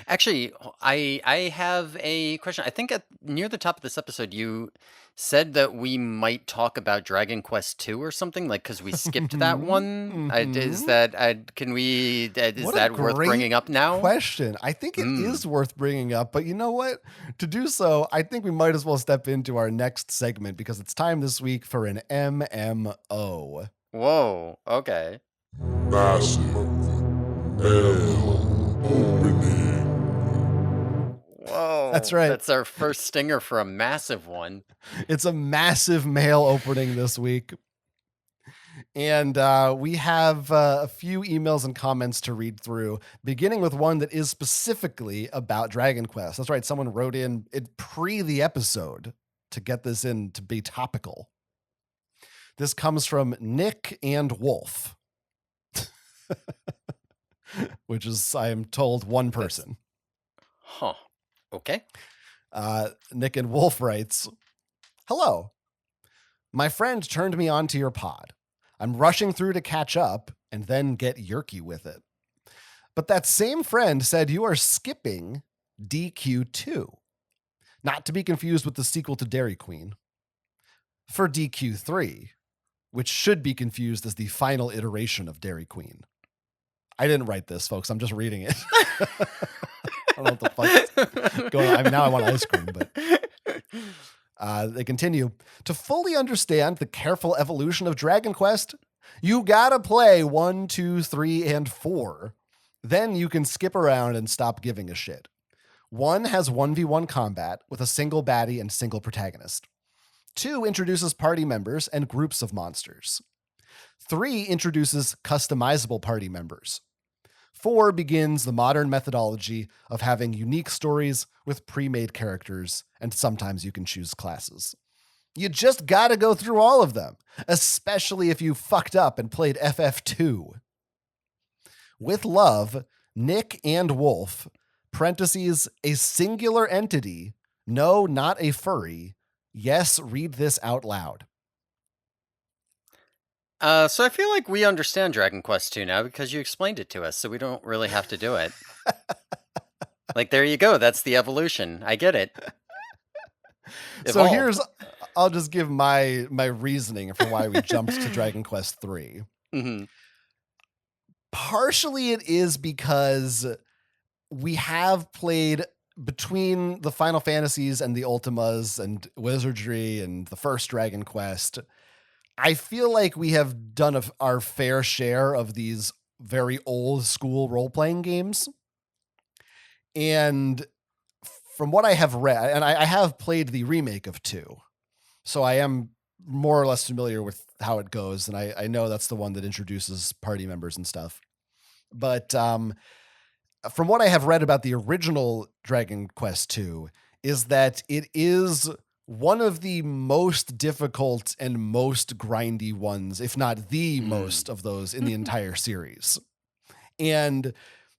Actually, I have a question. I think near the top of this episode, you said that we might talk about Dragon Quest 2 or something, like because we skipped that one. Is that What a that worth great bringing up now? question. I think it is worth bringing up, but you know what? To do so, I think we might as well step into our next segment because it's time this week for an MMO. Whoa. Okay. Massive mail opening. Whoa. That's right. That's our first stinger for a massive one. It's a massive mail opening this week. And we have a few emails and comments to read through, beginning with one that is specifically about Dragon Quest. That's right. Someone wrote in it pre the episode to get this in to be topical. This comes from Nick and Wolf, which is, I am told, one person. Huh. Okay. Nick and Wolf writes, "Hello. My friend turned me on to your pod. I'm rushing through to catch up and then get yerky with it. But that same friend said you are skipping DQ2, not to be confused with the sequel to Dairy Queen, for DQ3, which should be confused as the final iteration of Dairy Queen. I didn't write this, folks. I'm just reading it. I don't know what the fuck's going on. I mean, now I want ice cream, but they continue. To fully understand the careful evolution of Dragon Quest, you gotta play 1, 2, 3, and 4. Then you can skip around and stop giving a shit. 1 has 1v1 combat with a single baddie and single protagonist. 2 introduces party members and groups of monsters. 3 introduces customizable party members. 4 begins the modern methodology of having unique stories with pre-made characters, and sometimes you can choose classes. You just gotta go through all of them, especially if you fucked up and played FF2. With love, Nick and Wolf, parentheses, a singular entity, no, not a furry. Yes, read this out loud. So I feel like we understand Dragon Quest II now because you explained it to us, so we don't really have to do it. Like, there you go. That's the evolution. I get it. So Evolved. I'll just give my reasoning for why we jumped to Dragon Quest III. Mm-hmm. Partially it is because we have played between the Final Fantasies and the Ultimas and Wizardry and the first Dragon Quest. I feel like we have done our fair share of these very old school role-playing games. And from what I have read, and I have played the remake of 2, so I am more or less familiar with how it goes, and I know that's the one that introduces party members and stuff. But from what I have read about the original Dragon Quest 2 is that it is one of the most difficult and most grindy ones, if not the most of those in the entire series. And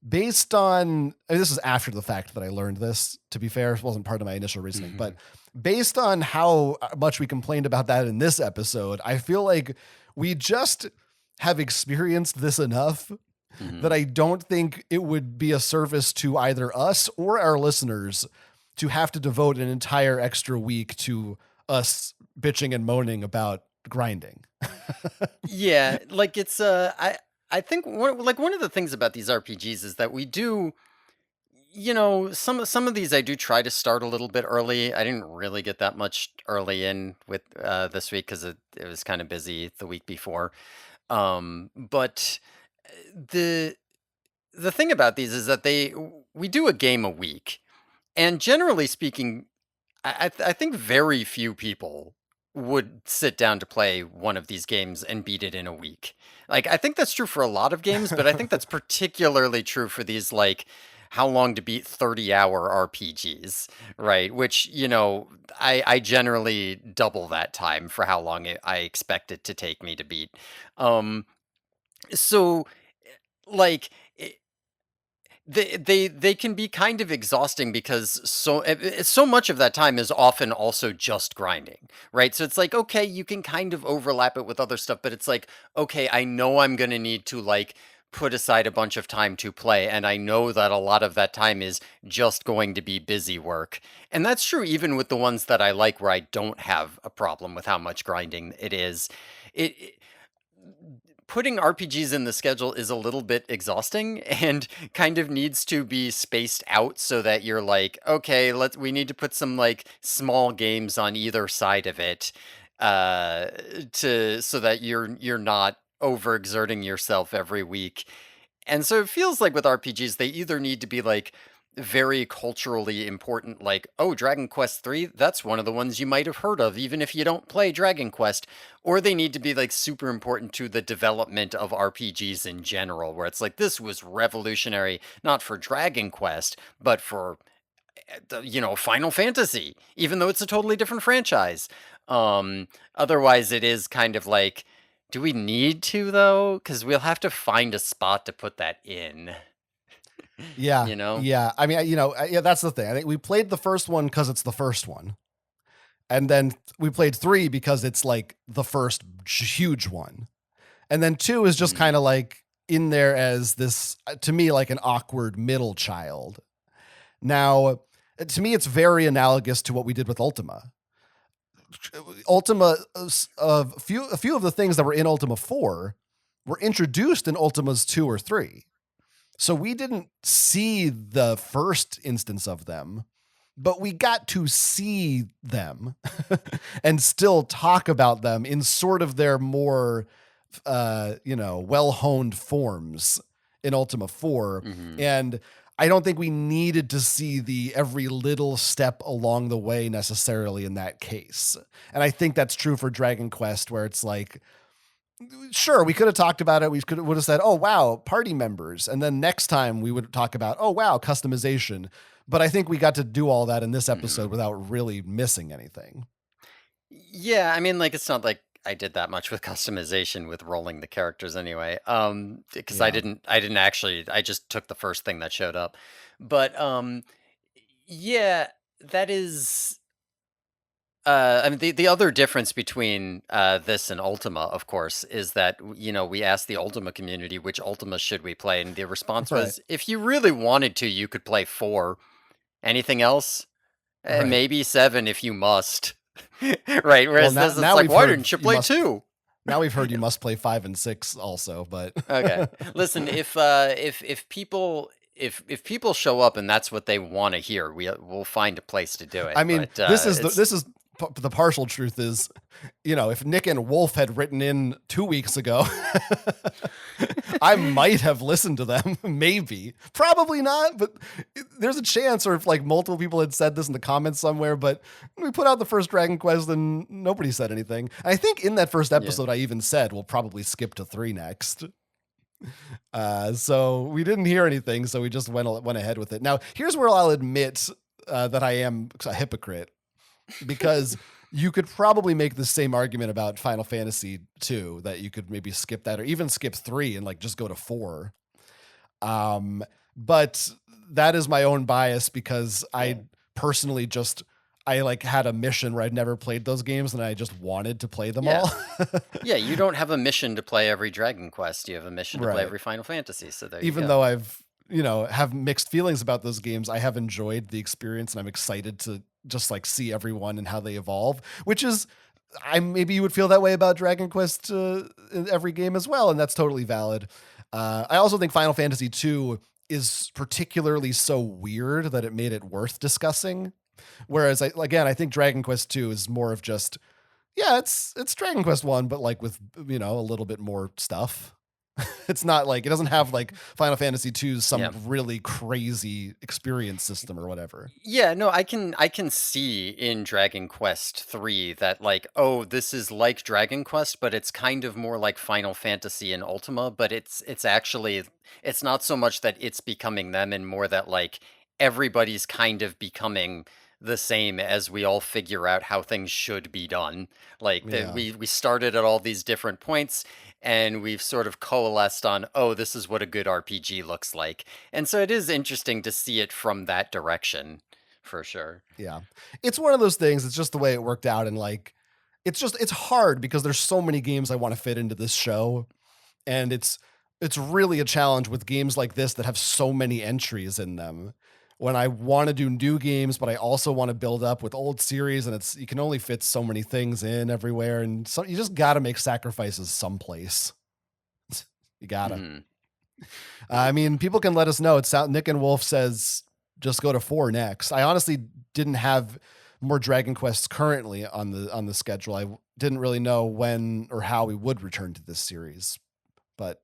based on, and this is after the fact that I learned this, to be fair, it wasn't part of my initial reasoning, but based on how much we complained about that in this episode, I feel like we just have experienced this enough that I don't think it would be a service to either us or our listeners to have to devote an entire extra week to us bitching and moaning about grinding. Yeah, like it's I think one of the things about these RPGs is that we do, some of these I do try to start a little bit early. I didn't really get that much early in with this week because it was kind of busy the week before. But the thing about these is that we do a game a week. And generally speaking, I think very few people would sit down to play one of these games and beat it in a week. Like, I think that's true for a lot of games, but I think that's particularly true for these, like, how long to beat 30-hour RPGs, right? Which, I generally double that time for how long I expect it to take me to beat. So, like, they can be kind of exhausting because so much of that time is often also just grinding, right? So it's like, okay, you can kind of overlap it with other stuff, but it's like, okay, I know I'm going to need to like put aside a bunch of time to play, and I know that a lot of that time is just going to be busy work. And that's true even with the ones that I like where I don't have a problem with how much grinding it is. Putting RPGs in the schedule is a little bit exhausting and kind of needs to be spaced out so that you're like, okay, we need to put some like small games on either side of it, so that you're not overexerting yourself every week. And so it feels like with RPGs, they either need to be like very culturally important, like, oh, Dragon Quest 3, that's one of the ones you might have heard of, even if you don't play Dragon Quest, or they need to be like super important to the development of RPGs in general, where it's like, this was revolutionary, not for Dragon Quest, but for, Final Fantasy, even though it's a totally different franchise. Otherwise, it is kind of like, do we need to, though? Because we'll have to find a spot to put that in. Yeah. Yeah. I mean, yeah, that's the thing. I think we played the first one because it's the first one. And then we played 3 because it's like the first huge one. And then 2 is just kind of like, in there as this, to me, like an awkward middle child. Now, to me, it's very analogous to what we did with Ultima. Ultima, a few of the things that were in Ultima 4 were introduced in Ultimas 2 or 3. So we didn't see the first instance of them, but we got to see them and still talk about them in sort of their more, well-honed forms in Ultima 4. Mhm. And I don't think we needed to see the every little step along the way necessarily in that case. And I think that's true for Dragon Quest, where it's like, sure, we could have talked about it. We would have said, oh, wow, party members. And then next time we would talk about, oh, wow, customization. But I think we got to do all that in this episode without really missing anything. Yeah, I mean, like, it's not like I did that much with customization with rolling the characters anyway. Because I Yeah. didn't actually, I just took the first thing that showed up. But yeah, that is. I mean, the other difference between this and Ultima, of course, is that we asked the Ultima community which Ultima should we play, and the response Right. was, if you really wanted to, you could play 4. Anything else? Right. Maybe 7 if you must. Right. Whereas Well, this is now like, we've why heard didn't you you play must- 2? Now we've heard you must play 5 and 6 also, but Okay. Listen, if people show up and that's what they want to hear, we'll find a place to do it. I mean, but, this is the partial truth is, if Nick and Wolf had written in 2 weeks ago, I might have listened to them. Maybe, probably not, but there's a chance. Or if like multiple people had said this in the comments somewhere, but we put out the first Dragon Quest and nobody said anything. I think in that first episode, I even said we'll probably skip to 3 next. So we didn't hear anything, so we just went ahead with it. Now, here's where I'll admit that I am a hypocrite, because you could probably make the same argument about Final Fantasy 2, that you could maybe skip that or even skip 3 and like just go to 4. But that is my own bias, because I personally I like had a mission where I'd never played those games and I just wanted to play them all. Yeah, you don't have a mission to play every Dragon Quest. You have a mission to Right. play every Final Fantasy. So there Even you go. though I've, have mixed feelings about those games, I have enjoyed the experience and I'm excited to just like see everyone and how they evolve, which is, maybe you would feel that way about Dragon Quest in every game as well. And that's totally valid. I also think Final Fantasy 2 is particularly so weird that it made it worth discussing. Whereas I think Dragon Quest 2 is more of just, it's Dragon Quest 1, but like with, a little bit more stuff. It's not like, it doesn't have like Final Fantasy 2's some really crazy experience system or whatever. Yeah, no, I can see in Dragon Quest 3 that like, oh, this is like Dragon Quest, but it's kind of more like Final Fantasy and Ultima, but it's actually, it's not so much that it's becoming them, and more that like everybody's kind of becoming the same as we all figure out how things should be done. Like we started at all these different points and we've sort of coalesced on, oh, this is what a good RPG looks like. And so it is interesting to see it from that direction, for sure. Yeah. It's one of those things. It's just the way it worked out. And like, it's hard because there's so many games I want to fit into this show. And it's really a challenge with games like this that have so many entries in them, when I want to do new games, but I also want to build up with old series, and you can only fit so many things in everywhere. And so you just got to make sacrifices someplace. You gotta. I mean, people can let us know. Nick and Wolf says, just go to 4 next. I honestly didn't have more Dragon Quests currently on the schedule. I didn't really know when or how we would return to this series, but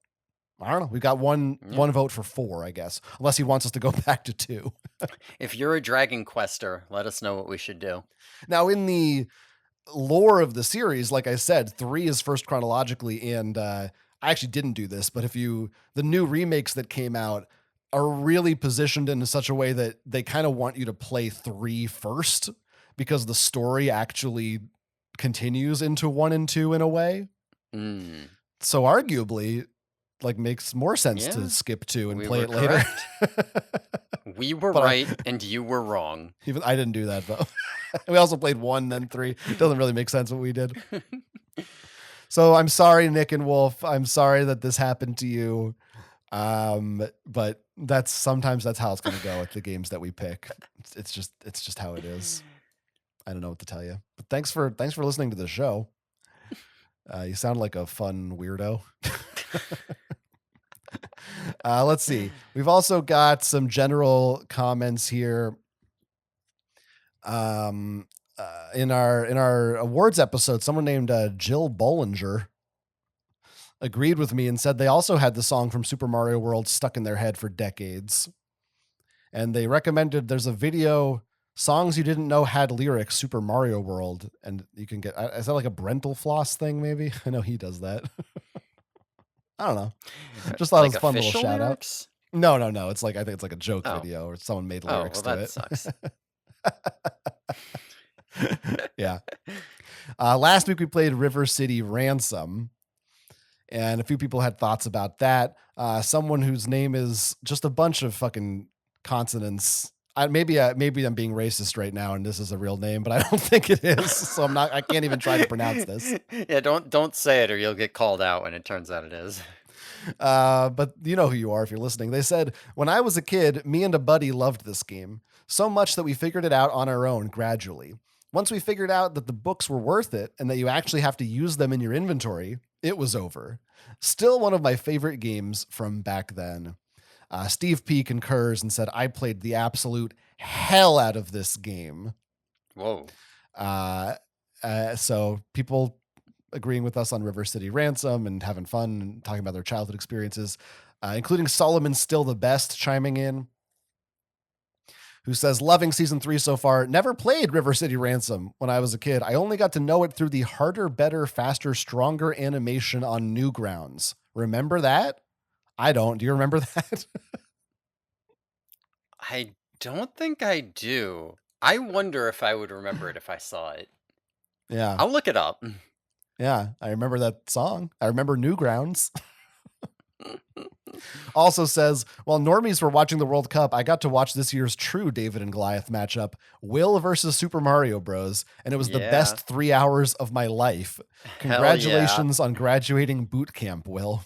I don't know. We got one vote for 4, I guess, unless he wants us to go back to 2. If you're a Dragon Quester, let us know what we should do. Now, in the lore of the series, like I said, 3 is first chronologically, and I actually didn't do this, but the new remakes that came out are really positioned in such a way that they kind of want you to play 3 first, because the story actually continues into 1 and 2 in a way. So arguably, like, makes more sense to skip 2 and play it later. We were right and you were wrong. Even I didn't do that, though. We also played 1, then 3. It doesn't really make sense what we did. So I'm sorry, Nick and Wolf. I'm sorry that this happened to you. But sometimes that's how it's going to go with the games that we pick. It's just how it is. I don't know what to tell you. But thanks for listening to the show. You sound like a fun weirdo. Let's see. We've also got some general comments here. In our awards episode, someone named Jill Bollinger agreed with me and said they also had the song from Super Mario World stuck in their head for decades. And they recommended there's a video, songs you didn't know had lyrics, Super Mario World. And you can get, is that like a Brental Floss thing maybe? I know he does that. I don't know. Just thought Like it was a fun little official shout lyrics? out. No. It's like, I think it's like a joke Oh. video or someone made Oh, lyrics well, to that it. sucks. Yeah. Last week we played River City Ransom, and a few people had thoughts about that. Someone whose name is just a bunch of fucking consonants. Maybe I'm being racist right now, and this is a real name, but I don't think it is. So I can't even try to pronounce this. Yeah, don't say it or you'll get called out when it turns out it is. But you know who you are if you're listening. They said, when I was a kid, me and a buddy loved this game so much that we figured it out on our own gradually. Once we figured out that the books were worth it and that you actually have to use them in your inventory, it was over. Still one of my favorite games from back then. Steve P concurs and said, I played the absolute hell out of this game. Whoa. So people agreeing with us on River City Ransom and having fun and talking about their childhood experiences, including Solomon's Still the Best chiming in, who says, loving season 3 so far. Never played River City Ransom when I was a kid. I only got to know it through the harder, better, faster, stronger animation on Newgrounds. Remember that? I don't. Do you remember that? I don't think I do. I wonder if I would remember it if I saw it. Yeah. I'll look it up. Yeah. I remember that song. I remember Newgrounds. Also says, while normies were watching the World Cup, I got to watch this year's true David and Goliath matchup, Will versus Super Mario Bros. And it was the best 3 hours of my life. Congratulations on graduating boot camp, Will.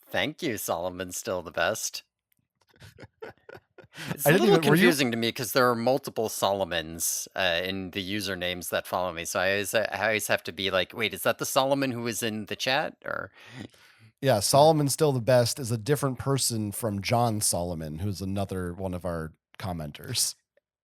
Thank you, Solomon's Still the Best. It's I a didn't little even- were you- confusing to me because there are multiple Solomons in the usernames that follow me. So I always have to be like, wait, is that the Solomon who is in the chat? Or Yeah, Solomon Still the Best is a different person from John Solomon, who's another one of our commenters.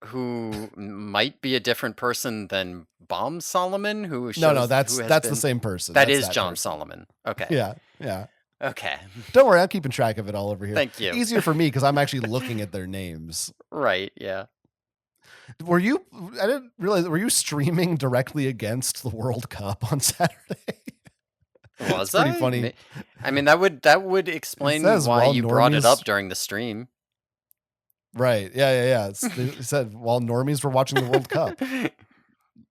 who might be a different person than Bomb Solomon? No, shows- that's who has the been- same person. That That's is John person. Solomon. Okay. Yeah. Okay. Don't worry, I'm keeping track of it all over here. Thank you. Easier for me because I'm actually looking at their names. Right. Yeah. I didn't realize, were you streaming directly against the World Cup on Saturday? Was pretty I? funny. I mean, that would explain says, why while you brought it normies- up during the stream. Right. Yeah. It said while normies were watching the World Cup.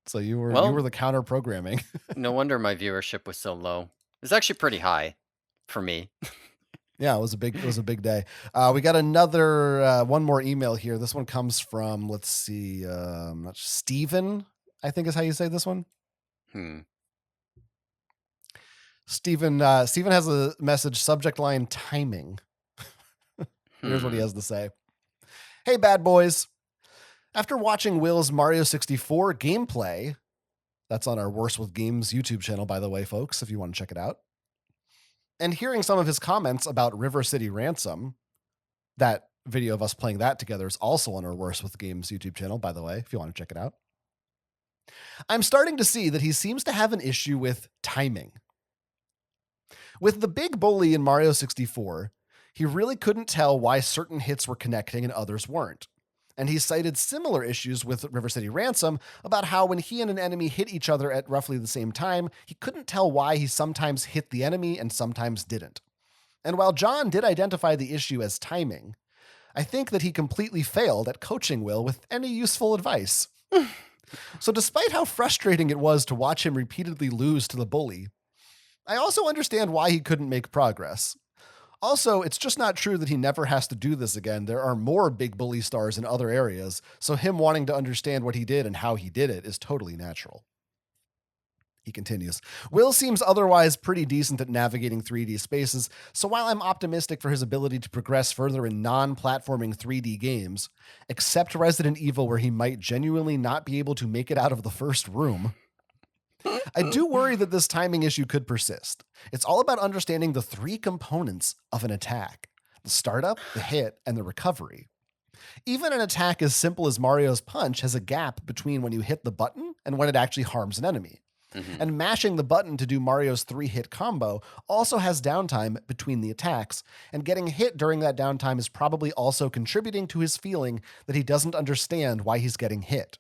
So you were the counter programming. No wonder my viewership was so low. It's actually pretty high for me. Yeah, it was a big day. We got another one more email here. This one comes from, let's see, Steven, I think is how you say this one. Steven has a message, subject line timing. Here's what he has to say. Hey, bad boys. After watching Will's Mario 64 gameplay, that's on our Worse with Games YouTube channel, by the way, folks, if you want to check it out, and hearing some of his comments about River City Ransom, that video of us playing that together is also on our Worse with Games YouTube channel, by the way, if you want to check it out. I'm starting to see that he seems to have an issue with timing. With the big bully in Mario 64, he really couldn't tell why certain hits were connecting and others weren't. And he cited similar issues with River City Ransom about how when he and an enemy hit each other at roughly the same time, he couldn't tell why he sometimes hit the enemy and sometimes didn't. And while John did identify the issue as timing, I think that he completely failed at coaching Will with any useful advice. So despite how frustrating it was to watch him repeatedly lose to the bully, I also understand why he couldn't make progress. Also, it's just not true that he never has to do this again. There are more big bully stars in other areas, so him wanting to understand what he did and how he did it is totally natural. He continues, Will seems otherwise pretty decent at navigating 3D spaces, so while I'm optimistic for his ability to progress further in non-platforming 3D games, except Resident Evil where he might genuinely not be able to make it out of the first room, I do worry that this timing issue could persist. It's all about understanding the 3 components of an attack: the startup, the hit, and the recovery. Even an attack as simple as Mario's punch has a gap between when you hit the button and when it actually harms an enemy. And mashing the button to do Mario's 3-hit combo also has downtime between the attacks, and getting hit during that downtime is probably also contributing to his feeling that he doesn't understand why he's getting hit.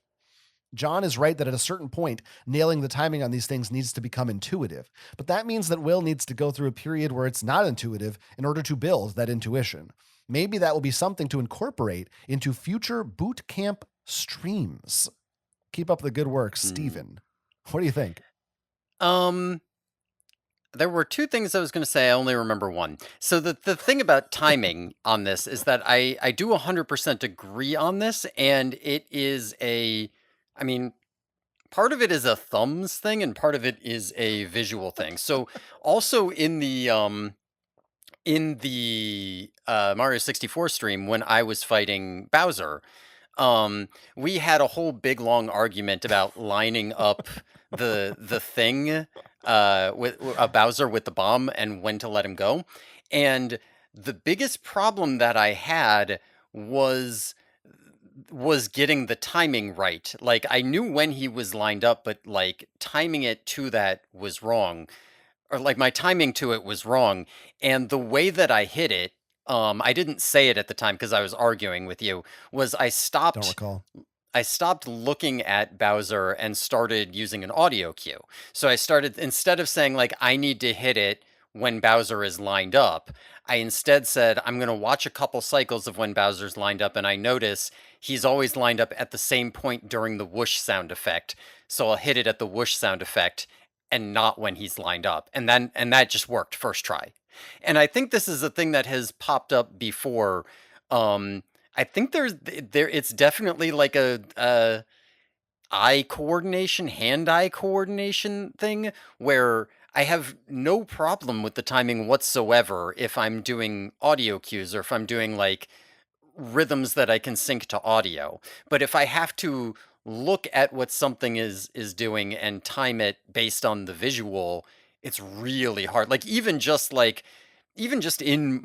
John is right that at a certain point, nailing the timing on these things needs to become intuitive, but that means that Will needs to go through a period where it's not intuitive in order to build that intuition. Maybe that will be something to incorporate into future boot camp streams. Keep up the good work, Steven. What do you think? There were 2 things I was going to say. I only remember one. So the thing about timing on this is that I do 100% agree on this, and it is I mean, part of it is a thumbs thing, and part of it is a visual thing. So also in the Mario 64 stream when I was fighting Bowser, we had a whole big long argument about lining up the thing with Bowser with the bomb and when to let him go. And the biggest problem that I had was getting the timing right. Like, I knew when he was lined up, but like timing it to that was wrong. Or like my timing to it was wrong. And the way that I hit it, I didn't say it at the time because I was arguing with you, was Don't recall. I stopped looking at Bowser and started using an audio cue. So I started, instead of saying like, I need to hit it when Bowser is lined up, I instead said, I'm going to watch a couple cycles of when Bowser's lined up, and I notice he's always lined up at the same point during the whoosh sound effect. So I'll hit it at the whoosh sound effect and not when he's lined up. And that just worked first try. And I think this is a thing that has popped up before. I think it's definitely like a eye coordination, hand-eye coordination thing where I have no problem with the timing whatsoever if I'm doing audio cues or if I'm doing like rhythms that I can sync to audio. But if I have to look at what something is doing and time it based on the visual, it's really hard. Like even just in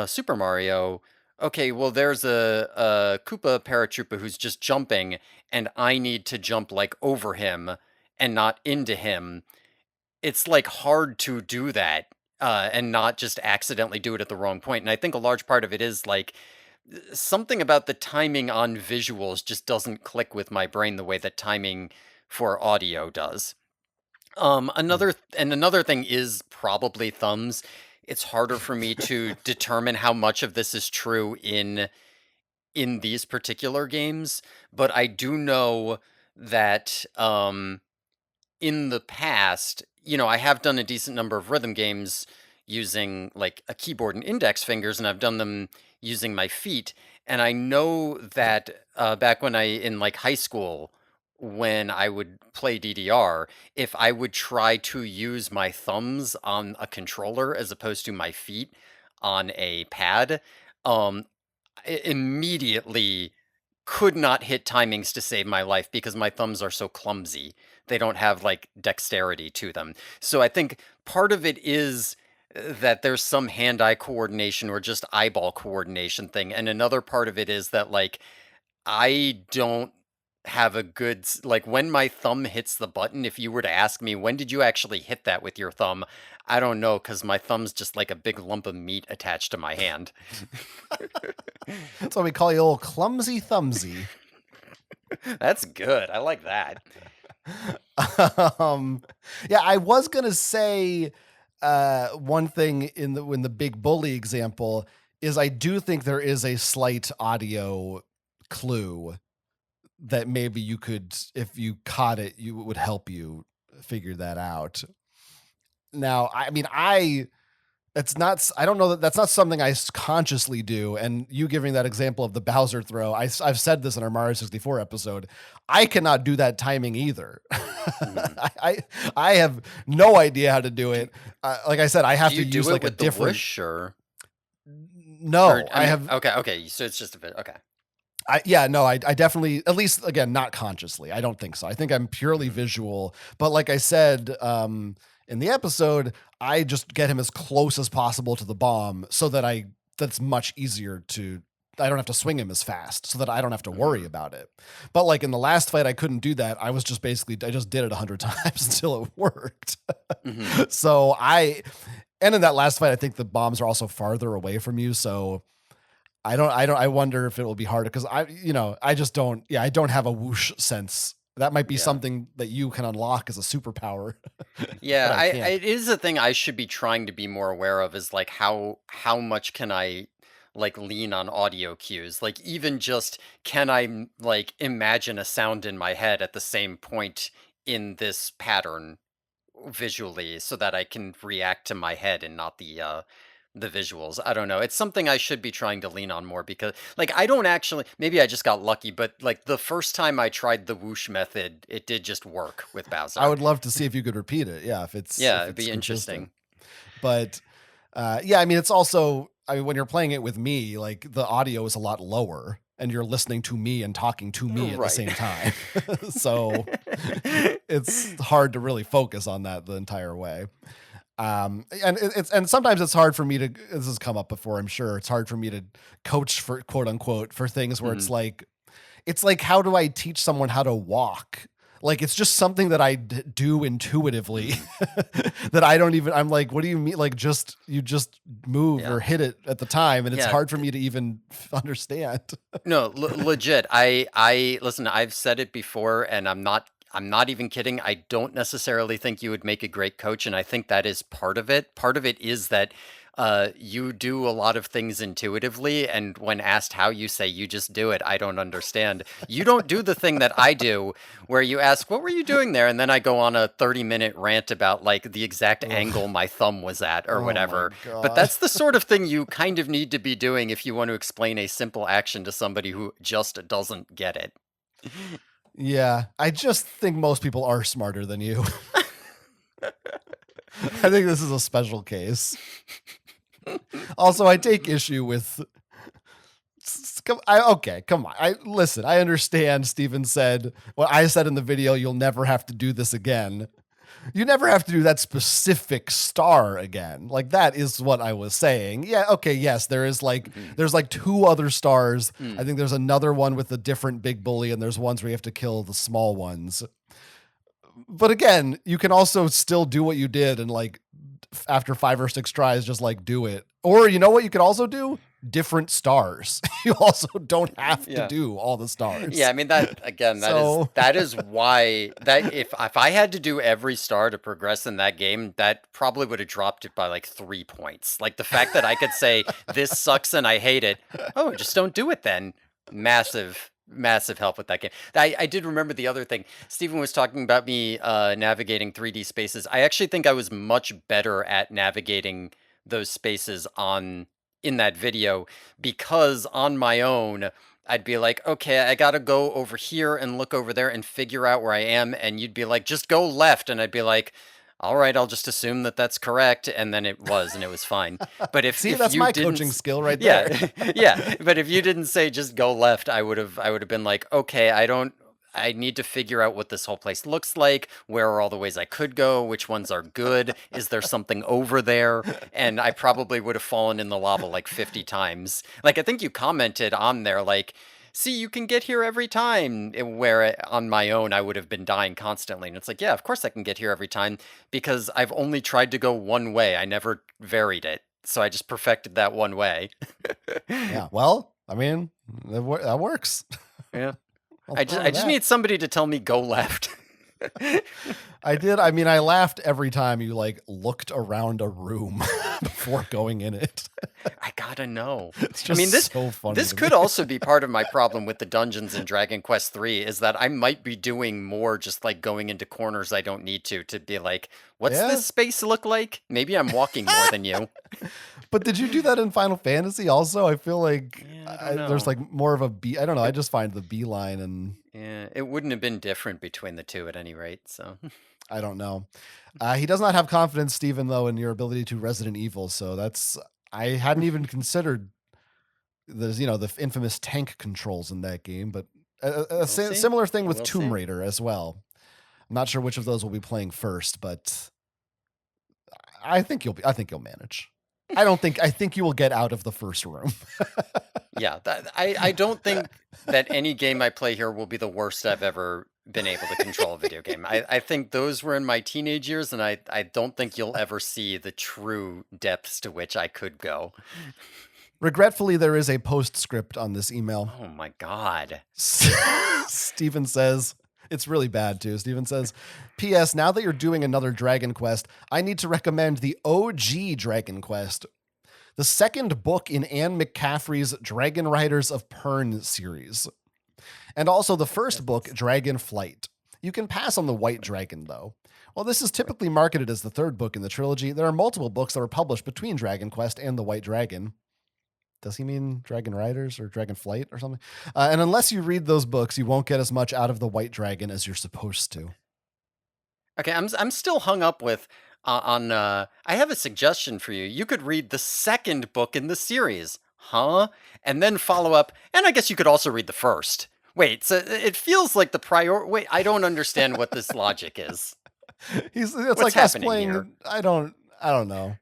Super Mario, okay, well there's a Koopa paratrooper who's just jumping, and I need to jump like over him and not into him. It's like hard to do that and not just accidentally do it at the wrong point. And I think a large part of it is like something about the timing on visuals just doesn't click with my brain the way that timing for audio does. Another thing is probably thumbs. It's harder for me to determine how much of this is true in these particular games, but I do know that in the past, I have done a decent number of rhythm games using like a keyboard and index fingers, and I've done them using my feet. And I know that back when in like high school, when I would play DDR, if I would try to use my thumbs on a controller as opposed to my feet on a pad, immediately could not hit timings to save my life because my thumbs are so clumsy. They don't have like dexterity to them. So I think part of it is that there's some hand-eye coordination or just eyeball coordination thing. And another part of it is that like I don't have a good, like when my thumb hits the button, if you were to ask me, when did you actually hit that with your thumb? I don't know, because my thumb's just like a big lump of meat attached to my hand. That's why we call you old clumsy thumbsy. That's good. I like that. Yeah, I was going to say one thing in the big bully example is I do think there is a slight audio clue that maybe you could, if you caught it, it would help you figure that out. Now, I mean, I It's not, I don't know that's not something I consciously do. And you giving that example of the Bowser throw, I've said this in our Mario 64 episode. I cannot do that timing either. Mhm. I have no idea how to do it. Like I said, I have Do to you do use it like a with the different. whoosh or No, or I mean, have. okay, so it's just a bit okay. I definitely, at least again, not consciously. I don't think so. I think I'm purely visual. But like I said, in the episode, I just get him as close as possible to the bomb so that that's much easier to, I don't have to swing him as fast so that I don't have to worry about it. But like in the last fight, I couldn't do that. I just did it 100 times until it worked. Mhm. So and in that last fight, I think the bombs are also farther away from you. So I wonder if it will be harder because I just don't, I don't have a whoosh sense. That might be Yeah. something that you can unlock as a superpower. Yeah, but I can't. it is a thing I should be trying to be more aware of is like how much can I like lean on audio cues? Like even just can I like imagine a sound in my head at the same point in this pattern visually so that I can react to my head and not the visuals. I don't know. It's something I should be trying to lean on more because like I don't actually maybe I just got lucky, but like the first time I tried the whoosh method, it did just work with Bowser. I would love to see if you could repeat it. Yeah, if it's Yeah, if it'd it's be consistent. interesting. But yeah, I mean, it's also, I mean, when you're playing it with me, like the audio is a lot lower and you're listening to me and talking to me at the Right. same time. So it's hard to really focus on that the entire way. And and sometimes it's hard for me to, this has come up before, I'm sure it's hard for me to coach for quote unquote for things where it's like, how do I teach someone how to walk? Like, it's just something that I do intuitively that I don't even, I'm like, what do you mean? Like, you just move Yeah. or hit it at the time. And it's Yeah. hard for me to even understand. No, legit. I listen, I've said it before and I'm not even kidding. I don't necessarily think you would make a great coach and I think that is part of it. Part of it is that you do a lot of things intuitively and when asked how you say you just do it, I don't understand. You don't do the thing that I do where you ask, what were you doing there? And then I go on a 30-minute rant about like the exact angle my thumb was at or Oh my whatever. God. But that's the sort of thing you kind of need to be doing if you want to explain a simple action to somebody who just doesn't get it. Yeah. I just think most people are smarter than you. I think this is a special case. Also, I take issue with. Okay, come on. Listen. I understand. Steven said what I said in the video. You'll never have to do this again. You never have to do that specific star again. Like that is what I was saying. Yeah. Okay. Yes. There's like 2 other stars. I think there's another one with a different big bully, and there's ones where you have to kill the small ones. But again, you can also still do what you did and like after 5 or 6 tries, just like do it. Or you know what you could also do? Different stars. You also don't have to do all the stars. Yeah, I mean that again. That is why that if I had to do every star to progress in that game, that probably would have dropped it by like 3 points. Like the fact that I could say this sucks and I hate it. Oh, just don't do it then. Massive help with that game. I did remember the other thing. Stephen was talking about me navigating 3D spaces. I actually think I was much better at navigating those spaces in that video because on my own I'd be like, okay, I gotta go over here and look over there and figure out where I am, and you'd be like, just go left, and I'd be like, all right, I'll just assume that that's correct, and then it was, and it was fine. But if that's you my didn't, coaching skill right there. yeah. But if you didn't say just go left, I would have been like, okay, I need to figure out what this whole place looks like. Where are all the ways I could go? Which ones are good? Is there something over there? And I probably would have fallen in the lava like 50 times. Like, I think you commented on there, like, see, you can get here every time. Where on my own, I would have been dying constantly. And it's like, yeah, of course I can get here every time because I've only tried to go one way. I never varied it. So I just perfected that one way. Yeah. Well, I mean, that works. Yeah. I just need somebody to tell me go left. I did. I mean, I laughed every time you like looked around a room before going in it. I gotta know. It's I just mean, this so funny. this to could me. also be part of my problem with the dungeons in Dragon Quest III is that I might be doing more just like going into corners I don't need to be like, what's Yeah. this space look like? Maybe I'm walking more than you. But did you do that in Final Fantasy also? I feel like Yeah, I don't there's know. like more of a B. I don't know. I just find the beeline and Yeah, it wouldn't have been different between the two at any rate. So I don't know. He does not have confidence, Stephen, though, in your ability to Resident Evil. So that's I hadn't even considered there's the infamous tank controls in that game, but We'll see. similar thing with We'll Tomb see. Raider as well. I'm not sure which of those we'll be playing first, but I think you'll manage. I think you will get out of the first room. Yeah, I don't think that any game I play here will be the worst I've ever been able to control a video game. I think those were in my teenage years, and I don't think you'll ever see the true depths to which I could go. Regretfully, there is a postscript on this email. Oh my god. Steven says, it's really bad too. Steven says, P.S. Now that you're doing another Dragon Quest, I need to recommend the OG Dragon Quest, the second book in Anne McCaffrey's Dragon Riders of Pern series, and also the first book, Dragon Flight. You can pass on the White Dragon, though. While this is typically marketed as the third book in the trilogy, there are multiple books that were published between Dragon Quest and the White Dragon. Does he mean Dragon Riders or Dragon Flight or something? And unless you read those books, you won't get as much out of the White Dragon as you're supposed to. Okay, I'm still hung up with I have a suggestion for you. You could read the second book in the series, huh? And then follow up, and I guess you could also read the first. Wait, so it feels like wait, I don't understand what this logic is. It's What's like us happening playing. here? I don't know.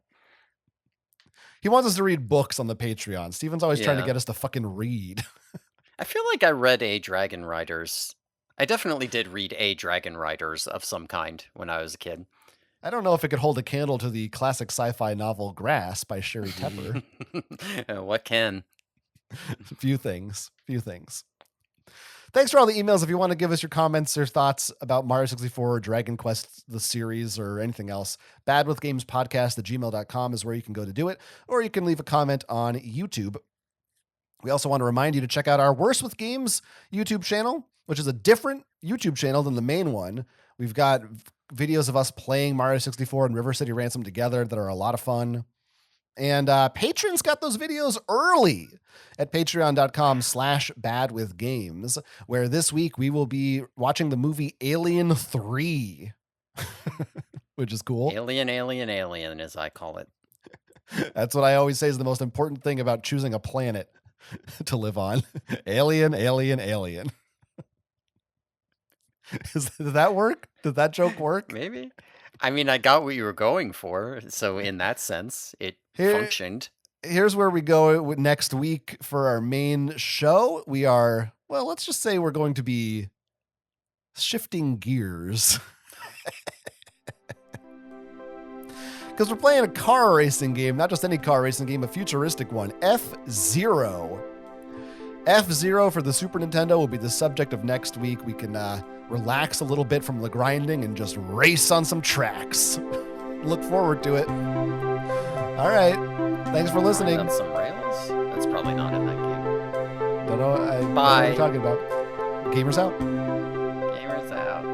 He wants us to read books on the Patreon. Steven's always trying to Yeah. get us to fucking read. I feel like I read a Dragon Riders. I definitely did read a Dragon Riders of some kind when I was a kid. I don't know if it could hold a candle to the classic sci-fi novel Grass by Sherry Tepper. What can? Few things. Thanks for all the emails. If you want to give us your comments or thoughts about Mario 64 or Dragon Quest, the series, or anything else, badwithgamespodcast@gmail.com is where you can go to do it, or you can leave a comment on YouTube. We also want to remind you to check out our Worse with Games YouTube channel, which is a different YouTube channel than the main one. We've got videos of us playing Mario 64 and River City Ransom together that are a lot of fun. And patrons got those videos early at patreon.com/badwithgames, where this week we will be watching the movie Alien 3, which is cool. Alien, as I call it. That's what I always say is the most important thing about choosing a planet to live on. Alien. Did that work? Did that joke work? Maybe. I mean, I got what you were going for, so in that sense, it functioned. Here's where we go next week for our main show. We are, well, let's just say we're going to be shifting gears. Because we're playing a car racing game, not just any car racing game, a futuristic one, F-Zero. F-Zero for the Super Nintendo will be the subject of next week. We can relax a little bit from the grinding and just race on some tracks. Look forward to it. All right. Thanks for listening. On some rails? That's probably not in that game. Don't know, I don't know what Bye. you're talking about. Gamers out. Gamers out.